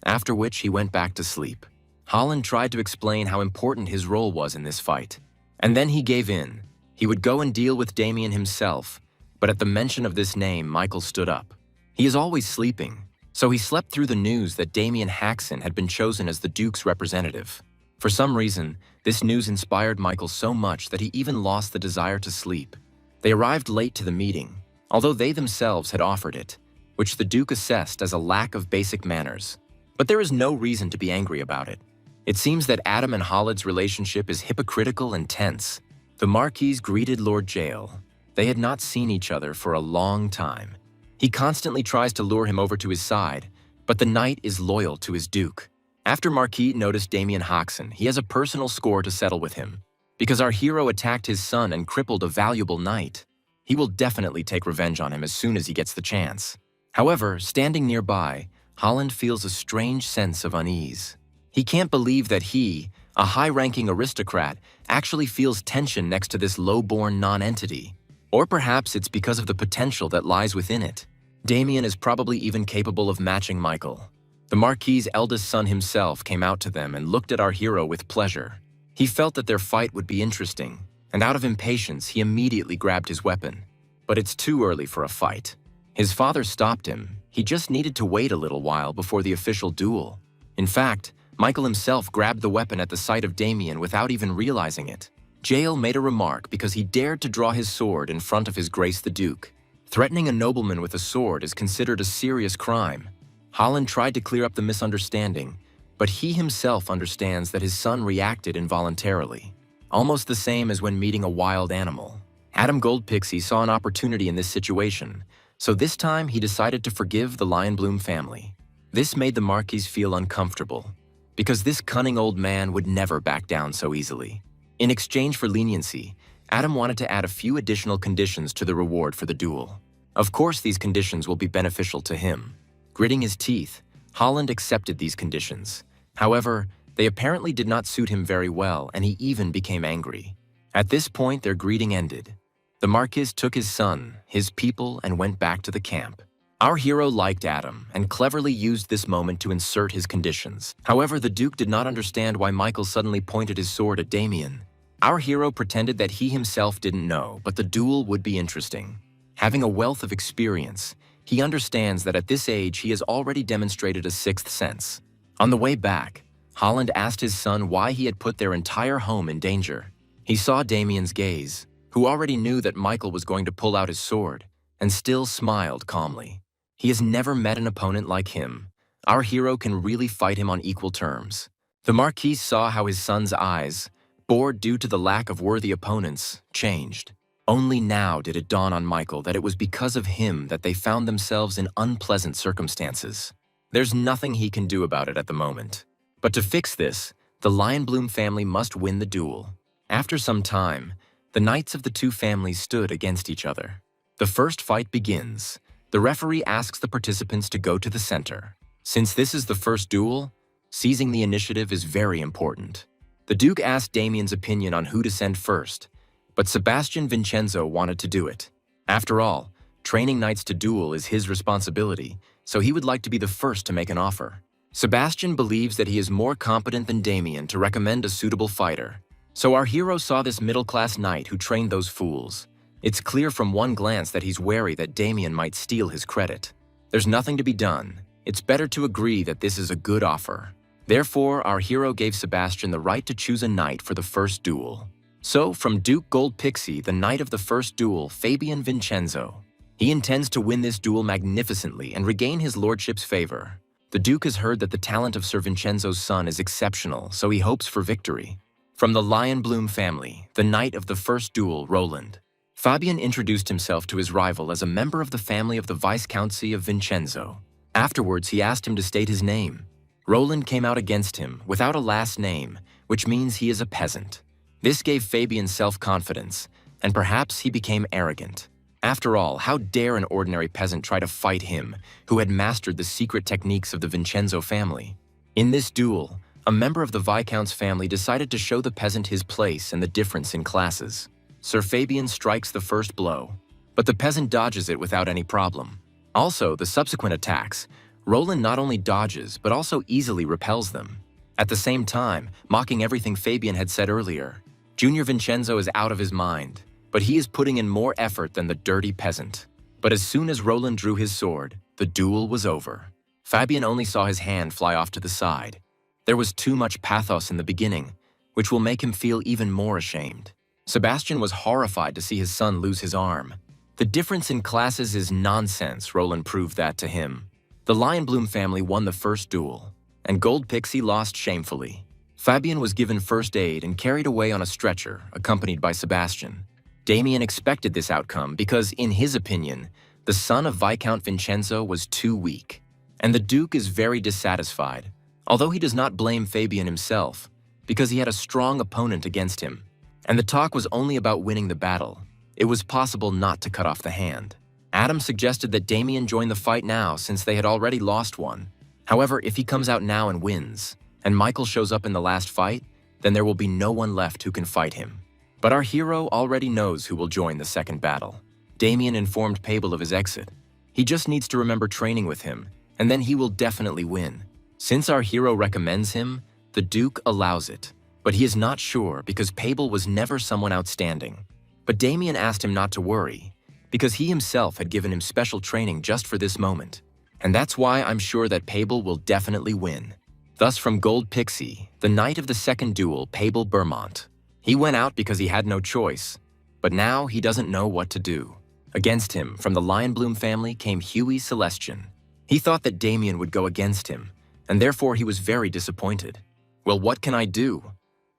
after which he went back to sleep. Holland tried to explain how important his role was in this fight, and then he gave in. He would go and deal with Damien himself, but at the mention of this name, Michael stood up. He is always sleeping, so he slept through the news that Damien Haxon had been chosen as the Duke's representative. For some reason, this news inspired Michael so much that he even lost the desire to sleep. They arrived late to the meeting, although they themselves had offered it, which the Duke assessed as a lack of basic manners. But there is no reason to be angry about it. It seems that Adam and Holland's relationship is hypocritical and tense. The Marquise greeted Lord Jael. They had not seen each other for a long time. He constantly tries to lure him over to his side, but the knight is loyal to his Duke. After Marquis noticed Damien Haxon, he has a personal score to settle with him. Because our hero attacked his son and crippled a valuable knight, he will definitely take revenge on him as soon as he gets the chance. However, standing nearby, Holland feels a strange sense of unease. He can't believe that he, a high-ranking aristocrat, actually feels tension next to this low-born non-entity. Or perhaps it's because of the potential that lies within it. Damien is probably even capable of matching Michael. The Marquis's eldest son himself came out to them and looked at our hero with pleasure. He felt that their fight would be interesting, and out of impatience, he immediately grabbed his weapon. But it's too early for a fight. His father stopped him. He just needed to wait a little while before the official duel. In fact, Michael himself grabbed the weapon at the sight of Damien without even realizing it. Jael made a remark because he dared to draw his sword in front of His Grace the Duke. Threatening a nobleman with a sword is considered a serious crime. Holland tried to clear up the misunderstanding, but he himself understands that his son reacted involuntarily, almost the same as when meeting a wild animal. Adam Goldpixie saw an opportunity in this situation, so this time he decided to forgive the Lionbloom family. This made the Marquis feel uncomfortable, because this cunning old man would never back down so easily. In exchange for leniency, Adam wanted to add a few additional conditions to the reward for the duel. Of course, these conditions will be beneficial to him. Gritting his teeth, Holland accepted these conditions. However, they apparently did not suit him very well, and he even became angry. At this point, their greeting ended. The Marquis took his son, his people, and went back to the camp. Our hero liked Adam and cleverly used this moment to insert his conditions. However, the Duke did not understand why Michael suddenly pointed his sword at Damien. Our hero pretended that he himself didn't know, but the duel would be interesting. Having a wealth of experience, he understands that at this age he has already demonstrated a sixth sense. On the way back, Holland asked his son why he had put their entire home in danger. He saw Damien's gaze, who already knew that Michael was going to pull out his sword, and still smiled calmly. He has never met an opponent like him. Our hero can really fight him on equal terms. The Marquis saw how his son's eyes, bored due to the lack of worthy opponents, changed. Only now did it dawn on Michael that it was because of him that they found themselves in unpleasant circumstances. There's nothing he can do about it at the moment. But to fix this, the Lionbloom family must win the duel. After some time, the knights of the two families stood against each other. The first fight begins. The referee asks the participants to go to the center. Since this is the first duel, seizing the initiative is very important. The Duke asked Damien's opinion on who to send first, but Sebastian Vincenzo wanted to do it. After all, training knights to duel is his responsibility, so he would like to be the first to make an offer. Sebastian believes that he is more competent than Damien to recommend a suitable fighter. So our hero saw this middle-class knight who trained those fools. It's clear from one glance that he's wary that Damien might steal his credit. There's nothing to be done. It's better to agree that this is a good offer. Therefore, our hero gave Sebastian the right to choose a knight for the first duel. So, from Duke Goldpixie, the knight of the first duel, Fabian Vincenzo. He intends to win this duel magnificently and regain his lordship's favor. The Duke has heard that the talent of Sir Vincenzo's son is exceptional, so he hopes for victory. From the Lionbloom family, the knight of the first duel, Roland. Fabian introduced himself to his rival as a member of the family of the Viscountcy of Vincenzo. Afterwards, he asked him to state his name. Roland came out against him without a last name, which means he is a peasant. This gave Fabian self-confidence, and perhaps he became arrogant. After all, how dare an ordinary peasant try to fight him, who had mastered the secret techniques of the Vincenzo family? In this duel, a member of the Viscount's family decided to show the peasant his place and the difference in classes. Sir Fabian strikes the first blow, but the peasant dodges it without any problem. Also, the subsequent attacks, Roland not only dodges, but also easily repels them. At the same time, mocking everything Fabian had said earlier. Junior Vincenzo is out of his mind, but he is putting in more effort than the dirty peasant. But as soon as Roland drew his sword, the duel was over. Fabian only saw his hand fly off to the side. There was too much pathos in the beginning, which will make him feel even more ashamed. Sebastian was horrified to see his son lose his arm. The difference in classes is nonsense, Roland proved that to him. The Lionbloom family won the first duel, and Goldpixie lost shamefully. Fabian was given first aid and carried away on a stretcher, accompanied by Sebastian. Damien expected this outcome because, in his opinion, the son of Viscount Vincenzo was too weak. And the Duke is very dissatisfied, although he does not blame Fabian himself, because he had a strong opponent against him. And the talk was only about winning the battle. It was possible not to cut off the hand. Adam suggested that Damien join the fight now since they had already lost one. However, if he comes out now and wins, and Michael shows up in the last fight, then there will be no one left who can fight him. But our hero already knows who will join the second battle. Damien informed Pabel of his exit. He just needs to remember training with him, and then he will definitely win. Since our hero recommends him, the Duke allows it. But he is not sure because Pabel was never someone outstanding. But Damien asked him not to worry, because he himself had given him special training just for this moment. And that's why I'm sure that Pabel will definitely win. Thus from Goldpixie, the knight of the second duel, Pabel Bermont. He went out because he had no choice, but now he doesn't know what to do. Against him, from the Lionbloom family, came Huey Celestian. He thought that Damien would go against him, and therefore he was very disappointed. Well, what can I do?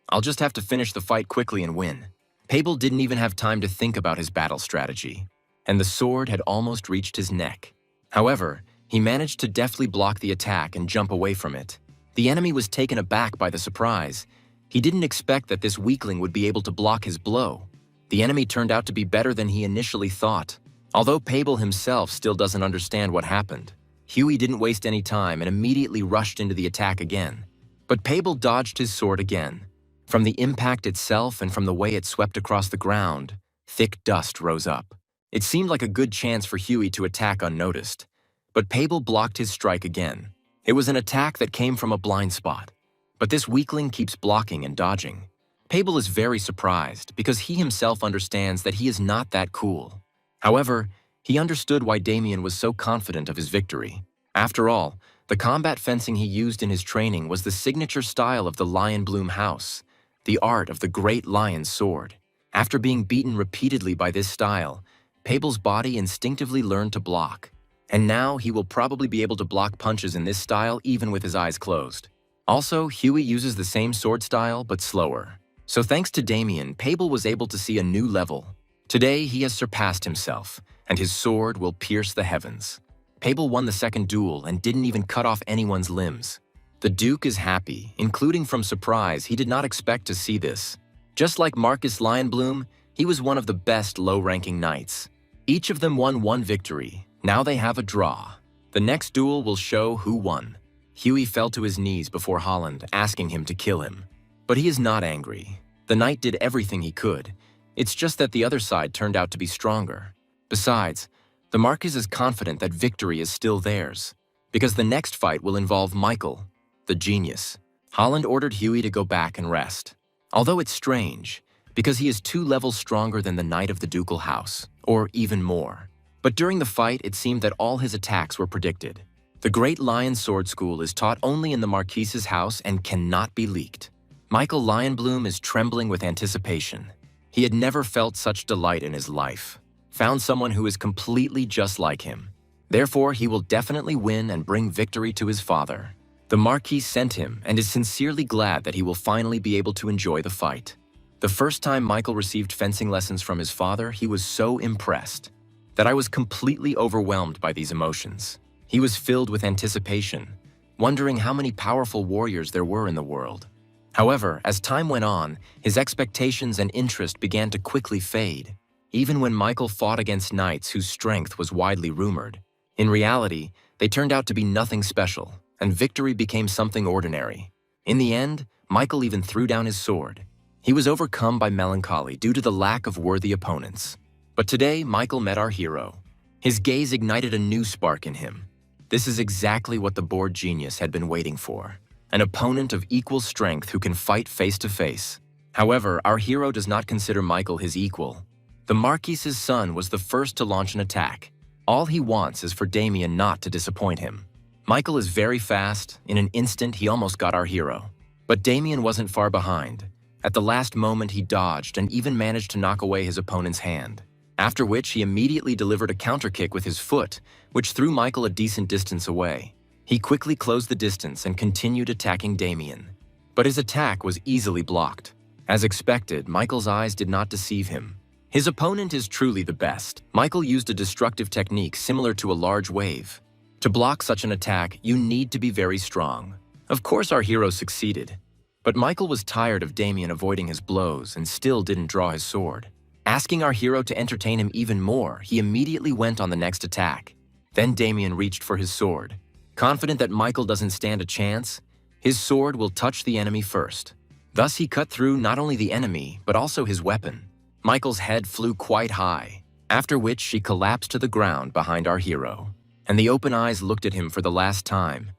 I'll just have to finish the fight quickly and win. Pabel didn't even have time to think about his battle strategy, and the sword had almost reached his neck. However, he managed to deftly block the attack and jump away from it. The enemy was taken aback by the surprise. He didn't expect that this weakling would be able to block his blow. The enemy turned out to be better than he initially thought. Although Pabel himself still doesn't understand what happened, Huey didn't waste any time and immediately rushed into the attack again. But Pabel dodged his sword again. From the impact itself and from the way it swept across the ground, thick dust rose up. It seemed like a good chance for Huey to attack unnoticed. But Pabel blocked his strike again. It was an attack that came from a blind spot. But this weakling keeps blocking and dodging. Pabel is very surprised because he himself understands that he is not that cool. However, he understood why Damien was so confident of his victory. After all, the combat fencing he used in his training was the signature style of the Lion Bloom House, the art of the great lion's sword. After being beaten repeatedly by this style, Pabel's body instinctively learned to block. And now he will probably be able to block punches in this style even with his eyes closed. Also, Huey uses the same sword style but slower. So thanks to Damien, Pabel was able to see a new level. Today he has surpassed himself, and his sword will pierce the heavens. Pabel won the second duel and didn't even cut off anyone's limbs. The Duke is happy, including from surprise. He did not expect to see this. Just like Marcus Lionbloom, he was one of the best low-ranking knights. Each of them won one victory. Now they have a draw. The next duel will show who won. Huey fell to his knees before Holland, asking him to kill him. But he is not angry. The knight did everything he could. It's just that the other side turned out to be stronger. Besides, the Marquis is confident that victory is still theirs, because the next fight will involve Michael, the genius. Holland ordered Huey to go back and rest. Although it's strange, because he is 2 levels stronger than the knight of the ducal house, or even more. But during the fight, it seemed that all his attacks were predicted. The Great Lion Sword School is taught only in the Marquise's house and cannot be leaked. Michael Lionbloom is trembling with anticipation. He had never felt such delight in his life. Found someone who is completely just like him. Therefore, he will definitely win and bring victory to his father. The Marquis sent him and is sincerely glad that he will finally be able to enjoy the fight. The first time Michael received fencing lessons from his father, he was so impressed that I was completely overwhelmed by these emotions. He was filled with anticipation, wondering how many powerful warriors there were in the world. However, as time went on, his expectations and interest began to quickly fade, even when Michael fought against knights whose strength was widely rumored. In reality, they turned out to be nothing special, and victory became something ordinary. In the end, Michael even threw down his sword. He was overcome by melancholy due to the lack of worthy opponents. But today, Michael met our hero. His gaze ignited a new spark in him. This is exactly what the bored genius had been waiting for. An opponent of equal strength who can fight face to face. However, our hero does not consider Michael his equal. The Marquis's son was the first to launch an attack. All he wants is for Damien not to disappoint him. Michael is very fast. In an instant, he almost got our hero. But Damien wasn't far behind. At the last moment, he dodged and even managed to knock away his opponent's hand. After which, he immediately delivered a counter kick with his foot, which threw Michael a decent distance away. He quickly closed the distance and continued attacking Damien. But his attack was easily blocked. As expected, Michael's eyes did not deceive him. His opponent is truly the best. Michael used a destructive technique similar to a large wave. To block such an attack, you need to be very strong. Of course, our hero succeeded. But Michael was tired of Damien avoiding his blows and still didn't draw his sword. Asking our hero to entertain him even more, he immediately went on the next attack. Then Damien reached for his sword. Confident that Michael doesn't stand a chance, his sword will touch the enemy first. Thus he cut through not only the enemy, but also his weapon. Michael's head flew quite high, after which she collapsed to the ground behind our hero, and the open eyes looked at him for the last time,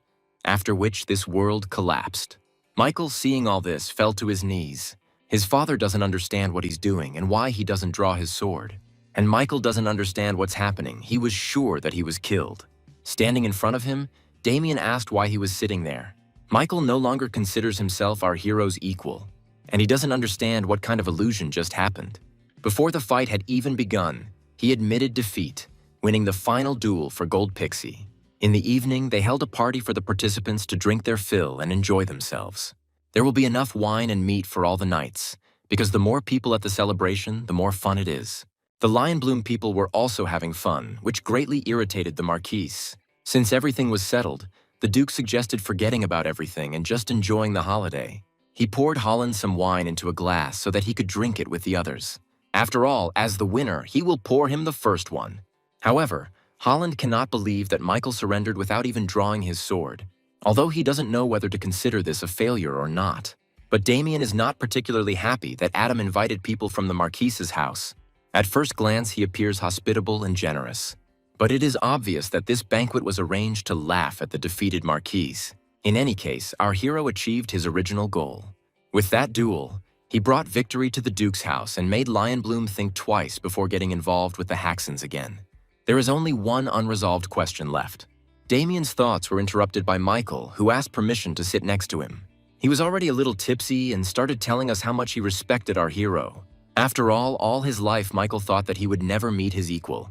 after which this world collapsed. Michael, seeing all this, fell to his knees. His father doesn't understand what he's doing and why he doesn't draw his sword. And Michael doesn't understand what's happening. He was sure that he was killed. Standing in front of him, Damien asked why he was sitting there. Michael no longer considers himself our hero's equal, and he doesn't understand what kind of illusion just happened. Before the fight had even begun, he admitted defeat, winning the final duel for Gold Pixie. In the evening, they held a party for the participants to drink their fill and enjoy themselves. There will be enough wine and meat for all the knights, because the more people at the celebration, the more fun it is. The Lion Bloom people were also having fun, which greatly irritated the Marquise. Since everything was settled, the Duke suggested forgetting about everything and just enjoying the holiday. He poured Holland some wine into a glass so that he could drink it with the others. After all, as the winner, he will pour him the first one. However, Holland cannot believe that Michael surrendered without even drawing his sword, although he doesn't know whether to consider this a failure or not. But Damien is not particularly happy that Adam invited people from the Marquise's house. At first glance, he appears hospitable and generous. But it is obvious that this banquet was arranged to laugh at the defeated Marquise. In any case, our hero achieved his original goal. With that duel, he brought victory to the Duke's house and made Lionbloom think twice before getting involved with the Haxons again. There is only one unresolved question left. Damien's thoughts were interrupted by Michael, who asked permission to sit next to him. He was already a little tipsy and started telling us how much he respected our hero. After all his life, Michael thought that he would never meet his equal.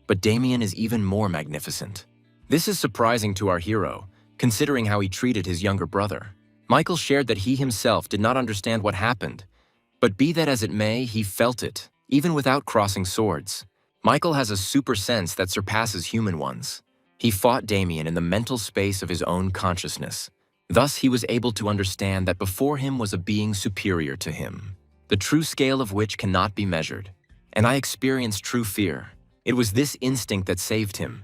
But Damien is even more magnificent. This is surprising to our hero, considering how he treated his younger brother. Michael shared that he himself did not understand what happened. But be that as it may, he felt it, even without crossing swords. Michael has a super sense that surpasses human ones. He fought Damien in the mental space of his own consciousness. Thus, he was able to understand that before him was a being superior to him, the true scale of which cannot be measured. And I experienced true fear. It was this instinct that saved him,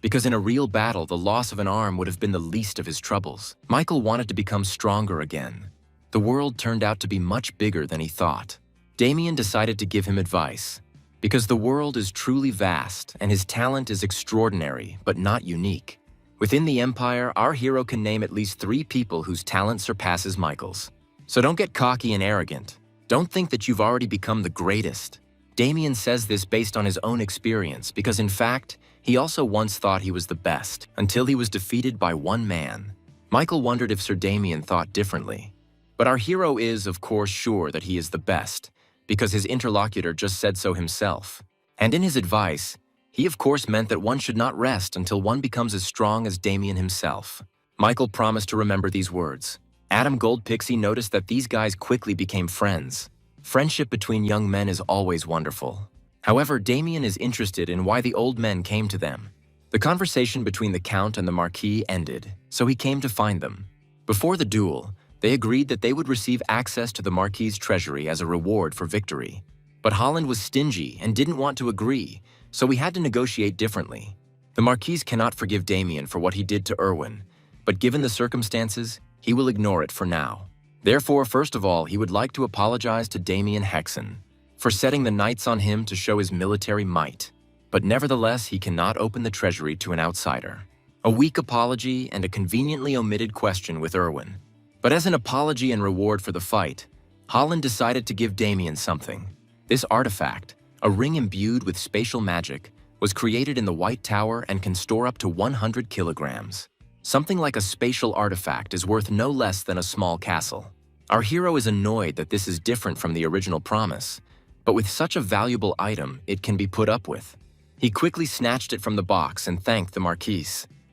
because in a real battle, the loss of an arm would have been the least of his troubles. Michael wanted to become stronger again. The world turned out to be much bigger than he thought. Damien decided to give him advice, because the world is truly vast and his talent is extraordinary but not unique. Within the Empire, our hero can name at least 3 people whose talent surpasses Michael's. So don't get cocky and arrogant. Don't think that you've already become the greatest. Damien says this based on his own experience because, in fact, he also once thought he was the best until he was defeated by one man. Michael wondered if Sir Damien thought differently. But our hero is, of course, sure that he is the best because his interlocutor just said so himself. And in his advice, he of course meant that one should not rest until one becomes as strong as Damien himself. Michael promised to remember these words. Adam Goldpixie noticed that these guys quickly became friends. Friendship between young men is always wonderful. However, Damien is interested in why the old men came to them. The conversation between the Count and the Marquis ended, so he came to find them. Before the duel, they agreed that they would receive access to the Marquis's treasury as a reward for victory. But Holland was stingy and didn't want to agree, so we had to negotiate differently. The Marquis cannot forgive Damien for what he did to Erwin, but given the circumstances, he will ignore it for now. Therefore, first of all, he would like to apologize to Damien Hexen for setting the knights on him to show his military might. But nevertheless, he cannot open the treasury to an outsider. A weak apology and a conveniently omitted question with Erwin. But as an apology and reward for the fight, Holland decided to give Damien something. This artifact, a ring imbued with spatial magic, was created in the White Tower and can store up to 100 kilograms. Something like a spatial artifact is worth no less than a small castle. Our hero is annoyed that this is different from the original promise, but with such a valuable item, it can be put up with. He quickly snatched it from the box and thanked the Marquis.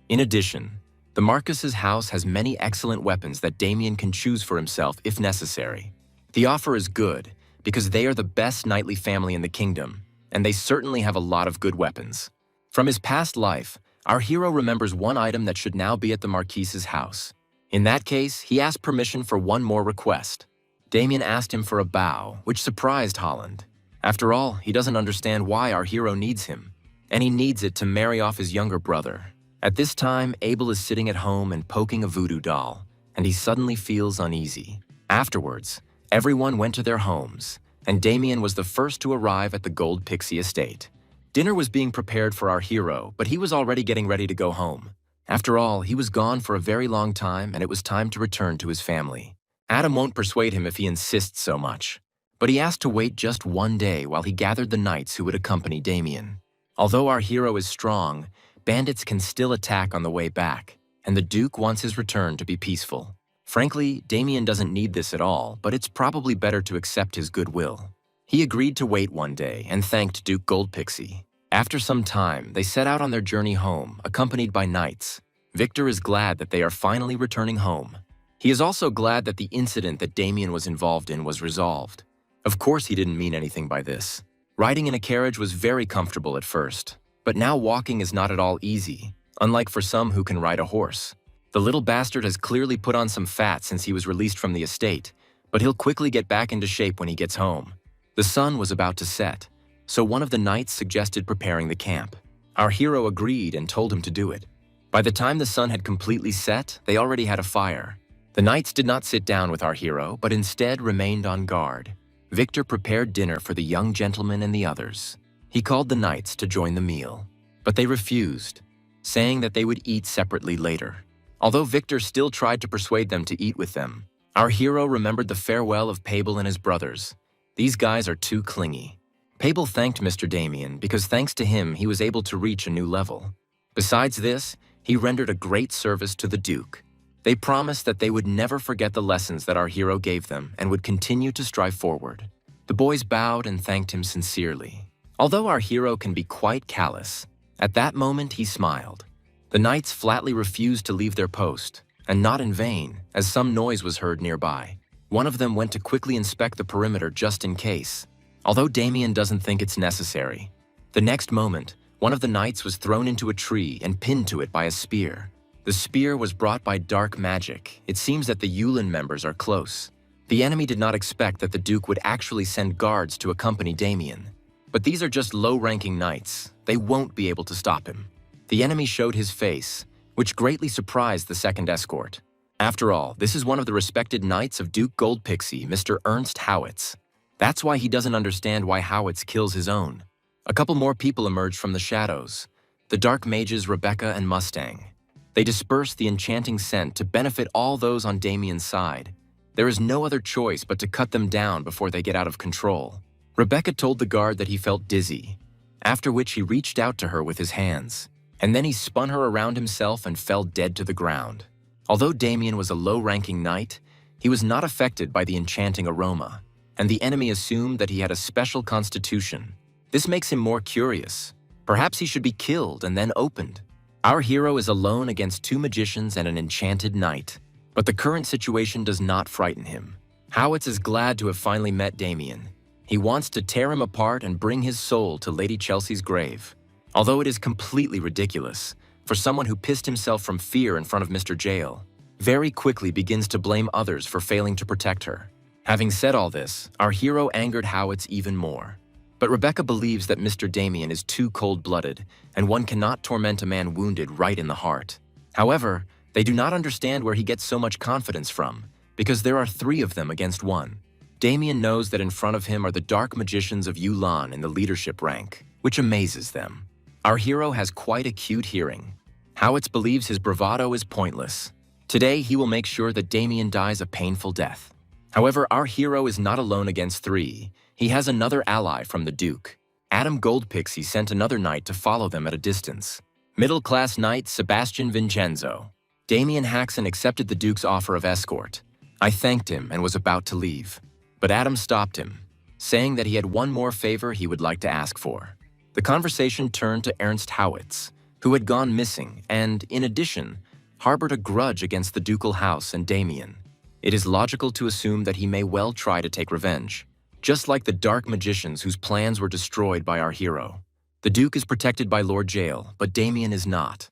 In addition, the Marquis's house has many excellent weapons that Damien can choose for himself if necessary. The offer is good, because they are the best knightly family in the kingdom, and they certainly have a lot of good weapons. From his past life, our hero remembers one item that should now be at the Marquis's house. In that case, he asked permission for one more request. Damien asked him for a bow, which surprised Holland. After all, he doesn't understand why our hero needs him, and he needs it to marry off his younger brother. At this time, Abel is sitting at home and poking a voodoo doll, and he suddenly feels uneasy. Afterwards, everyone went to their homes, and Damien was the first to arrive at the Gold Pixie estate. Dinner was being prepared for our hero, but he was already getting ready to go home. After all, he was gone for a very long time, and it was time to return to his family. Adam won't persuade him if he insists so much, but he asked to wait just one day while he gathered the knights who would accompany Damien. Although our hero is strong, bandits can still attack on the way back, and the Duke wants his return to be peaceful. Frankly, Damien doesn't need this at all, but it's probably better to accept his goodwill. He agreed to wait one day and thanked Duke Goldpixie. After some time, they set out on their journey home, accompanied by knights. Victor is glad that they are finally returning home. He is also glad that the incident that Damien was involved in was resolved. Of course, he didn't mean anything by this. Riding in a carriage was very comfortable at first, but now walking is not at all easy, unlike for some who can ride a horse. The little bastard has clearly put on some fat since he was released from the estate, but he'll quickly get back into shape when he gets home. The sun was about to set, so one of the knights suggested preparing the camp. Our hero agreed and told him to do it. By the time the sun had completely set, they already had a fire. The knights did not sit down with our hero, but instead remained on guard. Victor prepared dinner for the young gentleman and the others. He called the knights to join the meal, but they refused, saying that they would eat separately later. Although Victor still tried to persuade them to eat with them, our hero remembered the farewell of Pabel and his brothers. These guys are too clingy. Pabel thanked Mr. Damien because thanks to him he was able to reach a new level. Besides this, he rendered a great service to the Duke. They promised that they would never forget the lessons that our hero gave them and would continue to strive forward. The boys bowed and thanked him sincerely. Although our hero can be quite callous, at that moment he smiled. The knights flatly refused to leave their post, and not in vain, as some noise was heard nearby. One of them went to quickly inspect the perimeter just in case, although Damien doesn't think it's necessary. The next moment, one of the knights was thrown into a tree and pinned to it by a spear. The spear was brought by dark magic. It seems that the Yulin members are close. The enemy did not expect that the Duke would actually send guards to accompany Damien. But these are just low-ranking knights. They won't be able to stop him. The enemy showed his face, which greatly surprised the second escort. After all, this is one of the respected knights of Duke Goldpixie, Mr. Ernst Howitz. That's why he doesn't understand why Howitz kills his own. A couple more people emerged from the shadows, the dark mages Rebecca and Mustang. They dispersed the enchanting scent to benefit all those on Damien's side. There is no other choice but to cut them down before they get out of control. Rebecca told the guard that he felt dizzy, after which he reached out to her with his hands, and then he spun her around himself and fell dead to the ground. Although Damien was a low-ranking knight, he was not affected by the enchanting aroma, and the enemy assumed that he had a special constitution. This makes him more curious. Perhaps he should be killed and then opened. Our hero is alone against two magicians and an enchanted knight, but the current situation does not frighten him. Howitz is glad to have finally met Damien. He wants to tear him apart and bring his soul to Lady Chelsea's grave. Although it is completely ridiculous, for someone who pissed himself from fear in front of Mr. Jail, very quickly begins to blame others for failing to protect her. Having said all this, our hero angered Howitz even more. But Rebecca believes that Mr. Damien is too cold-blooded, and one cannot torment a man wounded right in the heart. However, they do not understand where he gets so much confidence from, because there are 3 of them against 1. Damien knows that in front of him are the dark magicians of Yulan in the leadership rank, which amazes them. Our hero has quite acute hearing. Howitz believes his bravado is pointless. Today, he will make sure that Damien dies a painful death. However, our hero is not alone against 3. He has another ally from the Duke. Adam Goldpixie sent another knight to follow them at a distance. Middle-class knight Sebastian Vincenzo. Damien Haxon accepted the Duke's offer of escort. I thanked him and was about to leave, but Adam stopped him, saying that he had one more favor he would like to ask for. The conversation turned to Ernst Howitz, who had gone missing and, in addition, harbored a grudge against the ducal house and Damien. It is logical to assume that he may well try to take revenge, just like the dark magicians whose plans were destroyed by our hero. The Duke is protected by Lord Jail, but Damien is not,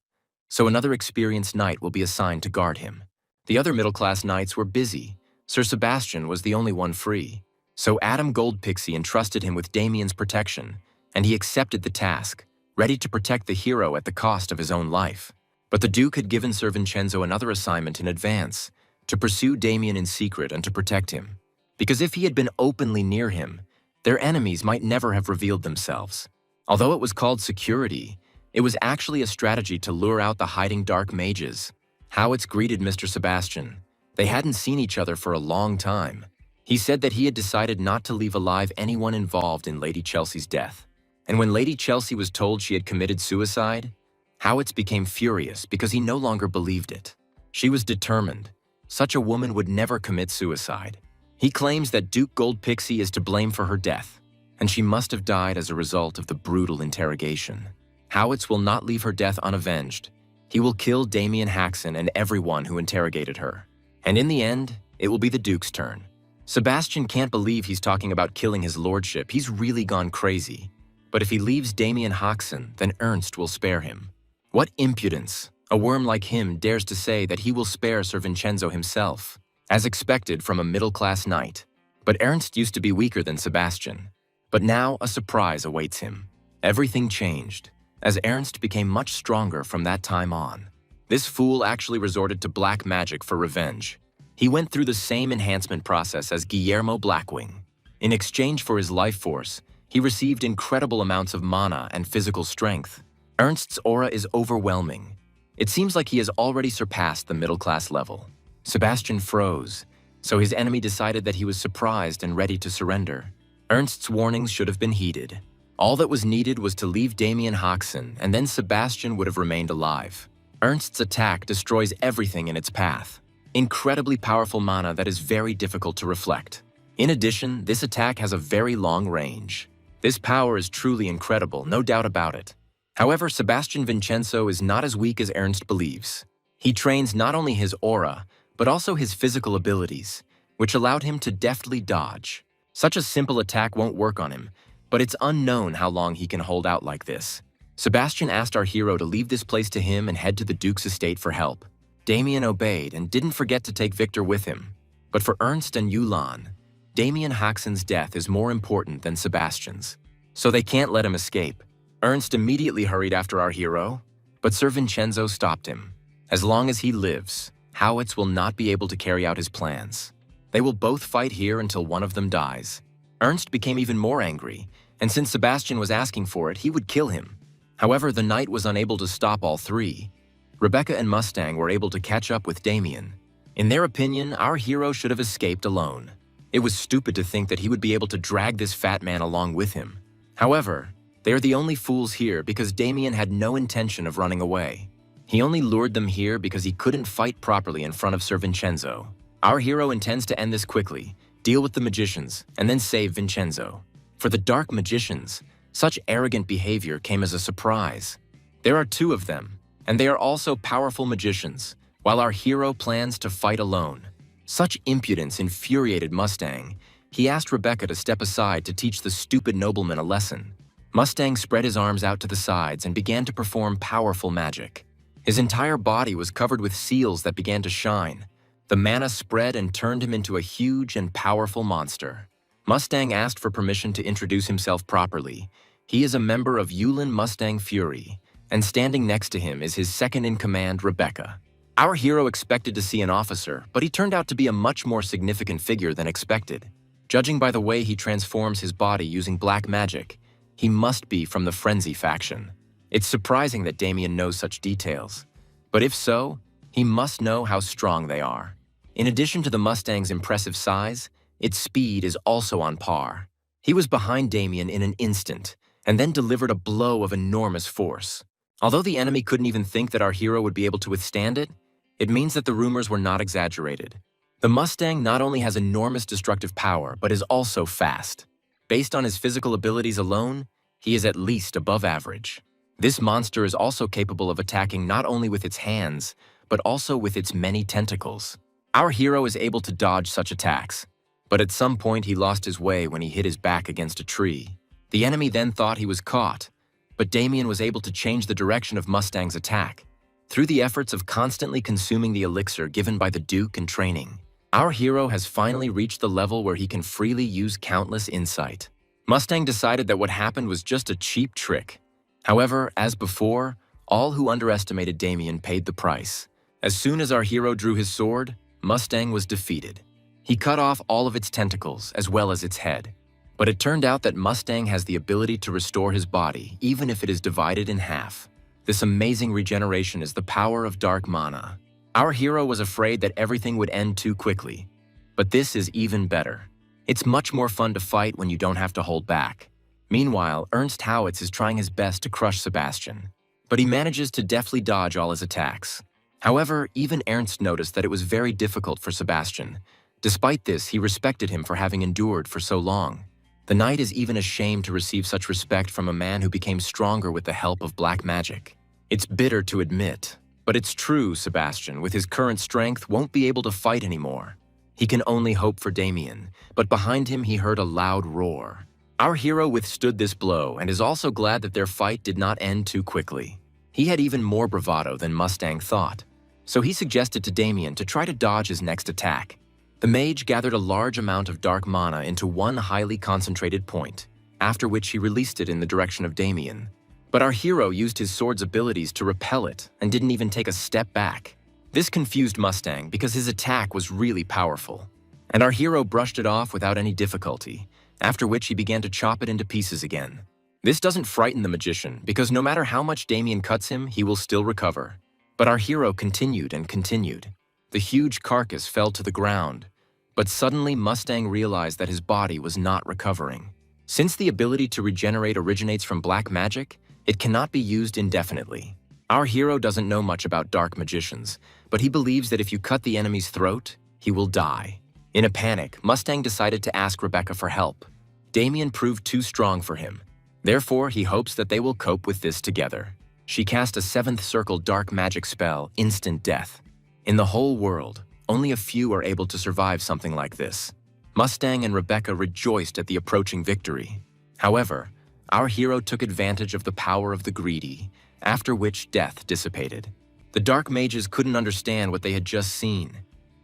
so another experienced knight will be assigned to guard him. The other middle-class knights were busy. Sir Sebastian was the only one free, so Adam Goldpixie entrusted him with Damien's protection, and he accepted the task, ready to protect the hero at the cost of his own life. But the Duke had given Sir Vincenzo another assignment in advance, to pursue Damien in secret and to protect him. Because if he had been openly near him, their enemies might never have revealed themselves. Although it was called security, it was actually a strategy to lure out the hiding dark mages. Howitz greeted Mr. Sebastian. They hadn't seen each other for a long time. He said that he had decided not to leave alive anyone involved in Lady Chelsea's death. And when Lady Chelsea was told she had committed suicide, Howitz became furious because he no longer believed it. She was determined. Such a woman would never commit suicide. He claims that Duke Goldpixie is to blame for her death, and she must have died as a result of the brutal interrogation. Howitz will not leave her death unavenged. He will kill Damien Haxon and everyone who interrogated her. And in the end, it will be the Duke's turn. Sebastian can't believe he's talking about killing his lordship. He's really gone crazy. But if he leaves Damien Haxon, then Ernst will spare him. What impudence! A worm like him dares to say that he will spare Sir Vincenzo himself, as expected from a middle-class knight. But Ernst used to be weaker than Sebastian. But now a surprise awaits him. Everything changed, as Ernst became much stronger from that time on. This fool actually resorted to black magic for revenge. He went through the same enhancement process as Guillermo Blackwing. In exchange for his life force, he received incredible amounts of mana and physical strength. Ernst's aura is overwhelming. It seems like he has already surpassed the middle-class level. Sebastian froze, so his enemy decided that he was surprised and ready to surrender. Ernst's warnings should have been heeded. All that was needed was to leave Damien Haxon, and then Sebastian would have remained alive. Ernst's attack destroys everything in its path. Incredibly powerful mana that is very difficult to reflect. In addition, this attack has a very long range. This power is truly incredible, no doubt about it. However, Sebastian Vincenzo is not as weak as Ernst believes. He trains not only his aura, but also his physical abilities, which allowed him to deftly dodge. Such a simple attack won't work on him, but it's unknown how long he can hold out like this. Sebastian asked our hero to leave this place to him and head to the Duke's estate for help. Damien obeyed and didn't forget to take Victor with him. But for Ernst and Yulan, Damien Haxon's death is more important than Sebastian's. So they can't let him escape. Ernst immediately hurried after our hero, but Sir Vincenzo stopped him. As long as he lives, Howitz will not be able to carry out his plans. They will both fight here until one of them dies. Ernst became even more angry, and since Sebastian was asking for it, he would kill him. However, the knight was unable to stop all three. Rebecca and Mustang were able to catch up with Damien. In their opinion, our hero should have escaped alone. It was stupid to think that he would be able to drag this fat man along with him. However, they are the only fools here because Damien had no intention of running away. He only lured them here because he couldn't fight properly in front of Sir Vincenzo. Our hero intends to end this quickly, deal with the magicians, and then save Vincenzo. For the dark magicians, such arrogant behavior came as a surprise. There are two of them, and they are also powerful magicians, while our hero plans to fight alone. Such impudence infuriated Mustang. He asked Rebecca to step aside to teach the stupid nobleman a lesson. Mustang spread his arms out to the sides and began to perform powerful magic. His entire body was covered with seals that began to shine. The mana spread and turned him into a huge and powerful monster. Mustang asked for permission to introduce himself properly. He is a member of Yulin Mustang Fury, and standing next to him is his second-in-command, Rebecca. Our hero expected to see an officer, but he turned out to be a much more significant figure than expected. Judging by the way he transforms his body using black magic, he must be from the Frenzy faction. It's surprising that Damien knows such details, but if so, he must know how strong they are. In addition to the Mustang's impressive size, its speed is also on par. He was behind Damien in an instant, and then delivered a blow of enormous force. Although the enemy couldn't even think that our hero would be able to withstand it, it means that the rumors were not exaggerated. The Mustang not only has enormous destructive power, but is also fast. Based on his physical abilities alone, he is at least above average. This monster is also capable of attacking not only with its hands, but also with its many tentacles. Our hero is able to dodge such attacks, but at some point he lost his way when he hit his back against a tree. The enemy then thought he was caught, but Damien was able to change the direction of Mustang's attack. Through the efforts of constantly consuming the elixir given by the Duke and training, our hero has finally reached the level where he can freely use countless insight. Mustang decided that what happened was just a cheap trick. However, as before, all who underestimated Damien paid the price. As soon as our hero drew his sword, Mustang was defeated. He cut off all of its tentacles as well as its head. But it turned out that Mustang has the ability to restore his body, even if it is divided in half. This amazing regeneration is the power of dark mana. Our hero was afraid that everything would end too quickly, but this is even better. It's much more fun to fight when you don't have to hold back. Meanwhile, Ernst Howitz is trying his best to crush Sebastian, but he manages to deftly dodge all his attacks. However, even Ernst noticed that it was very difficult for Sebastian. Despite this, he respected him for having endured for so long. The knight is even ashamed to receive such respect from a man who became stronger with the help of black magic. It's bitter to admit, but it's true Sebastian, with his current strength, won't be able to fight anymore. He can only hope for Damien, but behind him he heard a loud roar. Our hero withstood this blow and is also glad that their fight did not end too quickly. He had even more bravado than Mustang thought, so he suggested to Damien to try to dodge his next attack. The mage gathered a large amount of dark mana into one highly concentrated point, after which he released it in the direction of Damien. But our hero used his sword's abilities to repel it and didn't even take a step back. This confused Mustang because his attack was really powerful, and our hero brushed it off without any difficulty, after which he began to chop it into pieces again. This doesn't frighten the magician because no matter how much Damien cuts him, he will still recover. But our hero continued and continued. The huge carcass fell to the ground, but suddenly Mustang realized that his body was not recovering. Since the ability to regenerate originates from black magic, it cannot be used indefinitely. Our hero doesn't know much about dark magicians, but he believes that if you cut the enemy's throat, he will die. In a panic, Mustang decided to ask Rebecca for help. Damien proved too strong for him. Therefore, he hopes that they will cope with this together. She cast a 7th circle dark magic spell, Instant Death. In the whole world, only a few are able to survive something like this. Mustang and Rebecca rejoiced at the approaching victory. However, our hero took advantage of the power of the greedy, after which death dissipated. The dark mages couldn't understand what they had just seen.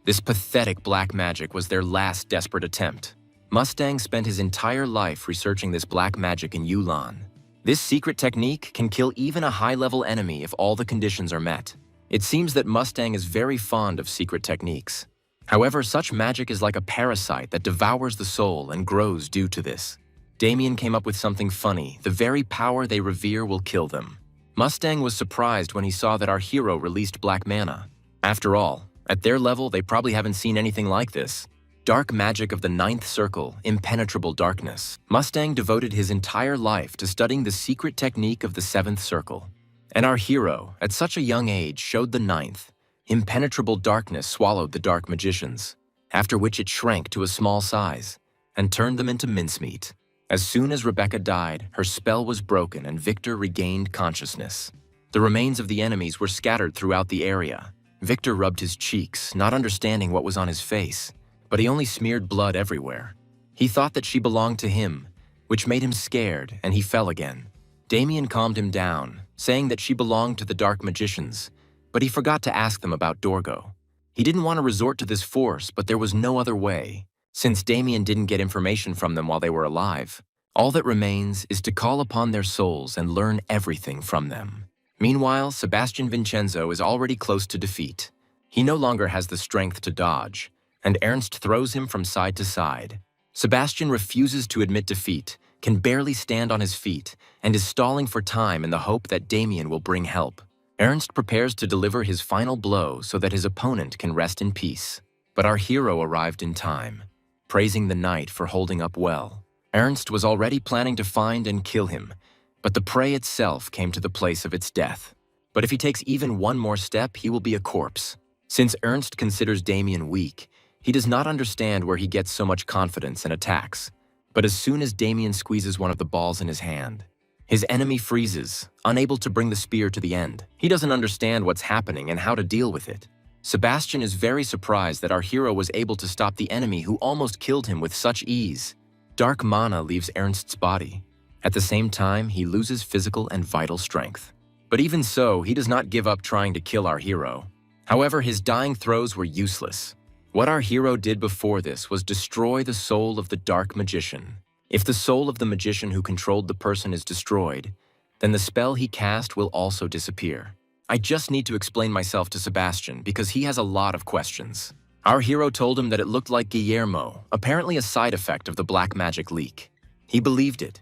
This pathetic black magic was their last desperate attempt. Mustang spent his entire life researching this black magic in Yulan. This secret technique can kill even a high-level enemy if all the conditions are met. It seems that Mustang is very fond of secret techniques. However, such magic is like a parasite that devours the soul and grows due to this. Damien came up with something funny. The very power they revere will kill them. Mustang was surprised when he saw that our hero released black mana. After all, at their level, they probably haven't seen anything like this. Dark magic of the 9th circle, impenetrable darkness. Mustang devoted his entire life to studying the secret technique of the 7th circle. And our hero, at such a young age, showed the 9th. Impenetrable darkness swallowed the dark magicians, after which it shrank to a small size and turned them into mincemeat. As soon as Rebecca died, her spell was broken and Victor regained consciousness. The remains of the enemies were scattered throughout the area. Victor rubbed his cheeks, not understanding what was on his face, but he only smeared blood everywhere. He thought that she belonged to him, which made him scared, and he fell again. Damien calmed him down, saying that she belonged to the dark magicians, but he forgot to ask them about Dorgo. He didn't want to resort to this force, but there was no other way. Since Damien didn't get information from them while they were alive, all that remains is to call upon their souls and learn everything from them. Meanwhile, Sebastian Vincenzo is already close to defeat. He no longer has the strength to dodge, and Ernst throws him from side to side. Sebastian refuses to admit defeat, can barely stand on his feet, and is stalling for time in the hope that Damien will bring help. Ernst prepares to deliver his final blow so that his opponent can rest in peace. But our hero arrived in time, praising the knight for holding up well. Ernst was already planning to find and kill him, but the prey itself came to the place of its death. But if he takes even one more step, he will be a corpse. Since Ernst considers Damien weak, he does not understand where he gets so much confidence and attacks. But as soon as Damien squeezes one of the balls in his hand, his enemy freezes, unable to bring the spear to the end. He doesn't understand what's happening and how to deal with it. Sebastian is very surprised that our hero was able to stop the enemy who almost killed him with such ease. Dark mana leaves Ernst's body. At the same time, he loses physical and vital strength. But even so, he does not give up trying to kill our hero. However, his dying throws were useless. What our hero did before this was destroy the soul of the dark magician. If the soul of the magician who controlled the person is destroyed, then the spell he cast will also disappear. I just need to explain myself to Sebastian because he has a lot of questions. Our hero told him that it looked like Guillermo, apparently a side effect of the black magic leak. He believed it,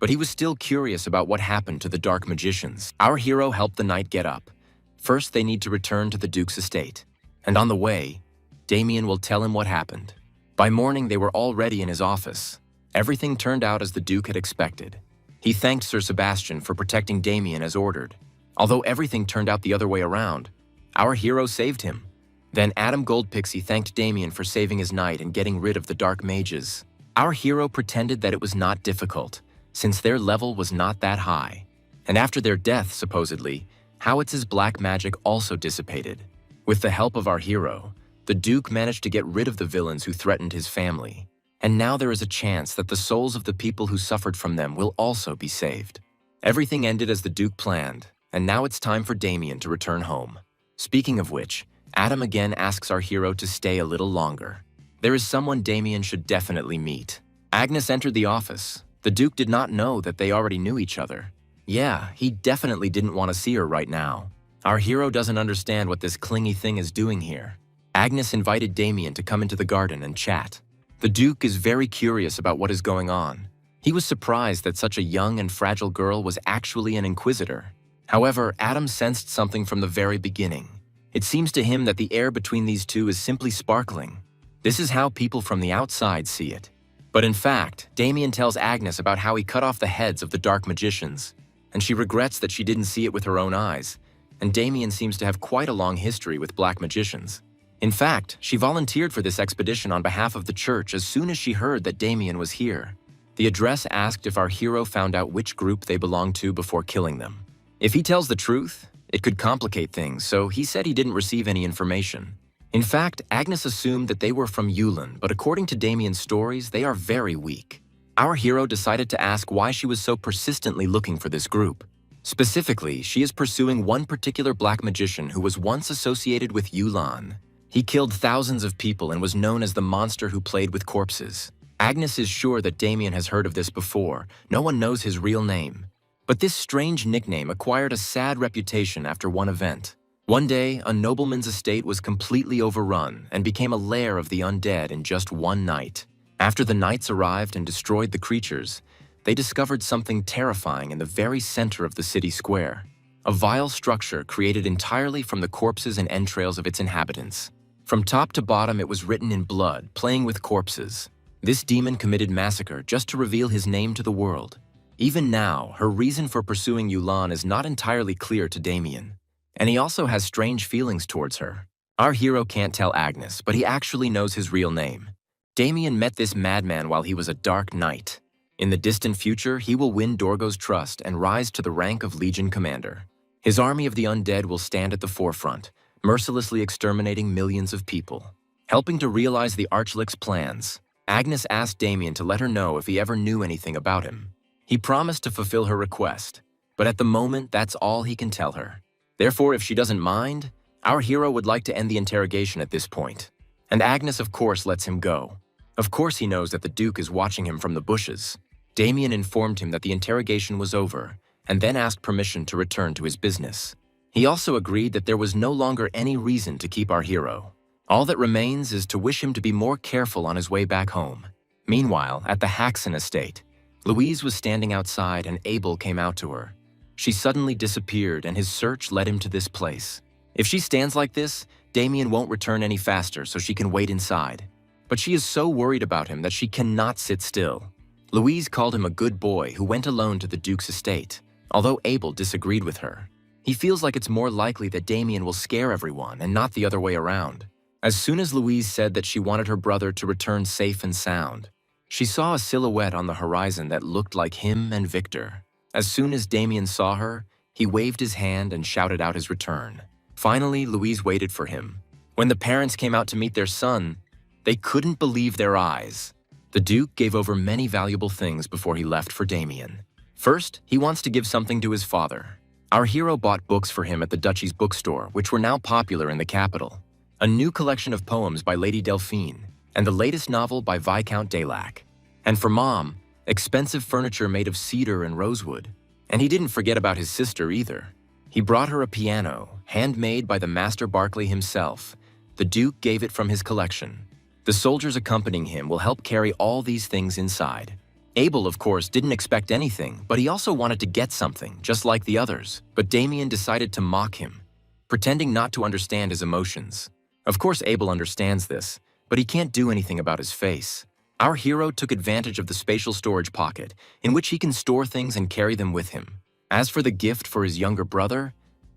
but he was still curious about what happened to the dark magicians. Our hero helped the knight get up. First, they need to return to the Duke's estate, and on the way, Damien will tell him what happened. By morning, they were already in his office. Everything turned out as the Duke had expected. He thanked Sir Sebastian for protecting Damien as ordered. Although everything turned out the other way around, our hero saved him. Then Adam Goldpixie thanked Damien for saving his knight and getting rid of the dark mages. Our hero pretended that it was not difficult, since their level was not that high. And after their death, supposedly, Howitz's black magic also dissipated. With the help of our hero, the Duke managed to get rid of the villains who threatened his family. And now there is a chance that the souls of the people who suffered from them will also be saved. Everything ended as the Duke planned, and now it's time for Damien to return home. Speaking of which, Adam again asks our hero to stay a little longer. There is someone Damien should definitely meet. Agnes entered the office. The Duke did not know that they already knew each other. Yeah, he definitely didn't want to see her right now. Our hero doesn't understand what this clingy thing is doing here. Agnes invited Damien to come into the garden and chat. The Duke is very curious about what is going on. He was surprised that such a young and fragile girl was actually an inquisitor. However, Adam sensed something from the very beginning. It seems to him that the air between these two is simply sparkling. This is how people from the outside see it. But in fact, Damien tells Agnes about how he cut off the heads of the dark magicians, and she regrets that she didn't see it with her own eyes, and Damien seems to have quite a long history with black magicians. In fact, she volunteered for this expedition on behalf of the church as soon as she heard that Damien was here. The address asked if our hero found out which group they belonged to before killing them. If he tells the truth, it could complicate things, so he said he didn't receive any information. In fact, Agnes assumed that they were from Yulin, but according to Damien's stories, they are very weak. Our hero decided to ask why she was so persistently looking for this group. Specifically, she is pursuing one particular black magician who was once associated with Yulan. He killed thousands of people and was known as the monster who played with corpses. Agnes is sure that Damien has heard of this before. No one knows his real name. But this strange nickname acquired a sad reputation after one event. One day, a nobleman's estate was completely overrun and became a lair of the undead in just one night. After the knights arrived and destroyed the creatures, they discovered something terrifying in the very center of the city square. A vile structure created entirely from the corpses and entrails of its inhabitants. From top to bottom, it was written in blood, playing with corpses. This demon committed massacre just to reveal his name to the world. Even now, her reason for pursuing Yulan is not entirely clear to Damien. And he also has strange feelings towards her. Our hero can't tell Agnes, but he actually knows his real name. Damien met this madman while he was a dark knight. In the distant future, he will win Dorgo's trust and rise to the rank of Legion Commander. His army of the undead will stand at the forefront, mercilessly exterminating millions of people. Helping to realize the arch-lich's plans, Agnes asked Damien to let her know if he ever knew anything about him. He promised to fulfill her request, but at the moment, that's all he can tell her. Therefore, if she doesn't mind, our hero would like to end the interrogation at this point. And Agnes, of course, lets him go. Of course he knows that the Duke is watching him from the bushes. Damien informed him that the interrogation was over, and then asked permission to return to his business. He also agreed that there was no longer any reason to keep our hero. All that remains is to wish him to be more careful on his way back home. Meanwhile, at the Haxon estate, Louise was standing outside and Abel came out to her. She suddenly disappeared and his search led him to this place. If she stands like this, Damien won't return any faster so she can wait inside. But she is so worried about him that she cannot sit still. Louise called him a good boy who went alone to the Duke's estate, although Abel disagreed with her. He feels like it's more likely that Damien will scare everyone and not the other way around. As soon as Louise said that she wanted her brother to return safe and sound, she saw a silhouette on the horizon that looked like him and Victor. As soon as Damien saw her, he waved his hand and shouted out his return. Finally, Louise waited for him. When the parents came out to meet their son, they couldn't believe their eyes. The Duke gave over many valuable things before he left for Damien. First, he wants to give something to his father. Our hero bought books for him at the Duchy's bookstore, which were now popular in the capital. A new collection of poems by Lady Delphine, and the latest novel by Viscount Delac. And for Mom, expensive furniture made of cedar and rosewood. And he didn't forget about his sister either. He brought her a piano, handmade by the Master Barclay himself. The Duke gave it from his collection. The soldiers accompanying him will help carry all these things inside. Abel, of course, didn't expect anything, but he also wanted to get something, just like the others. But Damien decided to mock him, pretending not to understand his emotions. Of course, Abel understands this, but he can't do anything about his face. Our hero took advantage of the spatial storage pocket, in which he can store things and carry them with him. As for the gift for his younger brother,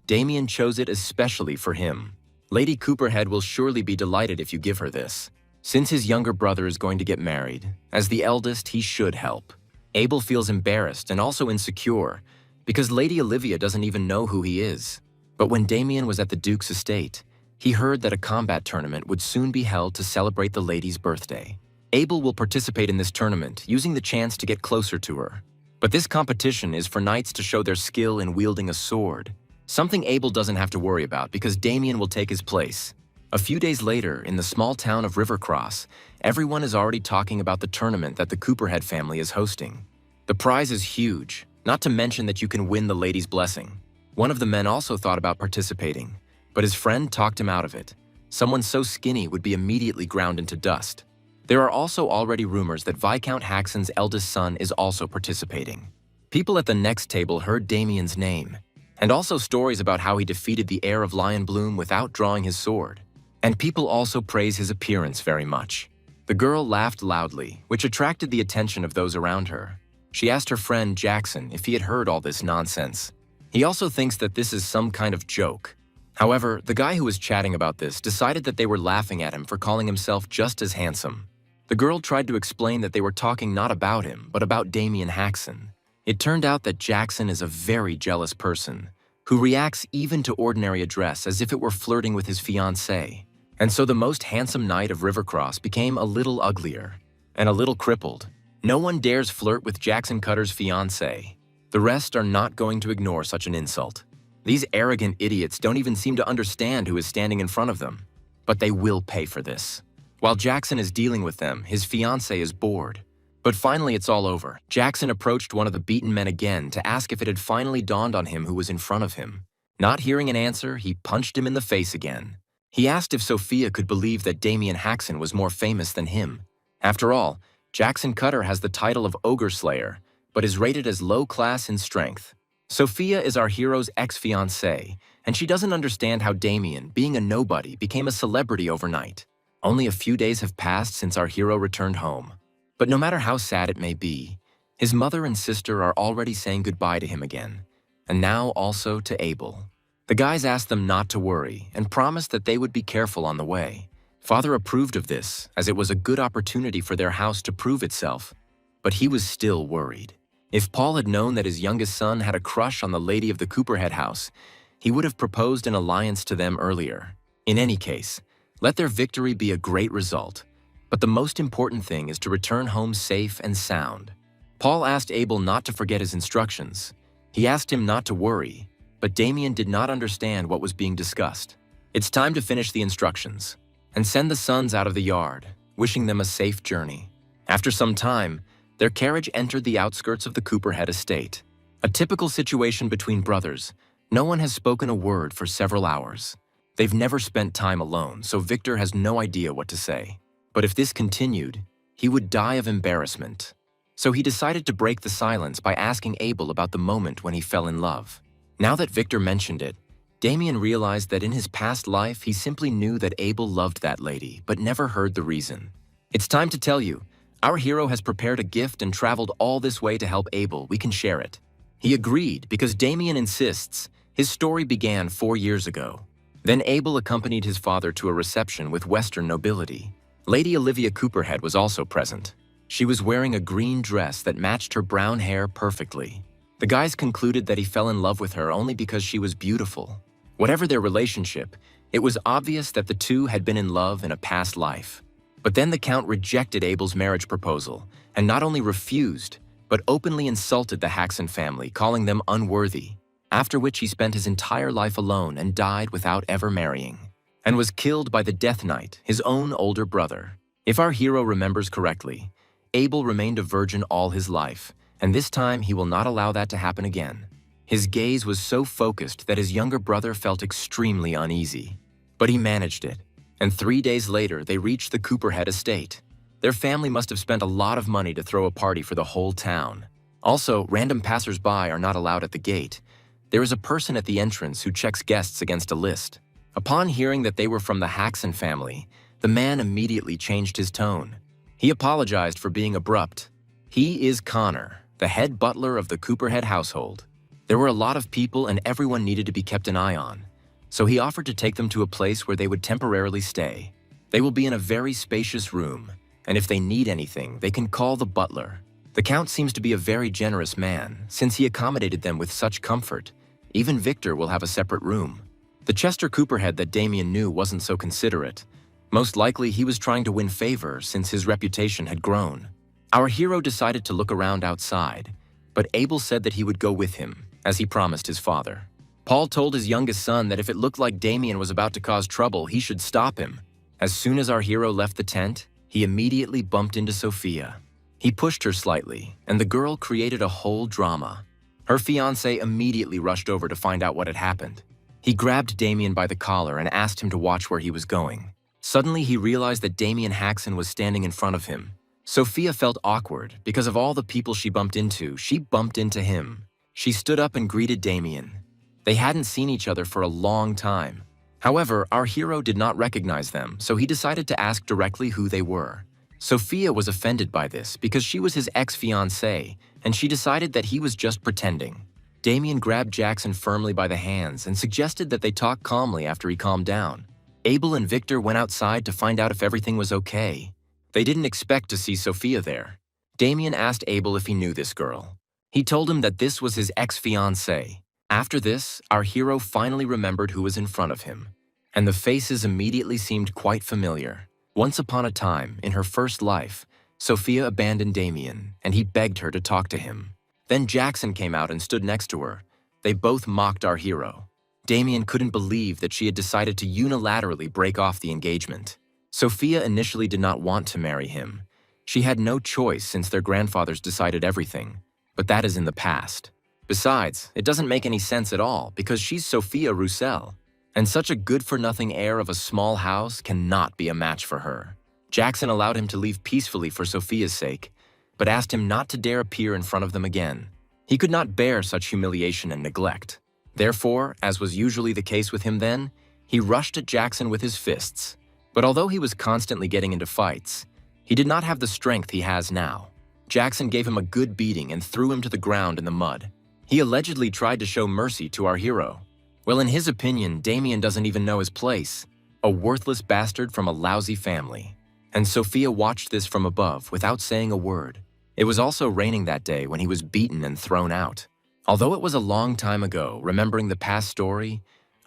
Damien chose it especially for him. Lady Cooperhead will surely be delighted if you give her this. Since his younger brother is going to get married, as the eldest, he should help. Abel feels embarrassed and also insecure because Lady Olivia doesn't even know who he is. But when Damien was at the Duke's estate, he heard that a combat tournament would soon be held to celebrate the lady's birthday. Abel will participate in this tournament, using the chance to get closer to her. But this competition is for knights to show their skill in wielding a sword, something Abel doesn't have to worry about because Damien will take his place. A few days later, in the small town of Rivercross, everyone is already talking about the tournament that the Cooperhead family is hosting. The prize is huge, not to mention that you can win the lady's blessing. One of the men also thought about participating, but his friend talked him out of it. Someone so skinny would be immediately ground into dust. There are also already rumors that Viscount Haxon's eldest son is also participating. People at the next table heard Damien's name, and also stories about how he defeated the heir of Lion Bloom without drawing his sword. And people also praise his appearance very much. The girl laughed loudly, which attracted the attention of those around her. She asked her friend Jackson if he had heard all this nonsense. He also thinks that this is some kind of joke. Hahowever, the guy who was chatting about this decided that they were laughing at him for calling himself just as handsome. The girl tried to explain that they were talking not about him, but about Damien Haxon. It turned out that Jackson is a very jealous person, who reacts even to ordinary address as if it were flirting with his fiancée. And so the most handsome knight of Rivercross became a little uglier and a little crippled. No one dares flirt with Jackson Cutter's fiancée. The rest are not going to ignore such an insult. These arrogant idiots don't even seem to understand who is standing in front of them. But they will pay for this. While Jackson is dealing with them, his fiancée is bored. But finally it's all over. Jackson approached one of the beaten men again to ask if it had finally dawned on him who was in front of him. Not hearing an answer, he punched him in the face again. He asked if Sophia could believe that Damien Haxon was more famous than him. After all, Jackson Cutter has the title of Ogre Slayer, but is rated as low class in strength. Sophia is our hero's ex-fiancée, and she doesn't understand how Damien, being a nobody, became a celebrity overnight. Only a few days have passed since our hero returned home. But no matter how sad it may be, his mother and sister are already saying goodbye to him again, and now also to Abel. The guys asked them not to worry and promised that they would be careful on the way. Father approved of this, as it was a good opportunity for their house to prove itself. But he was still worried. If Paul had known that his youngest son had a crush on the lady of the Cooperhead house, he would have proposed an alliance to them earlier. In any case, let their victory be a great result. But the most important thing is to return home safe and sound. Paul asked Abel not to forget his instructions. He asked him not to worry, but Damien did not understand what was being discussed. It's time to finish the instructions and send the sons out of the yard, wishing them a safe journey. After some time, their carriage entered the outskirts of the Cooperhead estate. A typical situation between brothers. No one has spoken a word for several hours. They've never spent time alone, so Victor has no idea what to say. But if this continued, he would die of embarrassment. So he decided to break the silence by asking Abel about the moment when he fell in love. Now that Victor mentioned it, Damien realized that in his past life he simply knew that Abel loved that lady, but never heard the reason. It's time to tell you, our hero has prepared a gift and traveled all this way to help Abel. We can share it. He agreed because Damien insists. His story began 4 years ago. Then Abel accompanied his father to a reception with Western nobility. Lady Olivia Cooperhead was also present. She was wearing a green dress that matched her brown hair perfectly. The guys concluded that he fell in love with her only because she was beautiful. Whatever their relationship, it was obvious that the two had been in love in a past life. But then the Count rejected Abel's marriage proposal, and not only refused, but openly insulted the Haxon family, calling them unworthy, after which he spent his entire life alone and died without ever marrying, and was killed by the Death Knight, his own older brother. If our hero remembers correctly, Abel remained a virgin all his life, and this time he will not allow that to happen again. His gaze was so focused that his younger brother felt extremely uneasy. But he managed it, and 3 days later they reached the Cooperhead estate. Their family must have spent a lot of money to throw a party for the whole town. Also, random passers-by are not allowed at the gate. There is a person at the entrance who checks guests against a list. Upon hearing that they were from the Haxon family, the man immediately changed his tone. He apologized for being abrupt. He is Connor, the head butler of the Cooperhead household. There were a lot of people and everyone needed to be kept an eye on, so he offered to take them to a place where they would temporarily stay. They will be in a very spacious room, and if they need anything, they can call the butler. The Count seems to be a very generous man, since he accommodated them with such comfort. Even Victor will have a separate room. The Chester Cooperhead that Damien knew wasn't so considerate. Most likely, he was trying to win favor since his reputation had grown. Our hero decided to look around outside, but Abel said that he would go with him, as he promised his father. Paul told his youngest son that if it looked like Damien was about to cause trouble, he should stop him. As soon as our hero left the tent, he immediately bumped into Sophia. He pushed her slightly, and the girl created a whole drama. Her fiancé immediately rushed over to find out what had happened. He grabbed Damien by the collar and asked him to watch where he was going. Suddenly, he realized that Damien Haxon was standing in front of him. Sophia felt awkward because of all the people she bumped into him. She stood up and greeted Damien. They hadn't seen each other for a long time. However, our hero did not recognize them, so he decided to ask directly who they were. Sophia was offended by this because she was his ex-fiancée, and she decided that he was just pretending. Damien grabbed Jackson firmly by the hands and suggested that they talk calmly after he calmed down. Abel and Victor went outside to find out if everything was okay. They didn't expect to see Sophia there. Damien asked Abel if he knew this girl. He told him that this was his ex-fiancée. After this, our hero finally remembered who was in front of him, and the faces immediately seemed quite familiar. Once upon a time, in her first life, Sophia abandoned Damien, and he begged her to talk to him. Then Jackson came out and stood next to her. They both mocked our hero. Damien couldn't believe that she had decided to unilaterally break off the engagement. Sophia initially did not want to marry him. She had no choice since their grandfathers decided everything, but that is in the past. Besides, it doesn't make any sense at all because she's Sophia Roussel, and such a good-for-nothing heir of a small house cannot be a match for her. Jackson allowed him to leave peacefully for Sophia's sake, but asked him not to dare appear in front of them again. He could not bear such humiliation and neglect. Therefore, as was usually the case with him then, he rushed at Jackson with his fists. But although he was constantly getting into fights, he did not have the strength he has now. Jackson gave him a good beating and threw him to the ground in the mud. He allegedly tried to show mercy to our hero. Well, in his opinion, Damien doesn't even know his place, a worthless bastard from a lousy family. And Sophia watched this from above without saying a word. It was also raining that day when he was beaten and thrown out. Although it was a long time ago, remembering the past story,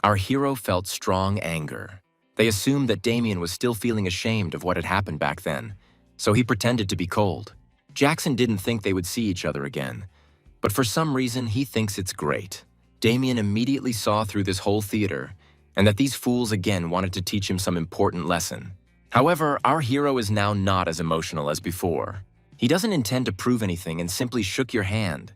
our hero felt strong anger. They assumed that Damien was still feeling ashamed of what had happened back then, so he pretended to be cold. Jackson didn't think they would see each other again, but for some reason he thinks it's great. Damien immediately saw through this whole theater, and that these fools again wanted to teach him some important lesson. However, our hero is now not as emotional as before. He doesn't intend to prove anything and simply shook your hand.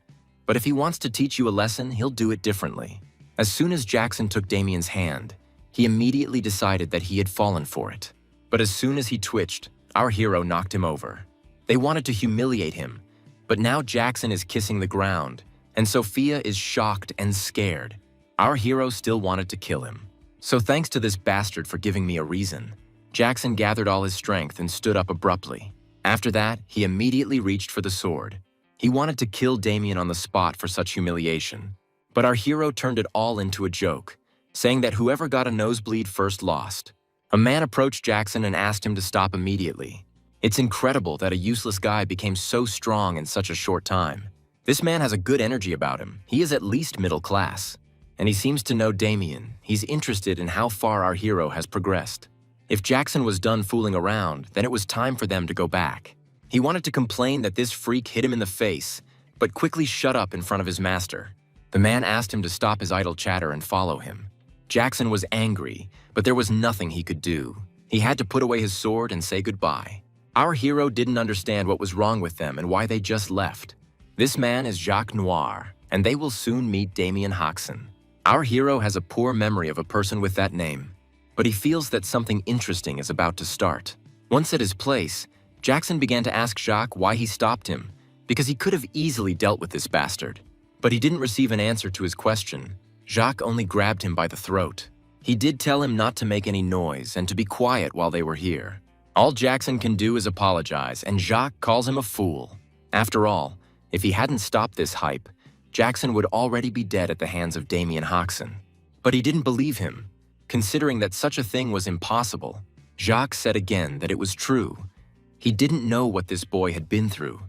But if he wants to teach you a lesson, he'll do it differently. As soon as Jackson took Damien's hand, he immediately decided that he had fallen for it. But as soon as he twitched, our hero knocked him over. They wanted to humiliate him, but now Jackson is kissing the ground, and Sophia is shocked and scared. Our hero still wanted to kill him. So thanks to this bastard for giving me a reason. Jackson gathered all his strength and stood up abruptly. After that, he immediately reached for the sword. He wanted to kill Damien on the spot for such humiliation. But our hero turned it all into a joke, saying that whoever got a nosebleed first lost. A man approached Jackson and asked him to stop immediately. It's incredible that a useless guy became so strong in such a short time. This man has a good energy about him. He is at least middle class. And he seems to know Damien. He's interested in how far our hero has progressed. If Jackson was done fooling around, then it was time for them to go back. He wanted to complain that this freak hit him in the face, but quickly shut up in front of his master. The man asked him to stop his idle chatter and follow him. Jackson was angry, but there was nothing he could do. He had to put away his sword and say goodbye. Our hero didn't understand what was wrong with them and why they just left. This man is Jacques Noir, and they will soon meet Damien Haxon. Our hero has a poor memory of a person with that name, but he feels that something interesting is about to start. Once at his place, Jackson began to ask Jacques why he stopped him, because he could have easily dealt with this bastard. But he didn't receive an answer to his question. Jacques only grabbed him by the throat. He did tell him not to make any noise and to be quiet while they were here. All Jackson can do is apologize, and Jacques calls him a fool. After all, if he hadn't stopped this hype, Jackson would already be dead at the hands of Damien Haxon. But he didn't believe him. Considering that such a thing was impossible, Jacques said again that it was true. He didn't know what this boy had been through,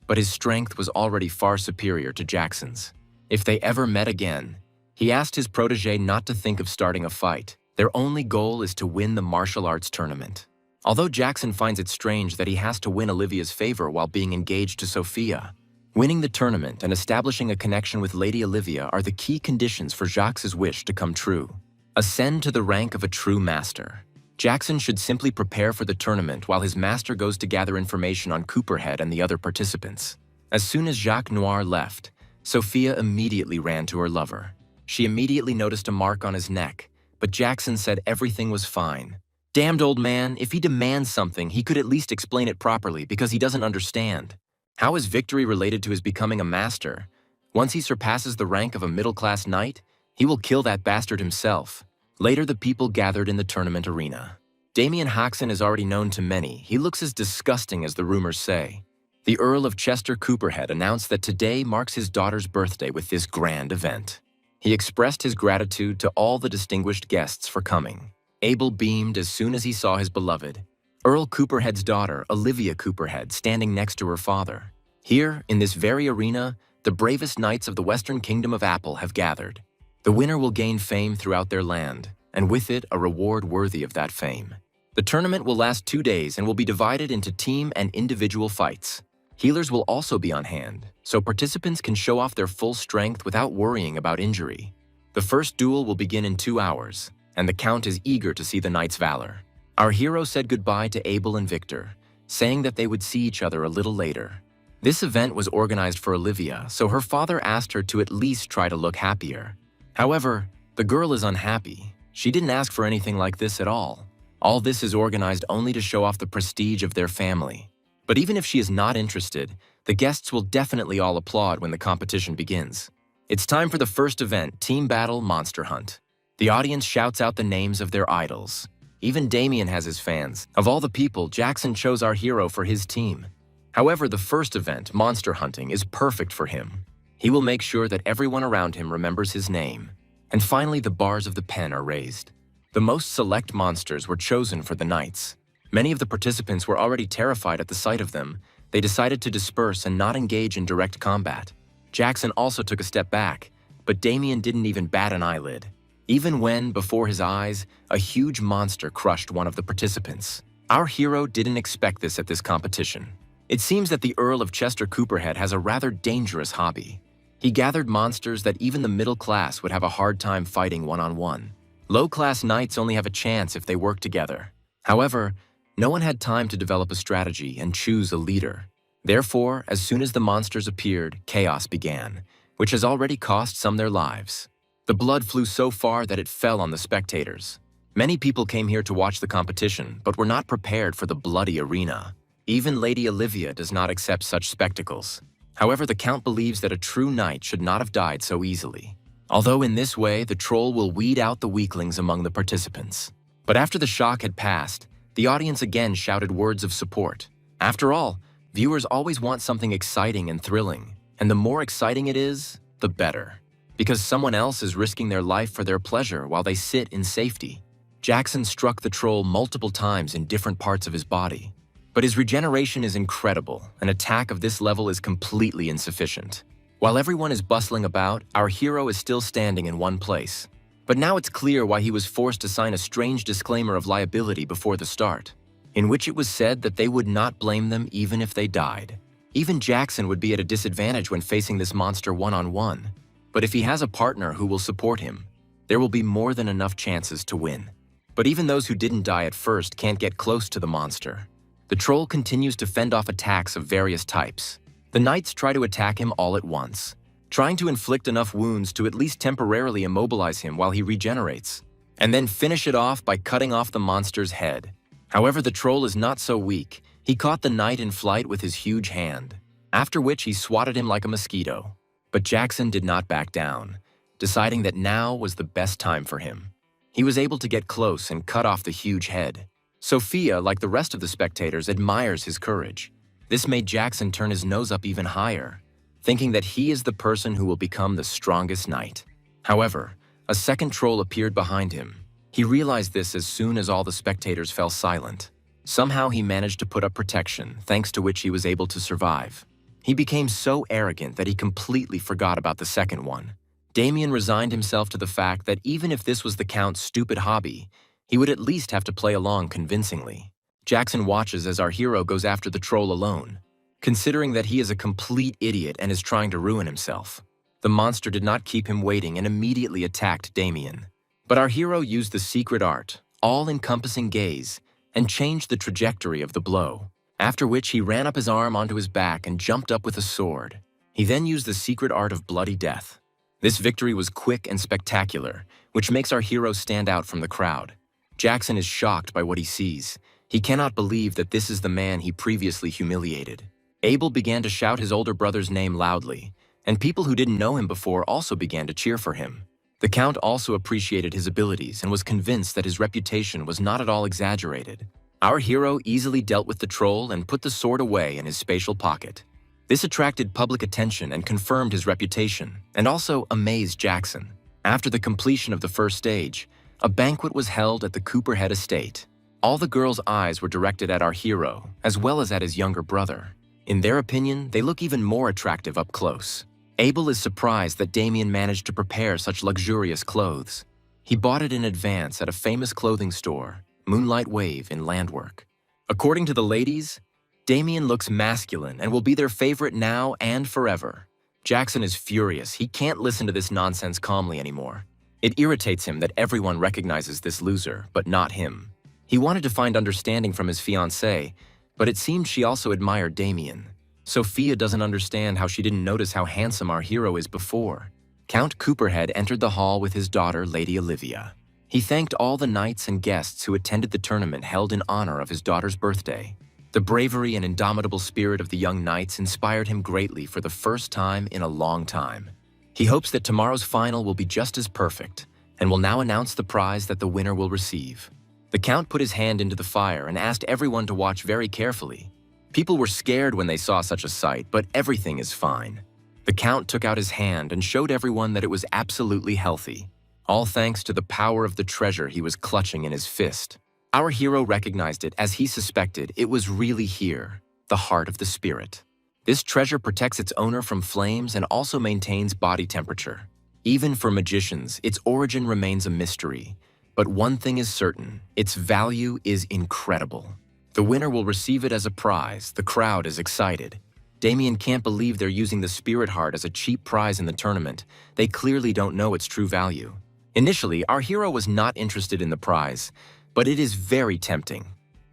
but his strength was already far superior to Jackson's. If they ever met again, he asked his protege not to think of starting a fight. Their only goal is to win the martial arts tournament. Although Jackson finds it strange that he has to win Olivia's favor while being engaged to Sophia, winning the tournament and establishing a connection with Lady Olivia are the key conditions for Jacques' wish to come true. Ascend to the rank of a true master. Jackson should simply prepare for the tournament while his master goes to gather information on Copperhead and the other participants. As soon as Jacques Noir left, Sophia immediately ran to her lover. She immediately noticed a mark on his neck, but Jackson said everything was fine. Damned old man, if he demands something, he could at least explain it properly because he doesn't understand. How is victory related to his becoming a master? Once he surpasses the rank of a middle-class knight, he will kill that bastard himself. Later, the people gathered in the tournament arena. Damien Hoxton is already known to many. He looks as disgusting as the rumors say. The Earl of Chester Copperhead announced that today marks his daughter's birthday with this grand event. He expressed his gratitude to all the distinguished guests for coming. Abel beamed as soon as he saw his beloved, Earl Copperhead's daughter, Olivia Copperhead, standing next to her father. Here, in this very arena, the bravest knights of the Western Kingdom of Apple have gathered. The winner will gain fame throughout their land, and with it, a reward worthy of that fame. The tournament will last 2 days and will be divided into team and individual fights. Healers will also be on hand, so participants can show off their full strength without worrying about injury. The first duel will begin in 2 hours, and the Count is eager to see the knight's valor. Our hero said goodbye to Abel and Victor, saying that they would see each other a little later. This event was organized for Olivia, so her father asked her to at least try to look happier. However, the girl is unhappy. She didn't ask for anything like this at all. All this is organized only to show off the prestige of their family. But even if she is not interested, the guests will definitely all applaud when the competition begins. It's time for the first event, Team Battle Monster Hunt. The audience shouts out the names of their idols. Even Damien has his fans. Of all the people, Jackson chose our hero for his team. However, the first event, Monster Hunting, is perfect for him. He will make sure that everyone around him remembers his name. And finally, the bars of the pen are raised. The most select monsters were chosen for the knights. Many of the participants were already terrified at the sight of them. They decided to disperse and not engage in direct combat. Jackson also took a step back, but Damien didn't even bat an eyelid. Even when, before his eyes, a huge monster crushed one of the participants. Our hero didn't expect this at this competition. It seems that the Earl of Chester Copperhead has a rather dangerous hobby. He gathered monsters that even the middle class would have a hard time fighting one-on-one. Low-class knights only have a chance if they work together. However, no one had time to develop a strategy and choose a leader. Therefore, as soon as the monsters appeared, chaos began, which has already cost some their lives. The blood flew so far that it fell on the spectators. Many people came here to watch the competition, but were not prepared for the bloody arena. Even Lady Olivia does not accept such spectacles. However, the Count believes that a true knight should not have died so easily. Although in this way, the troll will weed out the weaklings among the participants. But after the shock had passed, the audience again shouted words of support. After all, viewers always want something exciting and thrilling, and the more exciting it is, the better. Because someone else is risking their life for their pleasure while they sit in safety. Jackson struck the troll multiple times in different parts of his body. But his regeneration is incredible. An attack of this level is completely insufficient. While everyone is bustling about, our hero is still standing in one place. But now it's clear why he was forced to sign a strange disclaimer of liability before the start, in which it was said that they would not blame them even if they died. Even Jackson would be at a disadvantage when facing this monster one-on-one. But if he has a partner who will support him, there will be more than enough chances to win. But even those who didn't die at first can't get close to the monster. The troll continues to fend off attacks of various types. The knights try to attack him all at once, trying to inflict enough wounds to at least temporarily immobilize him while he regenerates, and then finish it off by cutting off the monster's head. However, the troll is not so weak. He caught the knight in flight with his huge hand, after which he swatted him like a mosquito. But Jackson did not back down, deciding that now was the best time for him. He was able to get close and cut off the huge head. Sophia, like the rest of the spectators, admires his courage. This made Jackson turn his nose up even higher, thinking that he is the person who will become the strongest knight. However, a second troll appeared behind him. He realized this as soon as all the spectators fell silent. Somehow he managed to put up protection, thanks to which he was able to survive. He became so arrogant that he completely forgot about the second one. Damien resigned himself to the fact that even if this was the Count's stupid hobby, he would at least have to play along convincingly. Jackson watches as our hero goes after the troll alone, considering that he is a complete idiot and is trying to ruin himself. The monster did not keep him waiting and immediately attacked Damien. But our hero used the secret art, all-encompassing gaze, and changed the trajectory of the blow, after which he ran up his arm onto his back and jumped up with a sword. He then used the secret art of bloody death. This victory was quick and spectacular, which makes our hero stand out from the crowd. Jackson is shocked by what he sees. He cannot believe that this is the man he previously humiliated. Abel began to shout his older brother's name loudly, and people who didn't know him before also began to cheer for him. The Count also appreciated his abilities and was convinced that his reputation was not at all exaggerated. Our hero easily dealt with the troll and put the sword away in his spatial pocket. This attracted public attention and confirmed his reputation, and also amazed Jackson. After the completion of the first stage, a banquet was held at the Cooperhead estate. All the girls' eyes were directed at our hero, as well as at his younger brother. In their opinion, they look even more attractive up close. Abel is surprised that Damien managed to prepare such luxurious clothes. He bought it in advance at a famous clothing store, Moonlight Wave in Landwork. According to the ladies, Damien looks masculine and will be their favorite now and forever. Jackson is furious. He can't listen to this nonsense calmly anymore. It irritates him that everyone recognizes this loser, but not him. He wanted to find understanding from his fiancée, but it seemed she also admired Damien. Sophia doesn't understand how she didn't notice how handsome our hero is before. Count Cooperhead entered the hall with his daughter, Lady Olivia. He thanked all the knights and guests who attended the tournament held in honor of his daughter's birthday. The bravery and indomitable spirit of the young knights inspired him greatly for the first time in a long time. He hopes that tomorrow's final will be just as perfect, and will now announce the prize that the winner will receive. The Count put his hand into the fire and asked everyone to watch very carefully. People were scared when they saw such a sight, but everything is fine. The Count took out his hand and showed everyone that it was absolutely healthy, all thanks to the power of the treasure he was clutching in his fist. Our hero recognized it as he suspected it was really here, the heart of the spirit. This treasure protects its owner from flames and also maintains body temperature. Even for magicians, its origin remains a mystery. But one thing is certain, its value is incredible. The winner will receive it as a prize. The crowd is excited. Damien can't believe they're using the spirit heart as a cheap prize in the tournament. They clearly don't know its true value. Initially, our hero was not interested in the prize, but it is very tempting.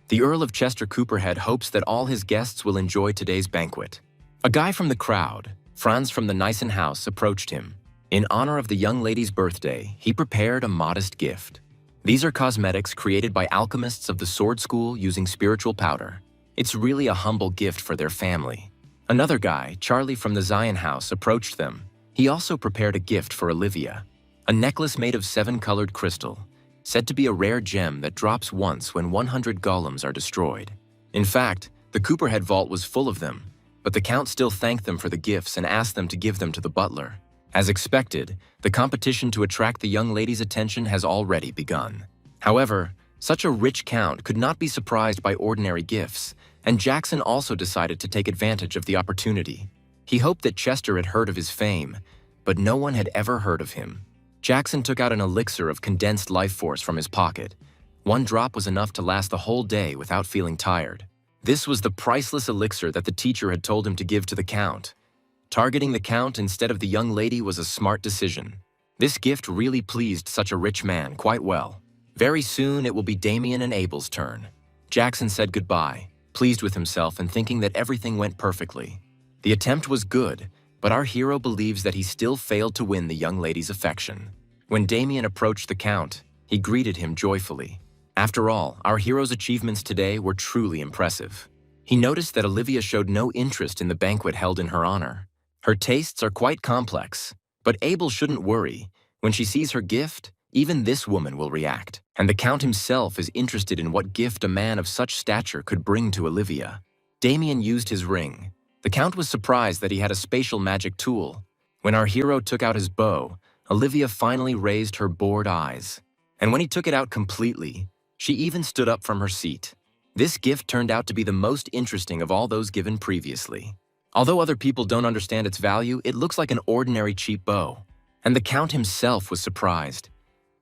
The Earl of Chester Cooperhead hopes that all his guests will enjoy today's banquet. A guy from the crowd, Franz from the Nyssen house, approached him. In honor of the young lady's birthday, he prepared a modest gift. These are cosmetics created by alchemists of the sword school using spiritual powder. It's really a humble gift for their family. Another guy, Charlie from the Zion house, approached them. He also prepared a gift for Olivia. A necklace made of 7-colored crystal, said to be a rare gem that drops once when 100 golems are destroyed. In fact, the Cooperhead vault was full of them, but the Count still thanked them for the gifts and asked them to give them to the butler. As expected, the competition to attract the young lady's attention has already begun. However, such a rich Count could not be surprised by ordinary gifts, and Jackson also decided to take advantage of the opportunity. He hoped that Chester had heard of his fame, but no one had ever heard of him. Jackson took out an elixir of condensed life force from his pocket. 1 drop was enough to last the whole day without feeling tired. This was the priceless elixir that the teacher had told him to give to the Count. Targeting the Count instead of the young lady was a smart decision. This gift really pleased such a rich man quite well. Very soon it will be Damien and Abel's turn. Jackson said goodbye, pleased with himself and thinking that everything went perfectly. The attempt was good, but our hero believes that he still failed to win the young lady's affection. When Damien approached the Count, he greeted him joyfully. After all, our hero's achievements today were truly impressive. He noticed that Olivia showed no interest in the banquet held in her honor. Her tastes are quite complex, but Abel shouldn't worry. When she sees her gift, even this woman will react. And the Count himself is interested in what gift a man of such stature could bring to Olivia. Damien used his ring. The Count was surprised that he had a spatial magic tool. When our hero took out his bow, Olivia finally raised her bored eyes. And when he took it out completely, she even stood up from her seat. This gift turned out to be the most interesting of all those given previously. Although other people don't understand its value, it looks like an ordinary cheap bow. And the Count himself was surprised.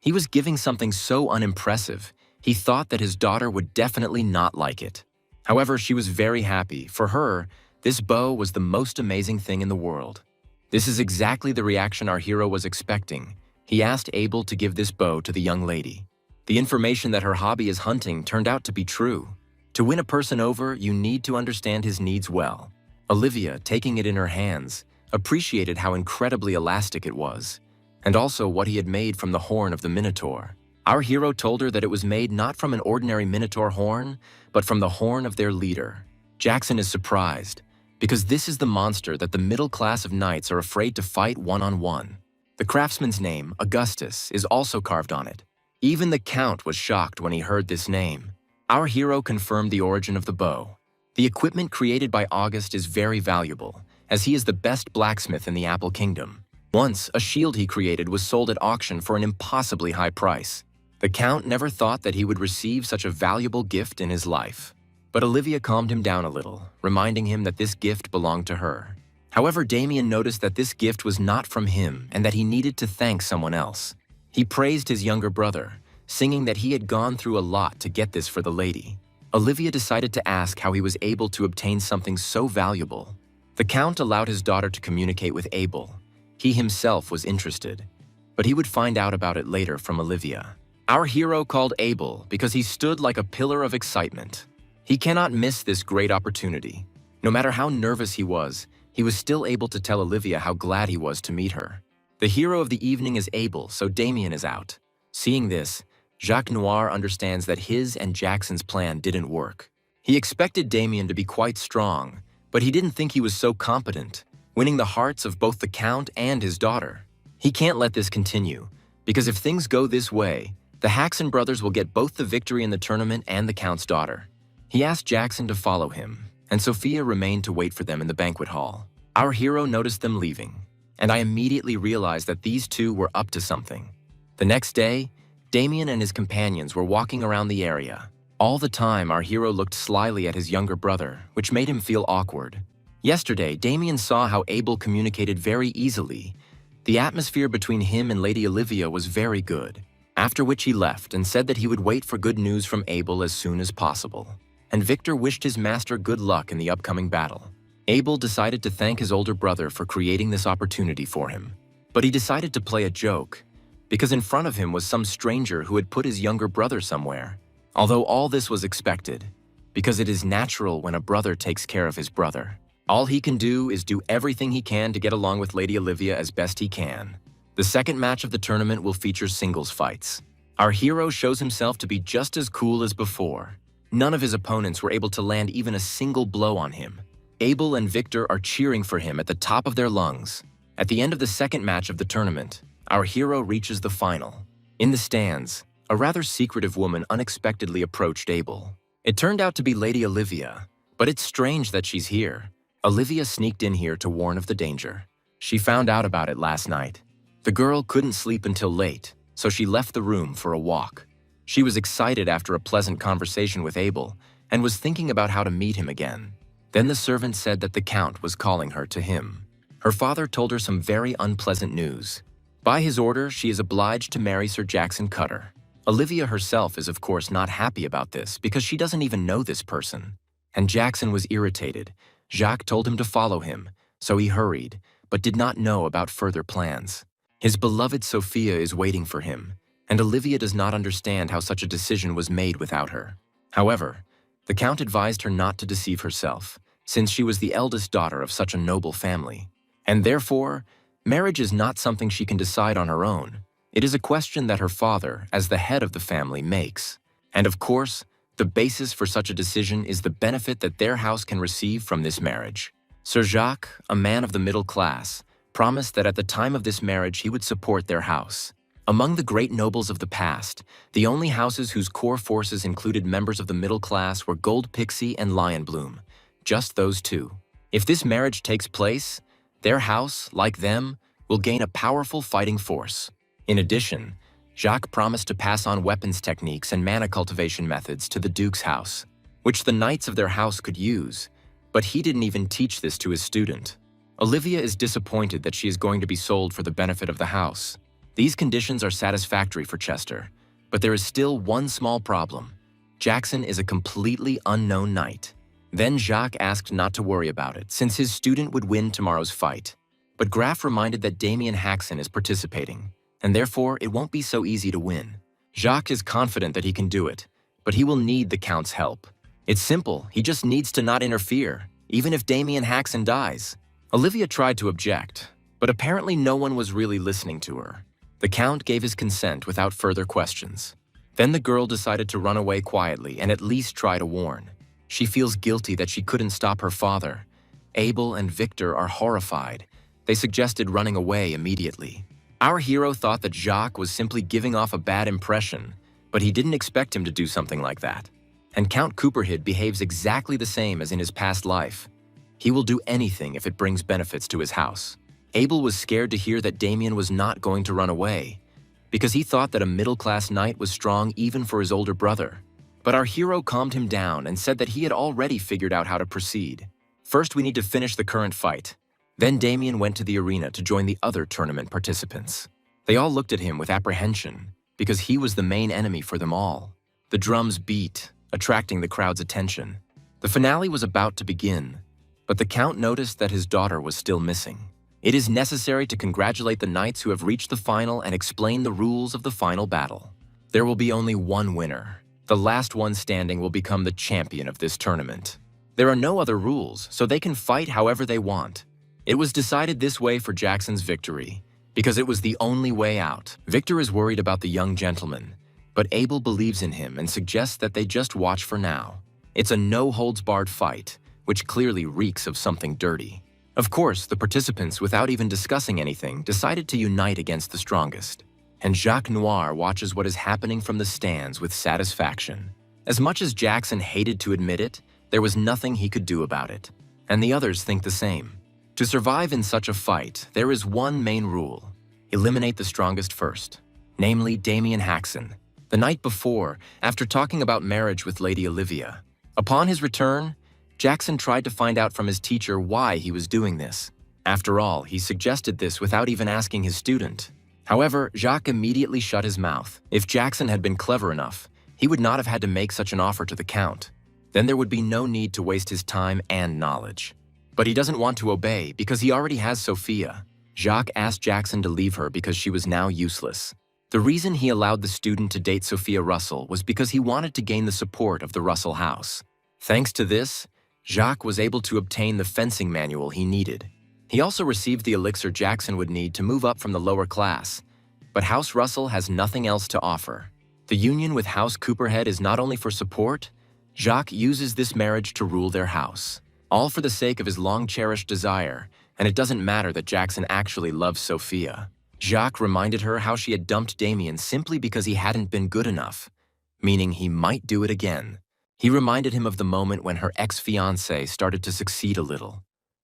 He was giving something so unimpressive, he thought that his daughter would definitely not like it. However, she was very happy. For her, this bow was the most amazing thing in the world. This is exactly the reaction our hero was expecting. He asked Abel to give this bow to the young lady. The information that her hobby is hunting turned out to be true. To win a person over, you need to understand his needs well. Olivia, taking it in her hands, appreciated how incredibly elastic it was, and also what he had made from the horn of the Minotaur. Our hero told her that it was made not from an ordinary Minotaur horn, but from the horn of their leader. Jackson is surprised, because this is the monster that the middle class of knights are afraid to fight one-on-one. The craftsman's name, Augustus, is also carved on it. Even the Count was shocked when he heard this name. Our hero confirmed the origin of the bow. The equipment created by August is very valuable, as he is the best blacksmith in the Apple Kingdom. Once, a shield he created was sold at auction for an impossibly high price. The Count never thought that he would receive such a valuable gift in his life. But Olivia calmed him down a little, reminding him that this gift belonged to her. However, Damien noticed that this gift was not from him and that he needed to thank someone else. He praised his younger brother, singing that he had gone through a lot to get this for the lady. Olivia decided to ask how he was able to obtain something so valuable. The Count allowed his daughter to communicate with Abel. He himself was interested, but he would find out about it later from Olivia. Our hero called Abel because he stood like a pillar of excitement. He cannot miss this great opportunity. No matter how nervous he was still able to tell Olivia how glad he was to meet her. The hero of the evening is Abel, so Damien is out. Seeing this, Jacques Noir understands that his and Jackson's plan didn't work. He expected Damien to be quite strong, but he didn't think he was so competent, winning the hearts of both the Count and his daughter. He can't let this continue, because if things go this way, the Haxon brothers will get both the victory in the tournament and the Count's daughter. He asked Jackson to follow him, and Sophia remained to wait for them in the banquet hall. Our hero noticed them leaving, and I immediately realized that these two were up to something. The next day, Damien and his companions were walking around the area. All the time, our hero looked slyly at his younger brother, which made him feel awkward. Yesterday, Damien saw how Abel communicated very easily. The atmosphere between him and Lady Olivia was very good, after which he left and said that he would wait for good news from Abel as soon as possible. And Victor wished his master good luck in the upcoming battle. Abel decided to thank his older brother for creating this opportunity for him. But he decided to play a joke, because in front of him was some stranger who had put his younger brother somewhere. Although all this was expected, because it is natural when a brother takes care of his brother. All he can do is do everything he can to get along with Lady Olivia as best he can. The second match of the tournament will feature singles fights. Our hero shows himself to be just as cool as before. None of his opponents were able to land even a single blow on him. Abel and Victor are cheering for him at the top of their lungs. At the end of the second match of the tournament, our hero reaches the final. In the stands, a rather secretive woman unexpectedly approached Abel. It turned out to be Lady Olivia, but it's strange that she's here. Olivia sneaked in here to warn of the danger. She found out about it last night. The girl couldn't sleep until late, so she left the room for a walk. She was excited after a pleasant conversation with Abel and was thinking about how to meet him again. Then the servant said that the Count was calling her to him. Her father told her some very unpleasant news. By his order, she is obliged to marry Sir Jackson Cutter. Olivia herself is of course not happy about this because she doesn't even know this person. And Jackson was irritated. Jacques told him to follow him, so he hurried, but did not know about further plans. His beloved Sophia is waiting for him, and Olivia does not understand how such a decision was made without her. However, the Count advised her not to deceive herself, since she was the eldest daughter of such a noble family. And therefore, marriage is not something she can decide on her own. It is a question that her father, as the head of the family, makes. And of course, the basis for such a decision is the benefit that their house can receive from this marriage. Sir Jacques, a man of the middle class, promised that at the time of this marriage he would support their house. Among the great nobles of the past, the only houses whose core forces included members of the middle class were Gold Pixie and Lionbloom, just those two. If this marriage takes place, their house, like them, will gain a powerful fighting force. In addition, Jacques promised to pass on weapons techniques and mana cultivation methods to the Duke's house, which the knights of their house could use, but he didn't even teach this to his student. Olivia is disappointed that she is going to be sold for the benefit of the house. These conditions are satisfactory for Chester, but there is still one small problem. Jackson is a completely unknown knight. Then Jacques asked not to worry about it, since his student would win tomorrow's fight. But Graf reminded that Damien Haxon is participating, and therefore it won't be so easy to win. Jacques is confident that he can do it, but he will need the Count's help. It's simple, he just needs to not interfere, even if Damien Haxon dies. Olivia tried to object, but apparently no one was really listening to her. The Count gave his consent without further questions. Then the girl decided to run away quietly and at least try to warn. She feels guilty that she couldn't stop her father. Abel and Victor are horrified. They suggested running away immediately. Our hero thought that Jacques was simply giving off a bad impression, but he didn't expect him to do something like that. And Count Cooperhead behaves exactly the same as in his past life. He will do anything if it brings benefits to his house. Abel was scared to hear that Damien was not going to run away, because he thought that a middle-class knight was strong even for his older brother. But our hero calmed him down and said that he had already figured out how to proceed. First, we need to finish the current fight. Then Damien went to the arena to join the other tournament participants. They all looked at him with apprehension, because he was the main enemy for them all. The drums beat, attracting the crowd's attention. The finale was about to begin, but the Count noticed that his daughter was still missing. It is necessary to congratulate the knights who have reached the final and explain the rules of the final battle. There will be only one winner. The last one standing will become the champion of this tournament. There are no other rules, so they can fight however they want. It was decided this way for Jackson's victory, because it was the only way out. Victor is worried about the young gentleman, but Abel believes in him and suggests that they just watch for now. It's a no-holds-barred fight, which clearly reeks of something dirty. Of course, the participants, without even discussing anything, decided to unite against the strongest. And Jacques Noir watches what is happening from the stands with satisfaction. As much as Jackson hated to admit it, there was nothing he could do about it. And the others think the same. To survive in such a fight, there is one main rule. Eliminate the strongest first, namely Damien Haxon. The night before, after talking about marriage with Lady Olivia. Upon his return, Jackson tried to find out from his teacher why he was doing this. After all, he suggested this without even asking his student. However, Jacques immediately shut his mouth. If Jackson had been clever enough, he would not have had to make such an offer to the Count. Then there would be no need to waste his time and knowledge. But he doesn't want to obey because he already has Sophia. Jacques asked Jackson to leave her because she was now useless. The reason he allowed the student to date Sophia Russell was because he wanted to gain the support of the Russell house. Thanks to this, Jacques was able to obtain the fencing manual he needed. He also received the elixir Jackson would need to move up from the lower class. But House Russell has nothing else to offer. The union with House Cooperhead is not only for support, Jacques uses this marriage to rule their house. All for the sake of his long-cherished desire, and it doesn't matter that Jackson actually loves Sophia. Jacques reminded her how she had dumped Damien simply because he hadn't been good enough, meaning he might do it again. He reminded him of the moment when her ex-fiancé started to succeed a little.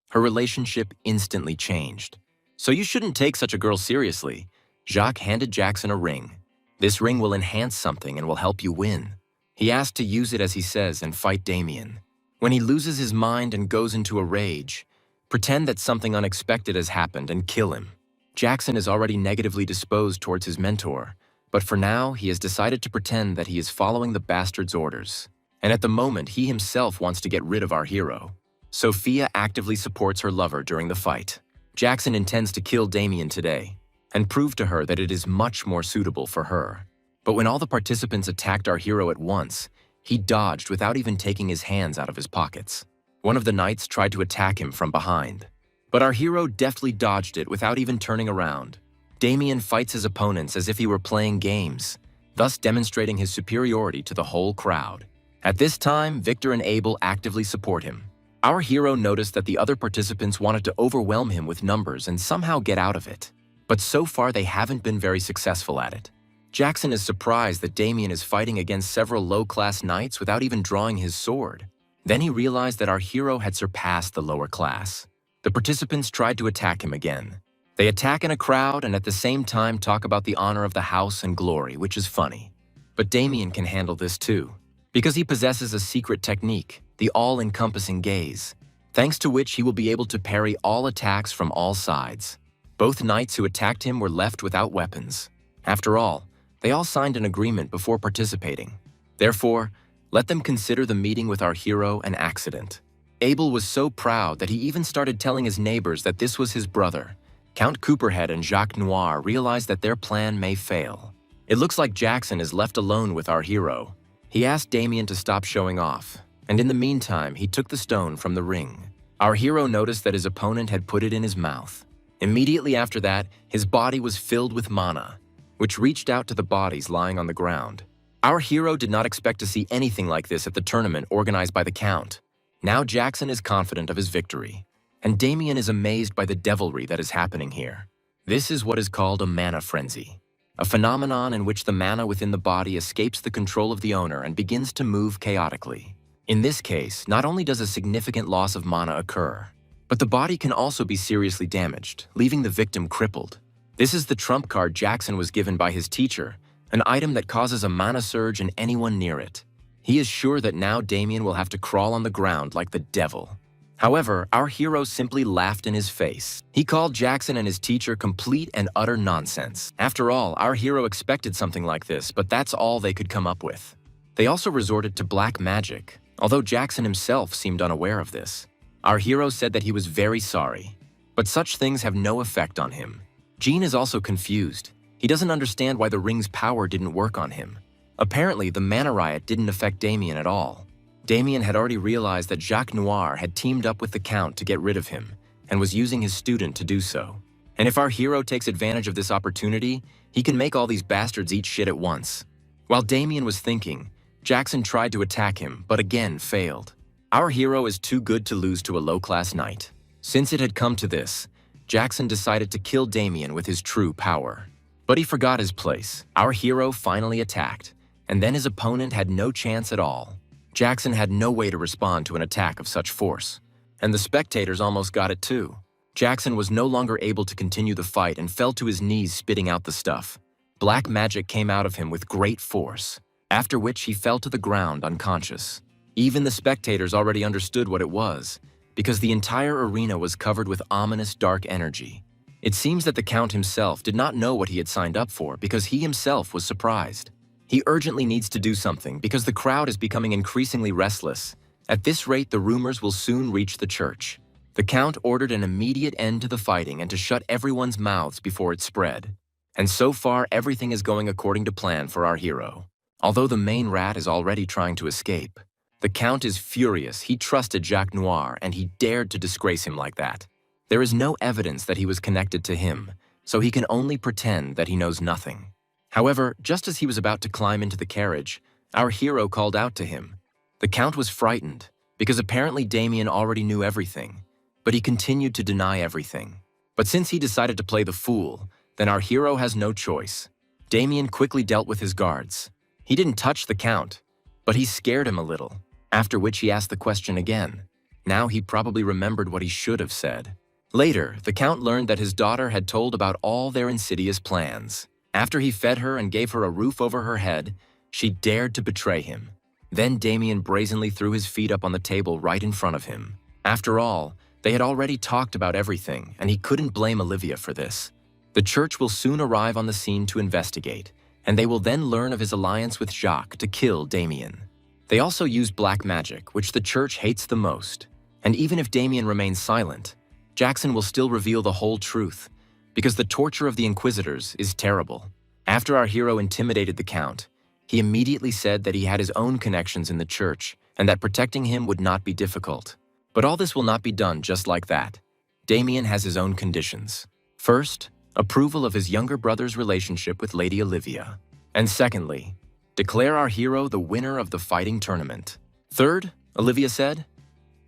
Her relationship instantly changed. So you shouldn't take such a girl seriously. Jacques handed Jackson a ring. This ring will enhance something and will help you win. He asked to use it as he says and fight Damien. When he loses his mind and goes into a rage, pretend that something unexpected has happened and kill him. Jackson is already negatively disposed towards his mentor, but for now he has decided to pretend that he is following the bastard's orders. And at the moment, he himself wants to get rid of our hero. Sophia actively supports her lover during the fight. Jackson intends to kill Damien today and prove to her that it is much more suitable for her. But when all the participants attacked our hero at once, he dodged without even taking his hands out of his pockets. One of the knights tried to attack him from behind, but our hero deftly dodged it without even turning around. Damien fights his opponents as if he were playing games, thus demonstrating his superiority to the whole crowd. At this time, Victor and Abel actively support him. Our hero noticed that the other participants wanted to overwhelm him with numbers and somehow get out of it. But so far, they haven't been very successful at it. Jackson is surprised that Damien is fighting against several low-class knights without even drawing his sword. Then he realized that our hero had surpassed the lower class. The participants tried to attack him again, They attack in a crowd and at the same time talk about the honor of the house and glory, which is funny. But Damien can handle this too, because he possesses a secret technique, the all-encompassing gaze, thanks to which he will be able to parry all attacks from all sides. Both knights who attacked him were left without weapons. After all, they all signed an agreement before participating. Therefore, let them consider the meeting with our hero an accident. Abel was so proud that he even started telling his neighbors that this was his brother. Count Cooperhead and Jacques Noir realized that their plan may fail. It looks like Jackson is left alone with our hero. He asked Damien to stop showing off, and in the meantime, he took the stone from the ring. Our hero noticed that his opponent had put it in his mouth. Immediately after that, his body was filled with mana, which reached out to the bodies lying on the ground. Our hero did not expect to see anything like this at the tournament organized by the Count. Now Jackson is confident of his victory, and Damien is amazed by the devilry that is happening here. This is what is called a mana frenzy, a phenomenon in which the mana within the body escapes the control of the owner and begins to move chaotically. In this case, not only does a significant loss of mana occur, but the body can also be seriously damaged, leaving the victim crippled. This is the trump card Jackson was given by his teacher, an item that causes a mana surge in anyone near it. He is sure that now Damien will have to crawl on the ground like the devil. However, our hero simply laughed in his face. He called Jackson and his teacher complete and utter nonsense. After all, our hero expected something like this, but that's all they could come up with. They also resorted to black magic, although Jackson himself seemed unaware of this. Our hero said that he was very sorry, but such things have no effect on him. Jean is also confused. He doesn't understand why the ring's power didn't work on him. Apparently, the mana riot didn't affect Damien at all. Damien had already realized that Jacques Noir had teamed up with the Count to get rid of him, and was using his student to do so. And if our hero takes advantage of this opportunity, he can make all these bastards eat shit at once. While Damien was thinking, Jackson tried to attack him, but again failed. Our hero is too good to lose to a low-class knight. Since it had come to this, Jackson decided to kill Damien with his true power. But he forgot his place. Our hero finally attacked, and then his opponent had no chance at all. Jackson had no way to respond to an attack of such force, and the spectators almost got it too. Jackson was no longer able to continue the fight and fell to his knees spitting out the stuff. Black magic came out of him with great force, after which he fell to the ground unconscious. Even the spectators already understood what it was, because the entire arena was covered with ominous dark energy. It seems that the Count himself did not know what he had signed up for because he himself was surprised. He urgently needs to do something because the crowd is becoming increasingly restless. At this rate, the rumors will soon reach the church. The Count ordered an immediate end to the fighting and to shut everyone's mouths before it spread. And so far, everything is going according to plan for our hero. Although the main rat is already trying to escape. The Count is furious. He trusted Jacques Noir and he dared to disgrace him like that. There is no evidence that he was connected to him, so he can only pretend that he knows nothing. However, just as he was about to climb into the carriage, our hero called out to him. The Count was frightened, because apparently Damien already knew everything, but he continued to deny everything. But since he decided to play the fool, then our hero has no choice. Damien quickly dealt with his guards. He didn't touch the Count, but he scared him a little, after which he asked the question again. Now he probably remembered what he should have said. Later, the Count learned that his daughter had told about all their insidious plans. After he fed her and gave her a roof over her head, she dared to betray him. Then Damien brazenly threw his feet up on the table right in front of him. After all, they had already talked about everything, and he couldn't blame Olivia for this. The church will soon arrive on the scene to investigate, and they will then learn of his alliance with Jacques to kill Damien. They also use black magic, which the church hates the most. And even if Damien remains silent, Jackson will still reveal the whole truth, because the torture of the Inquisitors is terrible. After our hero intimidated the Count, he immediately said that he had his own connections in the church and that protecting him would not be difficult. But all this will not be done just like that. Damien has his own conditions. First, approval of his younger brother's relationship with Lady Olivia. And secondly, declare our hero the winner of the fighting tournament. Third, Olivia said,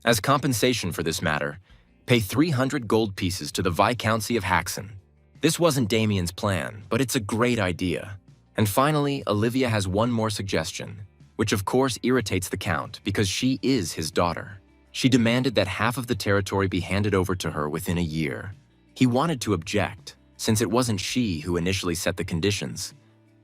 as compensation for this matter, pay 300 gold pieces to the Viscountcy of Haxon. This wasn't Damien's plan, but it's a great idea. And finally, Olivia has one more suggestion, which of course irritates the Count because she is his daughter. She demanded that half of the territory be handed over to her within a year. He wanted to object, since it wasn't she who initially set the conditions,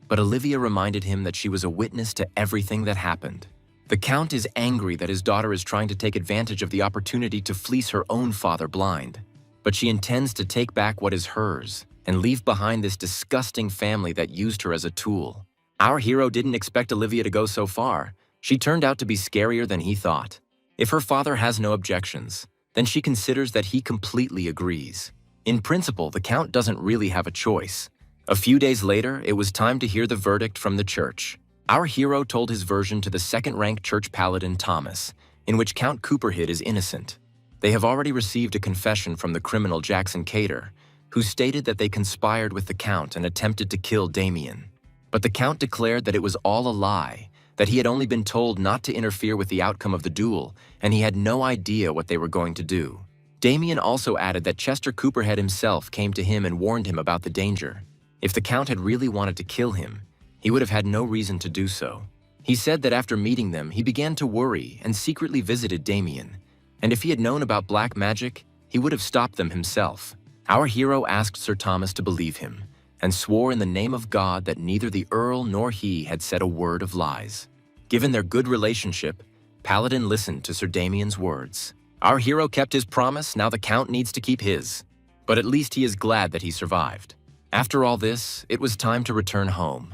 but Olivia reminded him that she was a witness to everything that happened. The Count is angry that his daughter is trying to take advantage of the opportunity to fleece her own father blind, but she intends to take back what is hers and leave behind this disgusting family that used her as a tool. Our hero didn't expect Olivia to go so far. She turned out to be scarier than he thought. If her father has no objections, then she considers that he completely agrees. In principle, the Count doesn't really have a choice. A few days later, it was time to hear the verdict from the church. Our hero told his version to the second-rank church paladin Thomas, in which Count Cooperhead is innocent. They have already received a confession from the criminal Jackson Cater, who stated that they conspired with the Count and attempted to kill Damien. But the Count declared that it was all a lie, that he had only been told not to interfere with the outcome of the duel, and he had no idea what they were going to do. Damien also added that Chester Cooperhead himself came to him and warned him about the danger. If the Count had really wanted to kill him, he would have had no reason to do so. He said that after meeting them, he began to worry and secretly visited Damien, and if he had known about black magic, he would have stopped them himself. Our hero asked Sir Thomas to believe him, and swore in the name of God that neither the Earl nor he had said a word of lies. Given their good relationship, Paladin listened to Sir Damien's words. Our hero kept his promise, now the Count needs to keep his. But at least he is glad that he survived. After all this, it was time to return home.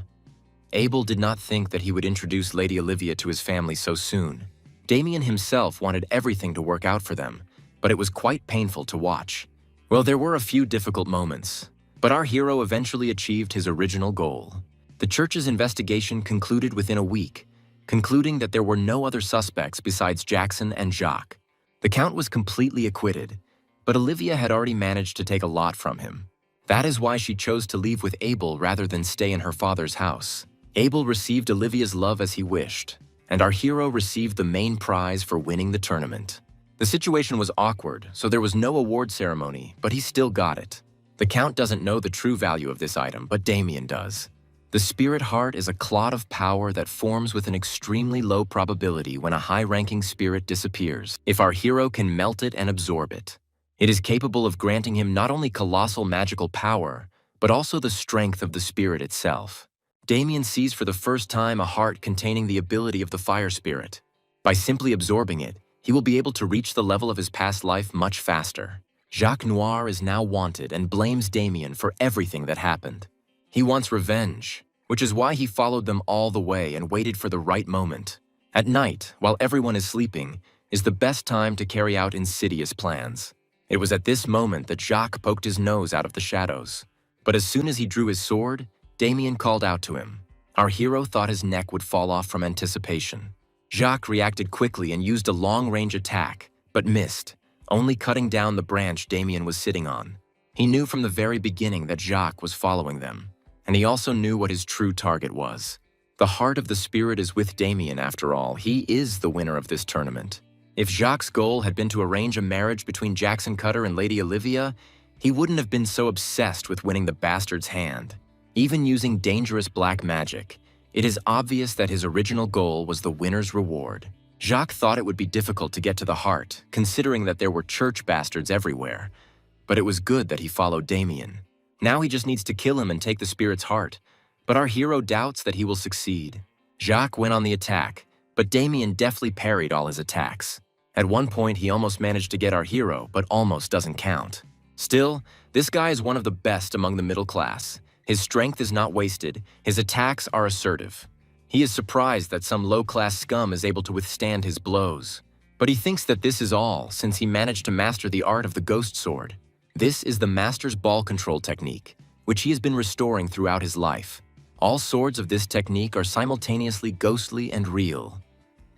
Abel did not think that he would introduce Lady Olivia to his family so soon. Damien himself wanted everything to work out for them, but it was quite painful to watch. Well, there were a few difficult moments, but our hero eventually achieved his original goal. The church's investigation concluded within a week, concluding that there were no other suspects besides Jackson and Jacques. The Count was completely acquitted, but Olivia had already managed to take a lot from him. That is why she chose to leave with Abel rather than stay in her father's house. Abel received Olivia's love as he wished, and our hero received the main prize for winning the tournament. The situation was awkward, so there was no award ceremony, but he still got it. The Count doesn't know the true value of this item, but Damien does. The Spirit Heart is a clot of power that forms with an extremely low probability when a high-ranking spirit disappears, if our hero can melt it and absorb it. It is capable of granting him not only colossal magical power, but also the strength of the spirit itself. Damien sees for the first time a heart containing the ability of the fire spirit. By simply absorbing it, he will be able to reach the level of his past life much faster. Jacques Noir is now wanted and blames Damien for everything that happened. He wants revenge, which is why he followed them all the way and waited for the right moment. At night, while everyone is sleeping, is the best time to carry out insidious plans. It was at this moment that Jacques poked his nose out of the shadows. But as soon as he drew his sword, Damien called out to him. Our hero thought his neck would fall off from anticipation. Jacques reacted quickly and used a long-range attack, but missed, only cutting down the branch Damien was sitting on. He knew from the very beginning that Jacques was following them, and he also knew what his true target was. The heart of the spirit is with Damien after all. He is the winner of this tournament. If Jacques' goal had been to arrange a marriage between Jackson Cutter and Lady Olivia, he wouldn't have been so obsessed with winning the bastard's hand. Even using dangerous black magic, it is obvious that his original goal was the winner's reward. Jacques thought it would be difficult to get to the heart, considering that there were church bastards everywhere. But it was good that he followed Damien. Now he just needs to kill him and take the spirit's heart. But our hero doubts that he will succeed. Jacques went on the attack, but Damien deftly parried all his attacks. At one point, he almost managed to get our hero, but almost doesn't count. Still, this guy is one of the best among the middle class. His strength is not wasted, his attacks are assertive. He is surprised that some low-class scum is able to withstand his blows. But he thinks that this is all, since he managed to master the art of the ghost sword. This is the master's ball control technique, which he has been restoring throughout his life. All swords of this technique are simultaneously ghostly and real.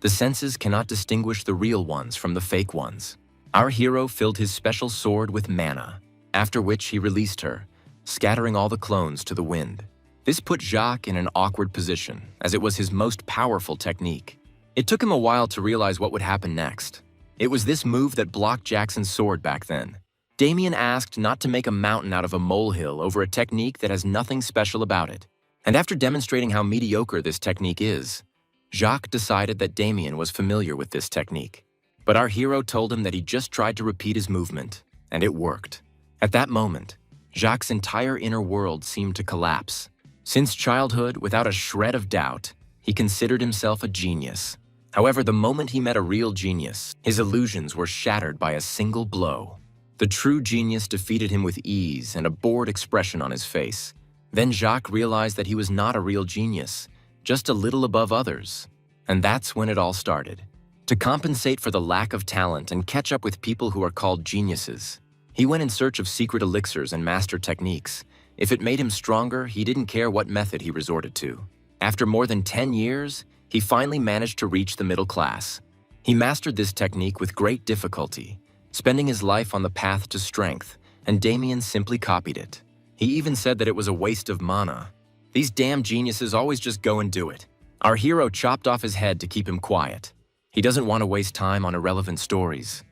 The senses cannot distinguish the real ones from the fake ones. Our hero filled his special sword with mana, after which he released her, scattering all the clones to the wind. This put Jacques in an awkward position, as it was his most powerful technique. It took him a while to realize what would happen next. It was this move that blocked Jackson's sword back then. Damien asked not to make a mountain out of a molehill over a technique that has nothing special about it. And after demonstrating how mediocre this technique is, Jacques decided that Damien was familiar with this technique. But our hero told him that he just tried to repeat his movement, and it worked. At that moment, Jacques' entire inner world seemed to collapse. Since childhood, without a shred of doubt, he considered himself a genius. However, the moment he met a real genius, his illusions were shattered by a single blow. The true genius defeated him with ease and a bored expression on his face. Then Jacques realized that he was not a real genius, just a little above others. And that's when it all started. To compensate for the lack of talent and catch up with people who are called geniuses, he went in search of secret elixirs and master techniques. If it made him stronger, he didn't care what method he resorted to. After more than 10 years, he finally managed to reach the middle class. He mastered this technique with great difficulty, spending his life on the path to strength, and Damien simply copied it. He even said that it was a waste of mana. These damn geniuses always just go and do it. Our hero chopped off his head to keep him quiet. He doesn't want to waste time on irrelevant stories.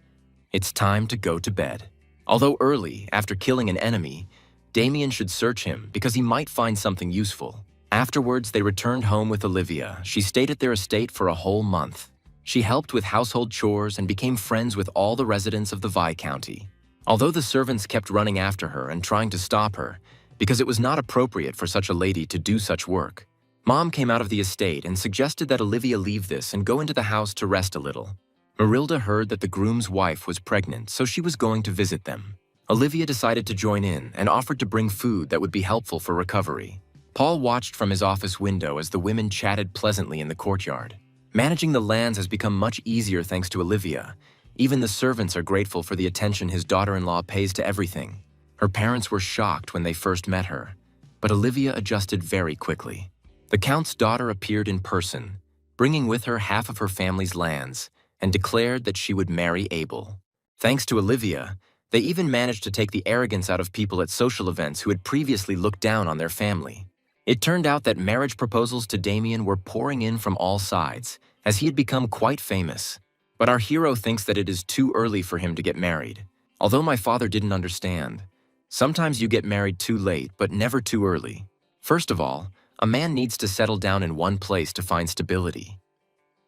It's time to go to bed. Although early, after killing an enemy, Damien should search him because he might find something useful. Afterwards, they returned home with Olivia. She stayed at their estate for a whole month. She helped with household chores and became friends with all the residents of the Viscounty. Although the servants kept running after her and trying to stop her, because it was not appropriate for such a lady to do such work, Mom came out of the estate and suggested that Olivia leave this and go into the house to rest a little. Marilda heard that the groom's wife was pregnant, so she was going to visit them. Olivia decided to join in and offered to bring food that would be helpful for recovery. Paul watched from his office window as the women chatted pleasantly in the courtyard. Managing the lands has become much easier thanks to Olivia. Even the servants are grateful for the attention his daughter-in-law pays to everything. Her parents were shocked when they first met her, but Olivia adjusted very quickly. The Count's daughter appeared in person, bringing with her half of her family's lands, and declared that she would marry Abel. Thanks to Olivia, they even managed to take the arrogance out of people at social events who had previously looked down on their family. It turned out that marriage proposals to Damien were pouring in from all sides, as he had become quite famous. But our hero thinks that it is too early for him to get married. Although my father didn't understand, sometimes you get married too late, but never too early. First of all, a man needs to settle down in one place to find stability.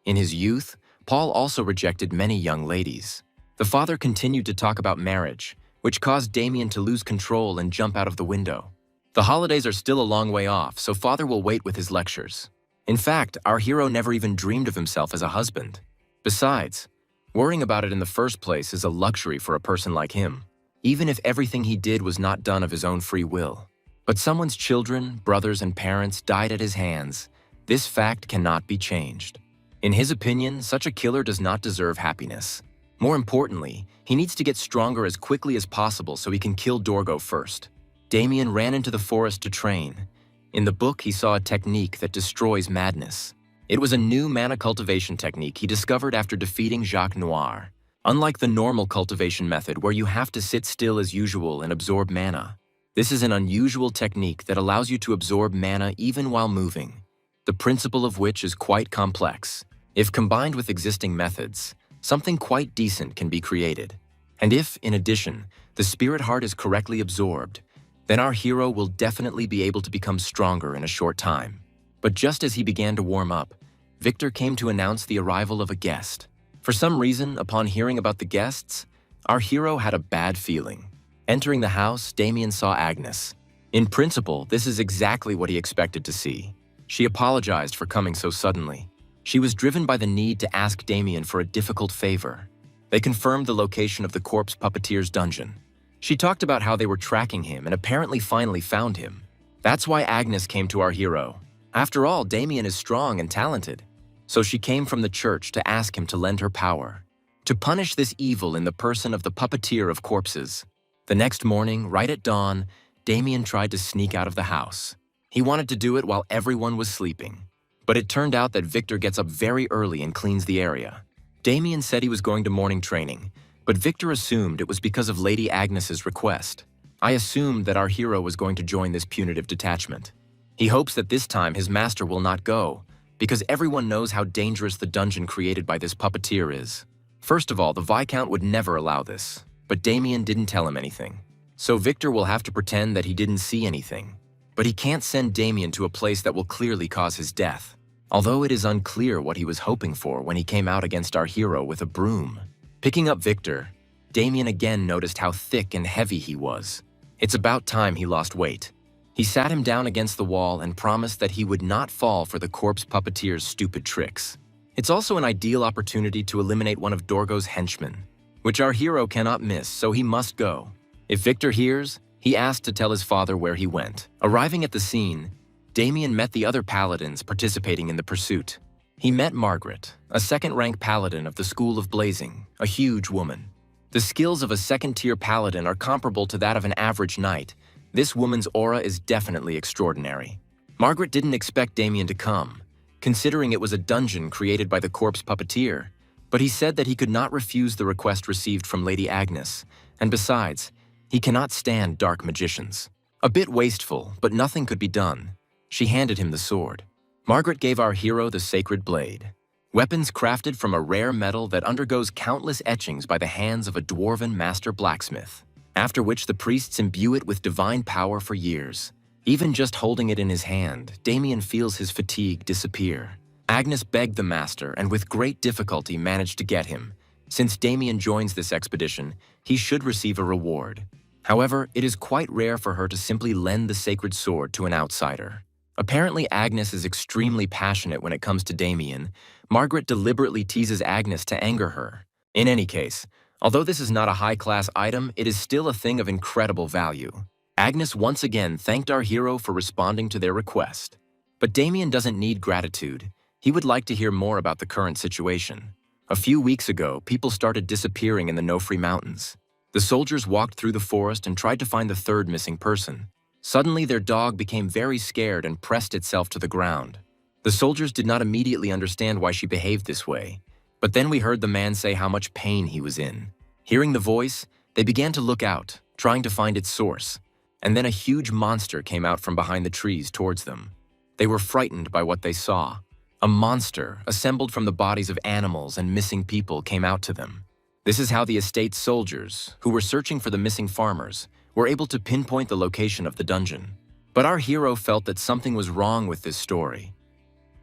In his youth, Paul also rejected many young ladies. The father continued to talk about marriage, which caused Damien to lose control and jump out of the window. The holidays are still a long way off, so father will wait with his lectures. In fact, our hero never even dreamed of himself as a husband. Besides, worrying about it in the first place is a luxury for a person like him, even if everything he did was not done of his own free will. But someone's children, brothers, and parents died at his hands. This fact cannot be changed. In his opinion, such a killer does not deserve happiness. More importantly, he needs to get stronger as quickly as possible so he can kill Dorgo first. Damien ran into the forest to train. In the book, he saw a technique that destroys madness. It was a new mana cultivation technique he discovered after defeating Jacques Noir. Unlike the normal cultivation method where you have to sit still as usual and absorb mana, this is an unusual technique that allows you to absorb mana even while moving, the principle of which is quite complex. If combined with existing methods, something quite decent can be created. And if, in addition, the spirit heart is correctly absorbed, then our hero will definitely be able to become stronger in a short time. But just as he began to warm up, Victor came to announce the arrival of a guest. For some reason, upon hearing about the guests, our hero had a bad feeling. Entering the house, Damien saw Agnes. In principle, this is exactly what he expected to see. She apologized for coming so suddenly. She was driven by the need to ask Damien for a difficult favor. They confirmed the location of the corpse puppeteer's dungeon. She talked about how they were tracking him and apparently finally found him. That's why Agnes came to our hero. After all, Damien is strong and talented. So she came from the church to ask him to lend her power, to punish this evil in the person of the puppeteer of corpses. The next morning, right at dawn, Damien tried to sneak out of the house. He wanted to do it while everyone was sleeping. But it turned out that Victor gets up very early and cleans the area. Damien said he was going to morning training, but Victor assumed it was because of Lady Agnes's request. I assumed that our hero was going to join this punitive detachment. He hopes that this time his master will not go, because everyone knows how dangerous the dungeon created by this puppeteer is. First of all, the Viscount would never allow this, but Damien didn't tell him anything. So Victor will have to pretend that he didn't see anything. But he can't send Damien to a place that will clearly cause his death, although it is unclear what he was hoping for when he came out against our hero with a broom. Picking up Victor, Damien again noticed how thick and heavy he was. It's about time he lost weight. He sat him down against the wall and promised that he would not fall for the corpse puppeteer's stupid tricks. It's also an ideal opportunity to eliminate one of Dorgo's henchmen, which our hero cannot miss, so he must go. If Victor hears, he asked to tell his father where he went. Arriving at the scene, Damien met the other paladins participating in the pursuit. He met Margaret, a second-rank paladin of the School of Blazing, a huge woman. The skills of a second-tier paladin are comparable to that of an average knight. This woman's aura is definitely extraordinary. Margaret didn't expect Damien to come, considering it was a dungeon created by the corpse puppeteer, but he said that he could not refuse the request received from Lady Agnes, and besides, he cannot stand dark magicians. A bit wasteful, but nothing could be done. She handed him the sword. Margaret gave our hero the sacred blade, weapons crafted from a rare metal that undergoes countless etchings by the hands of a dwarven master blacksmith, after which the priests imbue it with divine power for years. Even just holding it in his hand, Damien feels his fatigue disappear. Agnes begged the master and with great difficulty managed to get him. Since Damien joins this expedition, he should receive a reward. However, it is quite rare for her to simply lend the sacred sword to an outsider. Apparently, Agnes is extremely passionate when it comes to Damien. Margaret deliberately teases Agnes to anger her. In any case, although this is not a high-class item, it is still a thing of incredible value. Agnes once again thanked our hero for responding to their request. But Damien doesn't need gratitude. He would like to hear more about the current situation. A few weeks ago, people started disappearing in the Nofri Mountains. The soldiers walked through the forest and tried to find the third missing person. Suddenly, their dog became very scared and pressed itself to the ground. The soldiers did not immediately understand why she behaved this way, but then we heard the man say how much pain he was in. Hearing the voice, they began to look out, trying to find its source, and then a huge monster came out from behind the trees towards them. They were frightened by what they saw. A monster, assembled from the bodies of animals and missing people, came out to them. This is how the estate's soldiers, who were searching for the missing farmers, were able to pinpoint the location of the dungeon. But our hero felt that something was wrong with this story.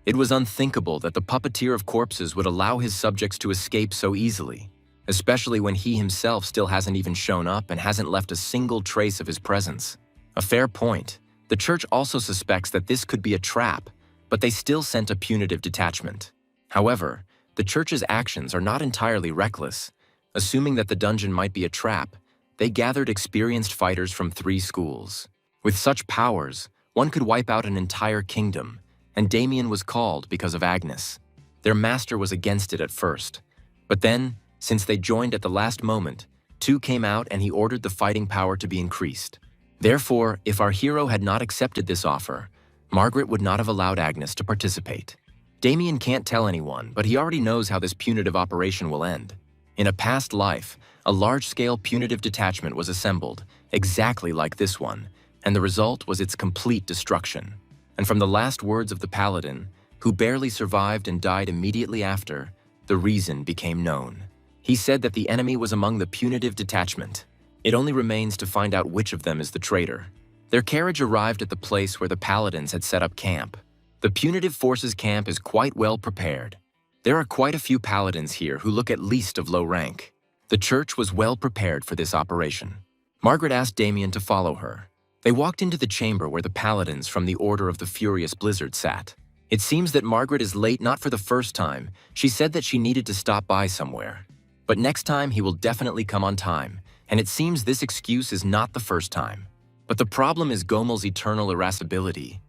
It was unthinkable that the puppeteer of corpses would allow his subjects to escape so easily, especially when he himself still hasn't even shown up and hasn't left a single trace of his presence. A fair point. The church also suspects that this could be a trap, but they still sent a punitive detachment. However, the church's actions are not entirely reckless. Assuming that the dungeon might be a trap, they gathered experienced fighters from 3 schools. With such powers, one could wipe out an entire kingdom, and Damien was called because of Agnes. Their master was against it at first, but then, since they joined at the last moment, 2 came out and he ordered the fighting power to be increased. Therefore, if our hero had not accepted this offer, Margaret would not have allowed Agnes to participate. Damien can't tell anyone, but he already knows how this punitive operation will end. In a past life, a large-scale punitive detachment was assembled, exactly like this one, and the result was its complete destruction. And from the last words of the paladin, who barely survived and died immediately after, the reason became known. He said that the enemy was among the punitive detachment. It only remains to find out which of them is the traitor. Their carriage arrived at the place where the paladins had set up camp. The punitive forces camp is quite well prepared. There are quite a few paladins here who look at least of low rank. The church was well prepared for this operation. Margaret asked Damien to follow her. They walked into the chamber where the paladins from the Order of the Furious Blizzard sat. It seems that Margaret is late not for the first time. She said that she needed to stop by somewhere. But next time he will definitely come on time, and it seems this excuse is not the first time. But the problem is Gomel's eternal irascibility.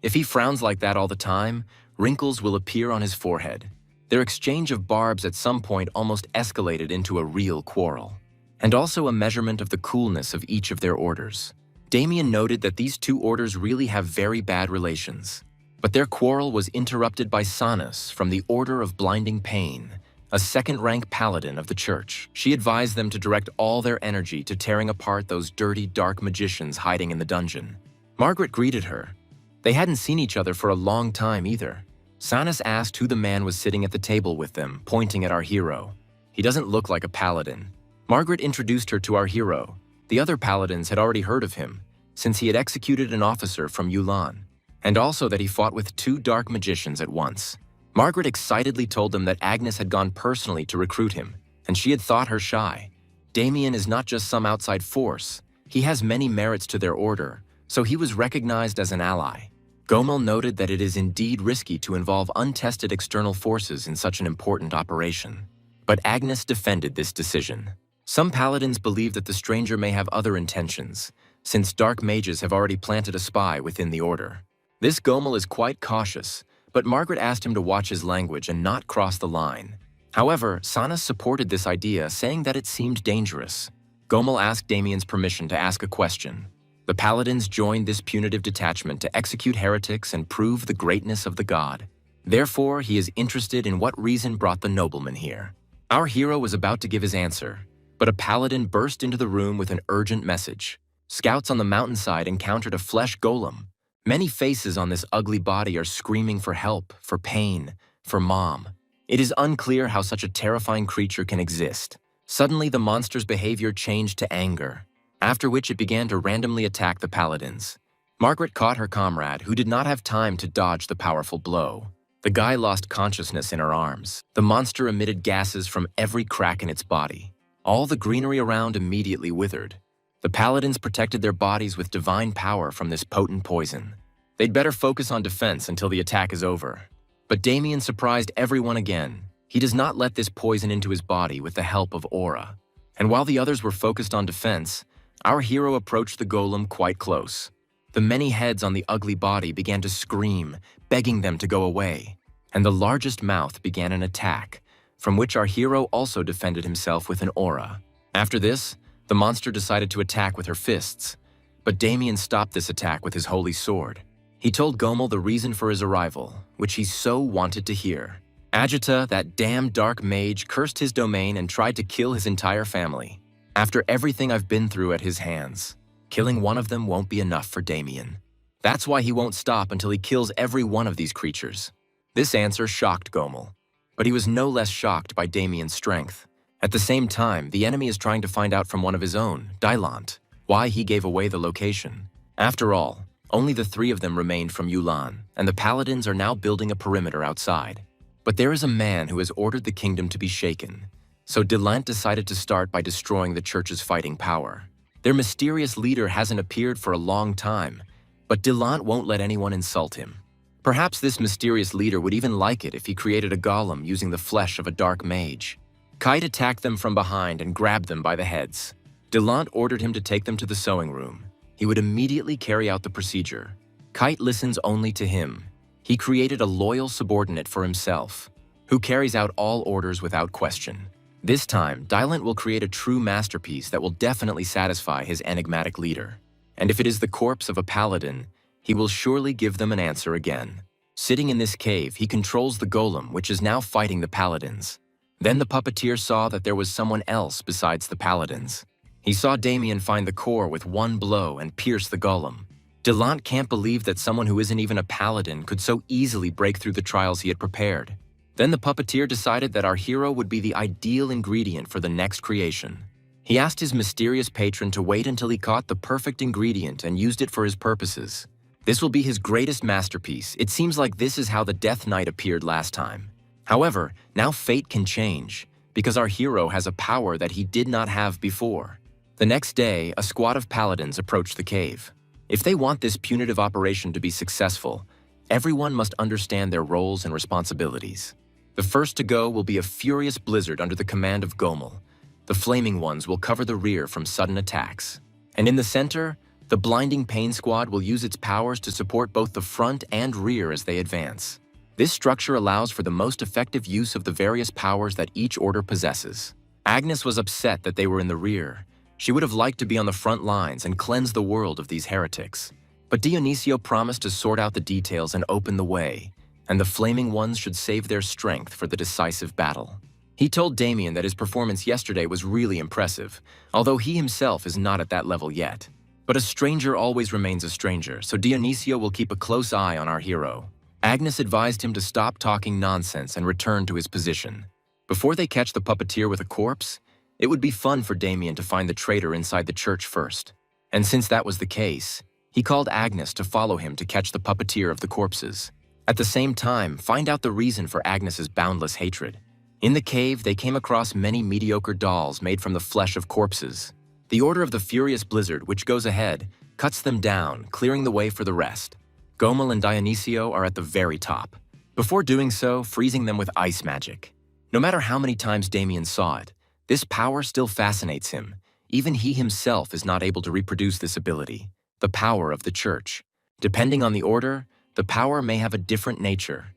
If he frowns like that all the time, wrinkles will appear on his forehead. Their exchange of barbs at some point almost escalated into a real quarrel, and also a measurement of the coolness of each of their orders. Damien noted that these 2 orders really have very bad relations, but their quarrel was interrupted by Sanus from the Order of Blinding Pain, a second-rank paladin of the church. She advised them to direct all their energy to tearing apart those dirty, dark magicians hiding in the dungeon. Margaret greeted her. They hadn't seen each other for a long time either. Sanus asked who the man was sitting at the table with them, pointing at our hero. He doesn't look like a paladin. Margaret introduced her to our hero. The other paladins had already heard of him, since he had executed an officer from Yulan, and also that he fought with 2 dark magicians at once. Margaret excitedly told them that Agnes had gone personally to recruit him, and she had thought her shy. Damien is not just some outside force, he has many merits to their order, so he was recognized as an ally. Gomel noted that it is indeed risky to involve untested external forces in such an important operation. But Agnes defended this decision. Some paladins believe that the stranger may have other intentions, since dark mages have already planted a spy within the order. This Gomel is quite cautious, but Margaret asked him to watch his language and not cross the line. However, Sana supported this idea, saying that it seemed dangerous. Gomel asked Damien's permission to ask a question. The paladins joined this punitive detachment to execute heretics and prove the greatness of the god. Therefore, he is interested in what reason brought the nobleman here. Our hero was about to give his answer, but a paladin burst into the room with an urgent message. Scouts on the mountainside encountered a flesh golem. Many faces on this ugly body are screaming for help, for pain, for mom. It is unclear how such a terrifying creature can exist. Suddenly, the monster's behavior changed to anger, after which it began to randomly attack the paladins. Margaret caught her comrade, who did not have time to dodge the powerful blow. The guy lost consciousness in her arms. The monster emitted gases from every crack in its body. All the greenery around immediately withered. The paladins protected their bodies with divine power from this potent poison. They'd better focus on defense until the attack is over. But Damien surprised everyone again. He does not let this poison into his body with the help of aura. And while the others were focused on defense, our hero approached the golem quite close. The many heads on the ugly body began to scream, begging them to go away. And the largest mouth began an attack, from which our hero also defended himself with an aura. After this, the monster decided to attack with her fists, but Damien stopped this attack with his holy sword. He told Gomel the reason for his arrival, which he so wanted to hear. Agita, that damn dark mage, cursed his domain and tried to kill his entire family. After everything I've been through at his hands, killing one of them won't be enough for Damien. That's why he won't stop until he kills every one of these creatures. This answer shocked Gomel, but he was no less shocked by Damien's strength. At the same time, the enemy is trying to find out from one of his own, Dylant, why he gave away the location. After all, only the three of them remained from Yulan, and the paladins are now building a perimeter outside. But there is a man who has ordered the kingdom to be shaken, so Dylant decided to start by destroying the church's fighting power. Their mysterious leader hasn't appeared for a long time, but Dylant won't let anyone insult him. Perhaps this mysterious leader would even like it if he created a golem using the flesh of a dark mage. Kite attacked them from behind and grabbed them by the heads. Dylant ordered him to take them to the sewing room. He would immediately carry out the procedure. Kite listens only to him. He created a loyal subordinate for himself, who carries out all orders without question. This time, Dylant will create a true masterpiece that will definitely satisfy his enigmatic leader. And if it is the corpse of a paladin, he will surely give them an answer again. Sitting in this cave, he controls the golem, which is now fighting the paladins. Then the puppeteer saw that there was someone else besides the paladins. He saw Damien find the core with one blow and pierce the golem. Dylant can't believe that someone who isn't even a paladin could so easily break through the trials he had prepared. Then the puppeteer decided that our hero would be the ideal ingredient for the next creation. He asked his mysterious patron to wait until he caught the perfect ingredient and used it for his purposes. This will be his greatest masterpiece. It seems like this is how the Death Knight appeared last time. However, now fate can change, because our hero has a power that he did not have before. The next day, a squad of paladins approached the cave. If they want this punitive operation to be successful, everyone must understand their roles and responsibilities. The first to go will be a furious blizzard under the command of Gomel. The flaming ones will cover the rear from sudden attacks. And in the center, the blinding pain squad will use its powers to support both the front and rear as they advance. This structure allows for the most effective use of the various powers that each order possesses. Agnes was upset that they were in the rear. She would have liked to be on the front lines and cleanse the world of these heretics. But Dionisio promised to sort out the details and open the way, and the flaming ones should save their strength for the decisive battle. He told Damien that his performance yesterday was really impressive, although he himself is not at that level yet. But a stranger always remains a stranger, so Dionisio will keep a close eye on our hero. Agnes advised him to stop talking nonsense and return to his position. Before they catch the puppeteer with a corpse, it would be fun for Damien to find the traitor inside the church first. And since that was the case, he called Agnes to follow him to catch the puppeteer of the corpses. At the same time, find out the reason for Agnes's boundless hatred. In the cave, they came across many mediocre dolls made from the flesh of corpses. The order of the furious blizzard, which goes ahead, cuts them down, clearing the way for the rest. Gomel and Dionycio are at the very top. Before doing so, freezing them with ice magic. No matter how many times Damien saw it, this power still fascinates him. Even he himself is not able to reproduce this ability, the power of the church. Depending on the order, the power may have a different nature.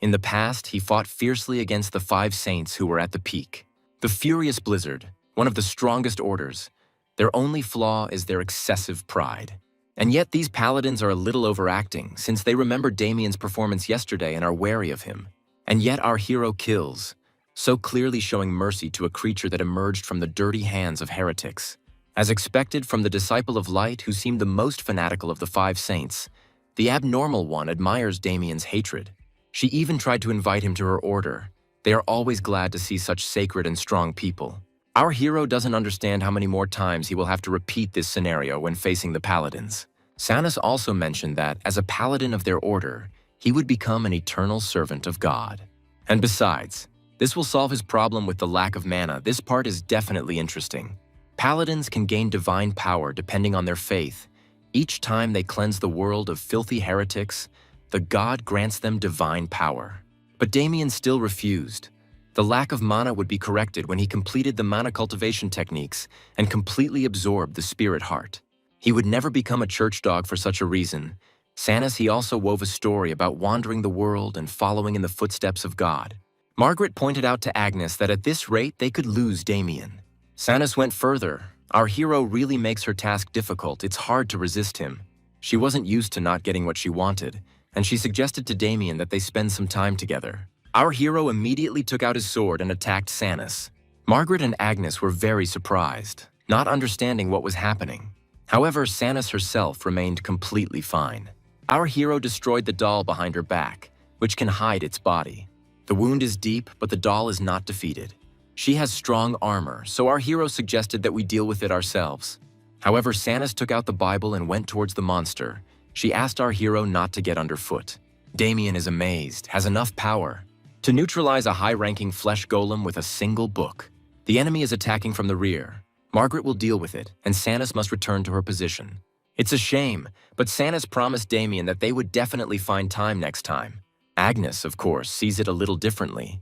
In the past, he fought fiercely against the 5 saints who were at the peak. The Furious Blizzard, one of the strongest orders. Their only flaw is their excessive pride. And yet these paladins are a little overacting, since they remember Damien's performance yesterday and are wary of him. And yet our hero kills, so clearly showing mercy to a creature that emerged from the dirty hands of heretics. As expected from the Disciple of Light, who seemed the most fanatical of the 5 saints, the abnormal one admires Damien's hatred. She even tried to invite him to her order. They are always glad to see such sacred and strong people. Our hero doesn't understand how many more times he will have to repeat this scenario when facing the paladins. Sanus also mentioned that, as a paladin of their order, he would become an eternal servant of God. And besides, this will solve his problem with the lack of mana. This part is definitely interesting. Paladins can gain divine power depending on their faith. Each time they cleanse the world of filthy heretics, the god grants them divine power. But Damien still refused. The lack of mana would be corrected when he completed the mana cultivation techniques and completely absorbed the spirit heart. He would never become a church dog for such a reason. Sanus, he also wove a story about wandering the world and following in the footsteps of God. Margaret pointed out to Agnes that at this rate they could lose Damien. Sanus went further. Our hero really makes her task difficult. It's hard to resist him. She wasn't used to not getting what she wanted, and she suggested to Damien that they spend some time together. Our hero immediately took out his sword and attacked Sanus. Margaret and Agnes were very surprised, not understanding what was happening. However, Sanus herself remained completely fine. Our hero destroyed the doll behind her back, which can hide its body. The wound is deep, but the doll is not defeated. She has strong armor, so our hero suggested that we deal with it ourselves. However, Sanus took out the Bible and went towards the monster. She asked our hero not to get underfoot. Damien is amazed, has enough power to neutralize a high-ranking flesh golem with a single book. The enemy is attacking from the rear. Margaret will deal with it, and Sanus must return to her position. It's a shame, but Sanus promised Damien that they would definitely find time next time. Agnes, of course, sees it a little differently.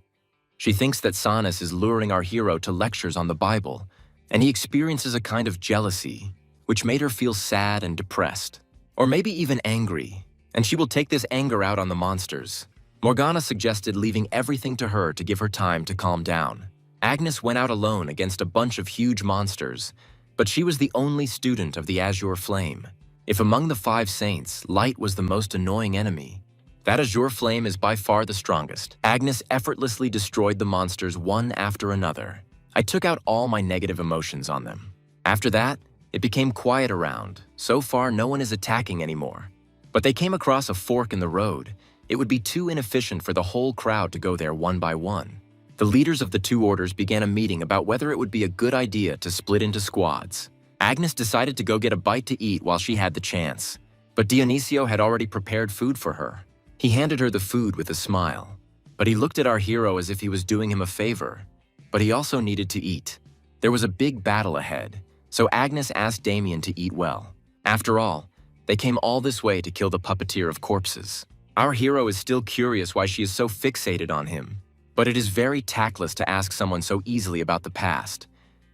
She thinks that Sanus is luring our hero to lectures on the Bible, and he experiences a kind of jealousy, which made her feel sad and depressed. Or maybe even angry, and she will take this anger out on the monsters. Morgana suggested leaving everything to her to give her time to calm down. Agnes went out alone against a bunch of huge monsters, but she was the only student of the Azure Flame. If among the 5 saints, light was the most annoying enemy, that Azure Flame is by far the strongest. Agnes effortlessly destroyed the monsters one after another. I took out all my negative emotions on them. After that, it became quiet around. So far, no one is attacking anymore. But they came across a fork in the road. It would be too inefficient for the whole crowd to go there one by one. The leaders of the 2 orders began a meeting about whether it would be a good idea to split into squads. Agnes decided to go get a bite to eat while she had the chance. But Dionycio had already prepared food for her. He handed her the food with a smile. But he looked at our hero as if he was doing him a favor. But he also needed to eat. There was a big battle ahead, so Agnes asked Damien to eat well. After all, they came all this way to kill the puppeteer of corpses. Our hero is still curious why she is so fixated on him. But it is very tactless to ask someone so easily about the past.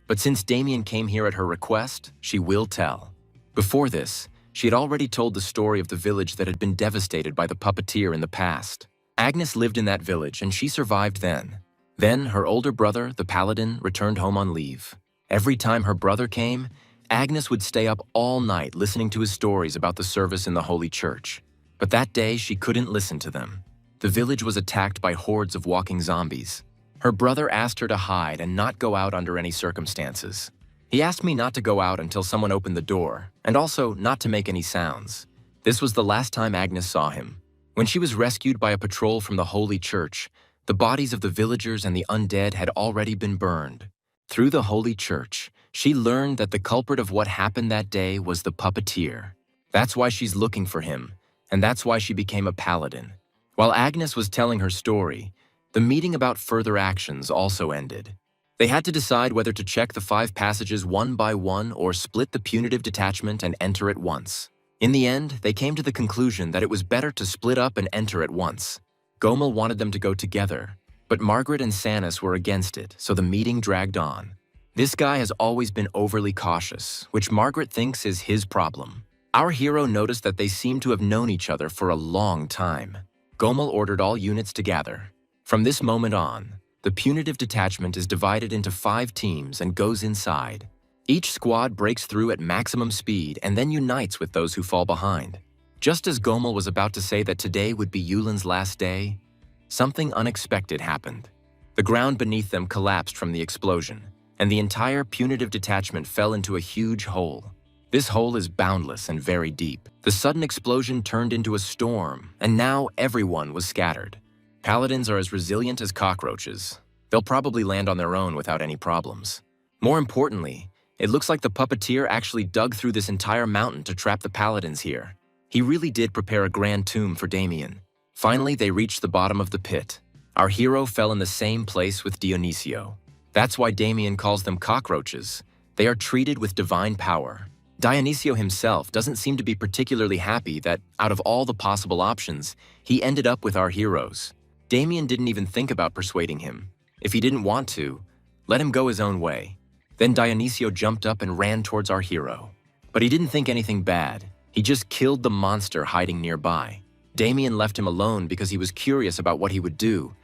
But since Damien came here at her request, she will tell. Before this, she had already told the story of the village that had been devastated by the puppeteer in the past. Agnes lived in that village and she survived then. Then her older brother, the paladin, returned home on leave. Every time her brother came, Agnes would stay up all night listening to his stories about the service in the Holy Church. But that day, she couldn't listen to them. The village was attacked by hordes of walking zombies. Her brother asked her to hide and not go out under any circumstances. He asked me not to go out until someone opened the door, and also not to make any sounds. This was the last time Agnes saw him. When she was rescued by a patrol from the Holy Church, the bodies of the villagers and the undead had already been burned. Through the Holy Church, she learned that the culprit of what happened that day was the puppeteer. That's why she's looking for him, and that's why she became a paladin. While Agnes was telling her story, the The meeting about further actions also ended. They had to decide whether to check the 5 passages one by one or split the punitive detachment and enter at once. In the end, they came to the conclusion that it was better to split up and enter at once. Gomel wanted them to go together, but Margaret and Sanis were against it, so the meeting dragged on. This guy has always been overly cautious, which Margaret thinks is his problem. Our hero noticed that they seemed to have known each other for a long time. Gomel ordered all units to gather. From this moment on, the punitive detachment is divided into 5 teams and goes inside. Each squad breaks through at maximum speed and then unites with those who fall behind. Just as Gomel was about to say that today would be Yulin's last day, something unexpected happened. The ground beneath them collapsed from the explosion, and the entire punitive detachment fell into a huge hole. This hole is boundless and very deep. The sudden explosion turned into a storm, and now everyone was scattered. Paladins are as resilient as cockroaches. They'll probably land on their own without any problems. More importantly, it looks like the puppeteer actually dug through this entire mountain to trap the paladins here. He really did prepare a grand tomb for Damien. Finally, they reached the bottom of the pit. Our hero fell in the same place with Dionisio. That's why Damien calls them cockroaches. They are treated with divine power. Dionisio himself doesn't seem to be particularly happy that, out of all the possible options, he ended up with our heroes. Damien didn't even think about persuading him. If he didn't want to, let him go his own way. Then Dionisio jumped up and ran towards our hero. But he didn't think anything bad. He just killed the monster hiding nearby. Damien left him alone because he was curious about what he would do,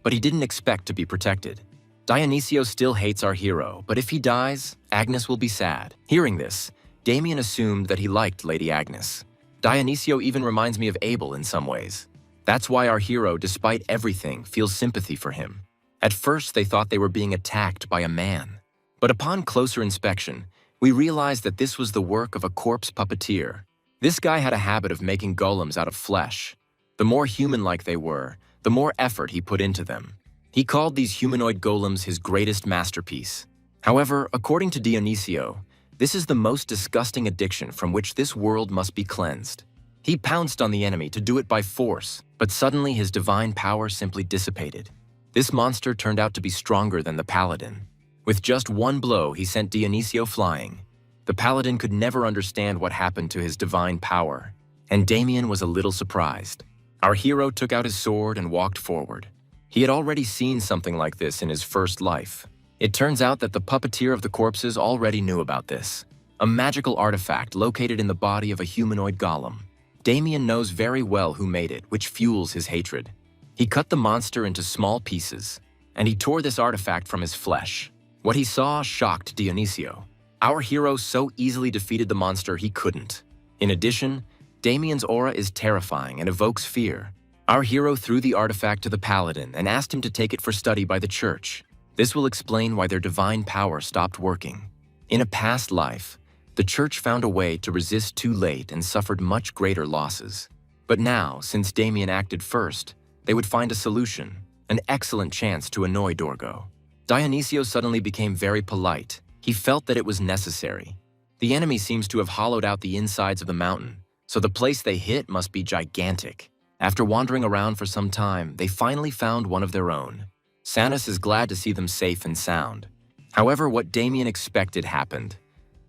but he didn't expect to be protected. Dionisio still hates our hero, but if he dies, Agnes will be sad. Hearing this, Damien assumed that he liked Lady Agnes. Dionisio even reminds me of Abel in some ways. That's why our hero, despite everything, feels sympathy for him. At first, they thought they were being attacked by a man. But upon closer inspection, we realized that this was the work of a corpse puppeteer. This guy had a habit of making golems out of flesh. The more human-like they were, the more effort he put into them. He called these humanoid golems his greatest masterpiece. However, according to Dionisio, this is the most disgusting addiction from which this world must be cleansed. He pounced on the enemy to do it by force, but suddenly his divine power simply dissipated. This monster turned out to be stronger than the paladin. With just one blow, he sent Dionisio flying. The paladin could never understand what happened to his divine power, and Damien was a little surprised. Our hero took out his sword and walked forward. He had already seen something like this in his first life. It turns out that the puppeteer of the corpses already knew about this, a magical artifact located in the body of a humanoid golem. Damien knows very well who made it, which fuels his hatred. He cut the monster into small pieces, and he tore this artifact from his flesh. What he saw shocked Dionisio. Our hero so easily defeated the monster he couldn't. In addition, Damien's aura is terrifying and evokes fear. Our hero threw the artifact to the paladin and asked him to take it for study by the church. This will explain why their divine power stopped working. In a past life, the church found a way to resist too late and suffered much greater losses. But now, since Damien acted first, they would find a solution, an excellent chance to annoy Dorgo. Dionisio suddenly became very polite. He felt that it was necessary. The enemy seems to have hollowed out the insides of the mountain, so the place they hit must be gigantic. After wandering around for some time, they finally found one of their own. Sanis is glad to see them safe and sound. However, what Damien expected happened,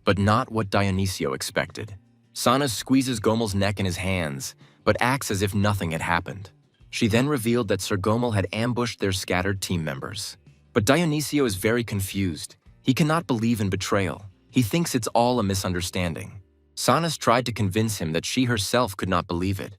but not what Dionisio expected. Sanis squeezes Gomel's neck in his hands, but acts as if nothing had happened. She then revealed that Sir Gomel had ambushed their scattered team members. But Dionisio is very confused. He cannot believe in betrayal. He thinks it's all a misunderstanding. Sanis tried to convince him that she herself could not believe it.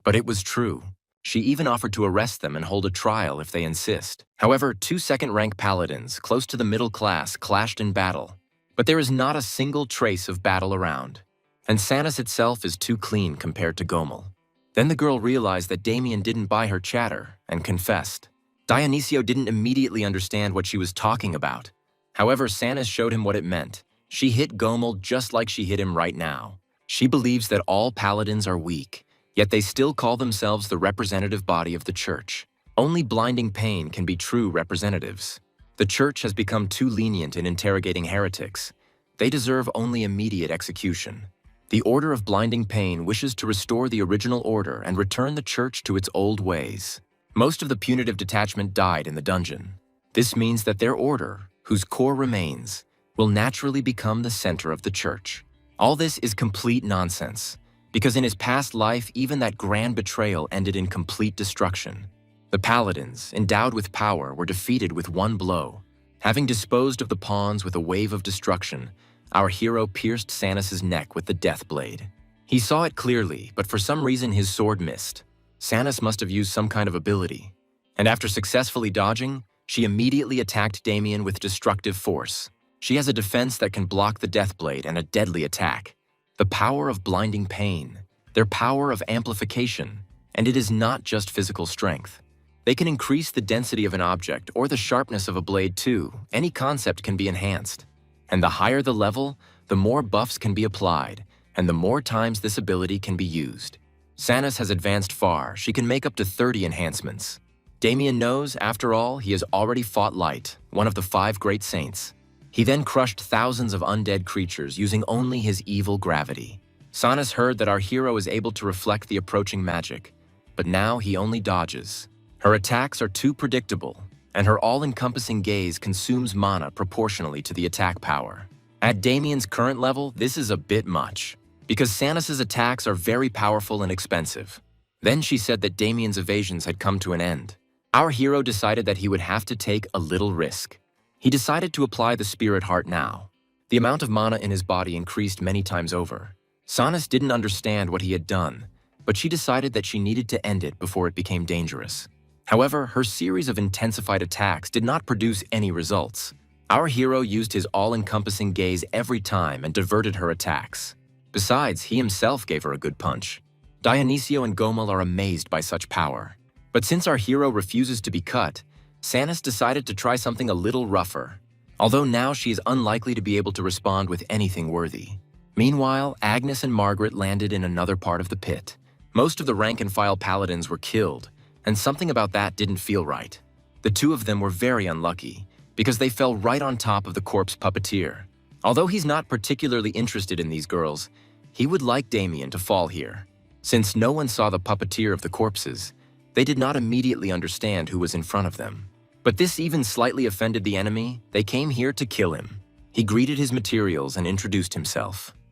But it was true. She even offered to arrest them and hold a trial if they insist. However, 2 second-rank paladins, close to the middle class, clashed in battle. But there is not a single trace of battle around. And Sanis itself is too clean compared to Gomel. Then the girl realized that Damien didn't buy her chatter and confessed. Dionisio didn't immediately understand what she was talking about. However, Sanis showed him what it meant. She hit Gomel just like she hit him right now. She believes that all paladins are weak, yet they still call themselves the representative body of the church. Only blinding pain can be true representatives. The church has become too lenient in interrogating heretics. They deserve only immediate execution. The Order of Blinding Pain wishes to restore the original order and return the church to its old ways. Most of the punitive detachment died in the dungeon. This means that their order, whose core remains, will naturally become the center of the church. All this is complete nonsense, because in his past life, even that grand betrayal ended in complete destruction. The paladins, endowed with power, were defeated with one blow. Having disposed of the pawns with a wave of destruction, our hero pierced Sanis's neck with the death blade. He saw it clearly, but for some reason his sword missed. Sanis must have used some kind of ability, and after successfully dodging, she immediately attacked Damien with destructive force. She has a defense that can block the death blade and a deadly attack. The power of blinding pain, their power of amplification, and it is not just physical strength. They can increase the density of an object or the sharpness of a blade too. Any concept can be enhanced. And the higher the level, the more buffs can be applied, and the more times this ability can be used. Sanis has advanced far. She can make up to 30 enhancements. Damien knows, after all, he has already fought Light, one of the 5 great saints. He then crushed thousands of undead creatures using only his evil gravity. Sanis heard that our hero is able to reflect the approaching magic, but now he only dodges. Her attacks are too predictable, and her all-encompassing gaze consumes mana proportionally to the attack power. At Damien's current level, this is a bit much, because Sanis's attacks are very powerful and expensive. Then she said that Damien's evasions had come to an end. Our hero decided that he would have to take a little risk. He decided to apply the Spirit Heart now. The amount of mana in his body increased many times over. Sanis didn't understand what he had done, but she decided that she needed to end it before it became dangerous. However, her series of intensified attacks did not produce any results. Our hero used his all-encompassing gaze every time and diverted her attacks. Besides, he himself gave her a good punch. Dionisio and Gomel are amazed by such power. But since our hero refuses to be cut, Sanis decided to try something a little rougher, although now she is unlikely to be able to respond with anything worthy. Meanwhile, Agnes and Margaret landed in another part of the pit. Most of the rank-and-file paladins were killed, and something about that didn't feel right. The two of them were very unlucky, because they fell right on top of the corpse puppeteer. Although he's not particularly interested in these girls, he would like Damien to fall here. Since no one saw the puppeteer of the corpses, they did not immediately understand who was in front of them. But this even slightly offended the enemy. They came here to kill him. He greeted his materials and introduced himself.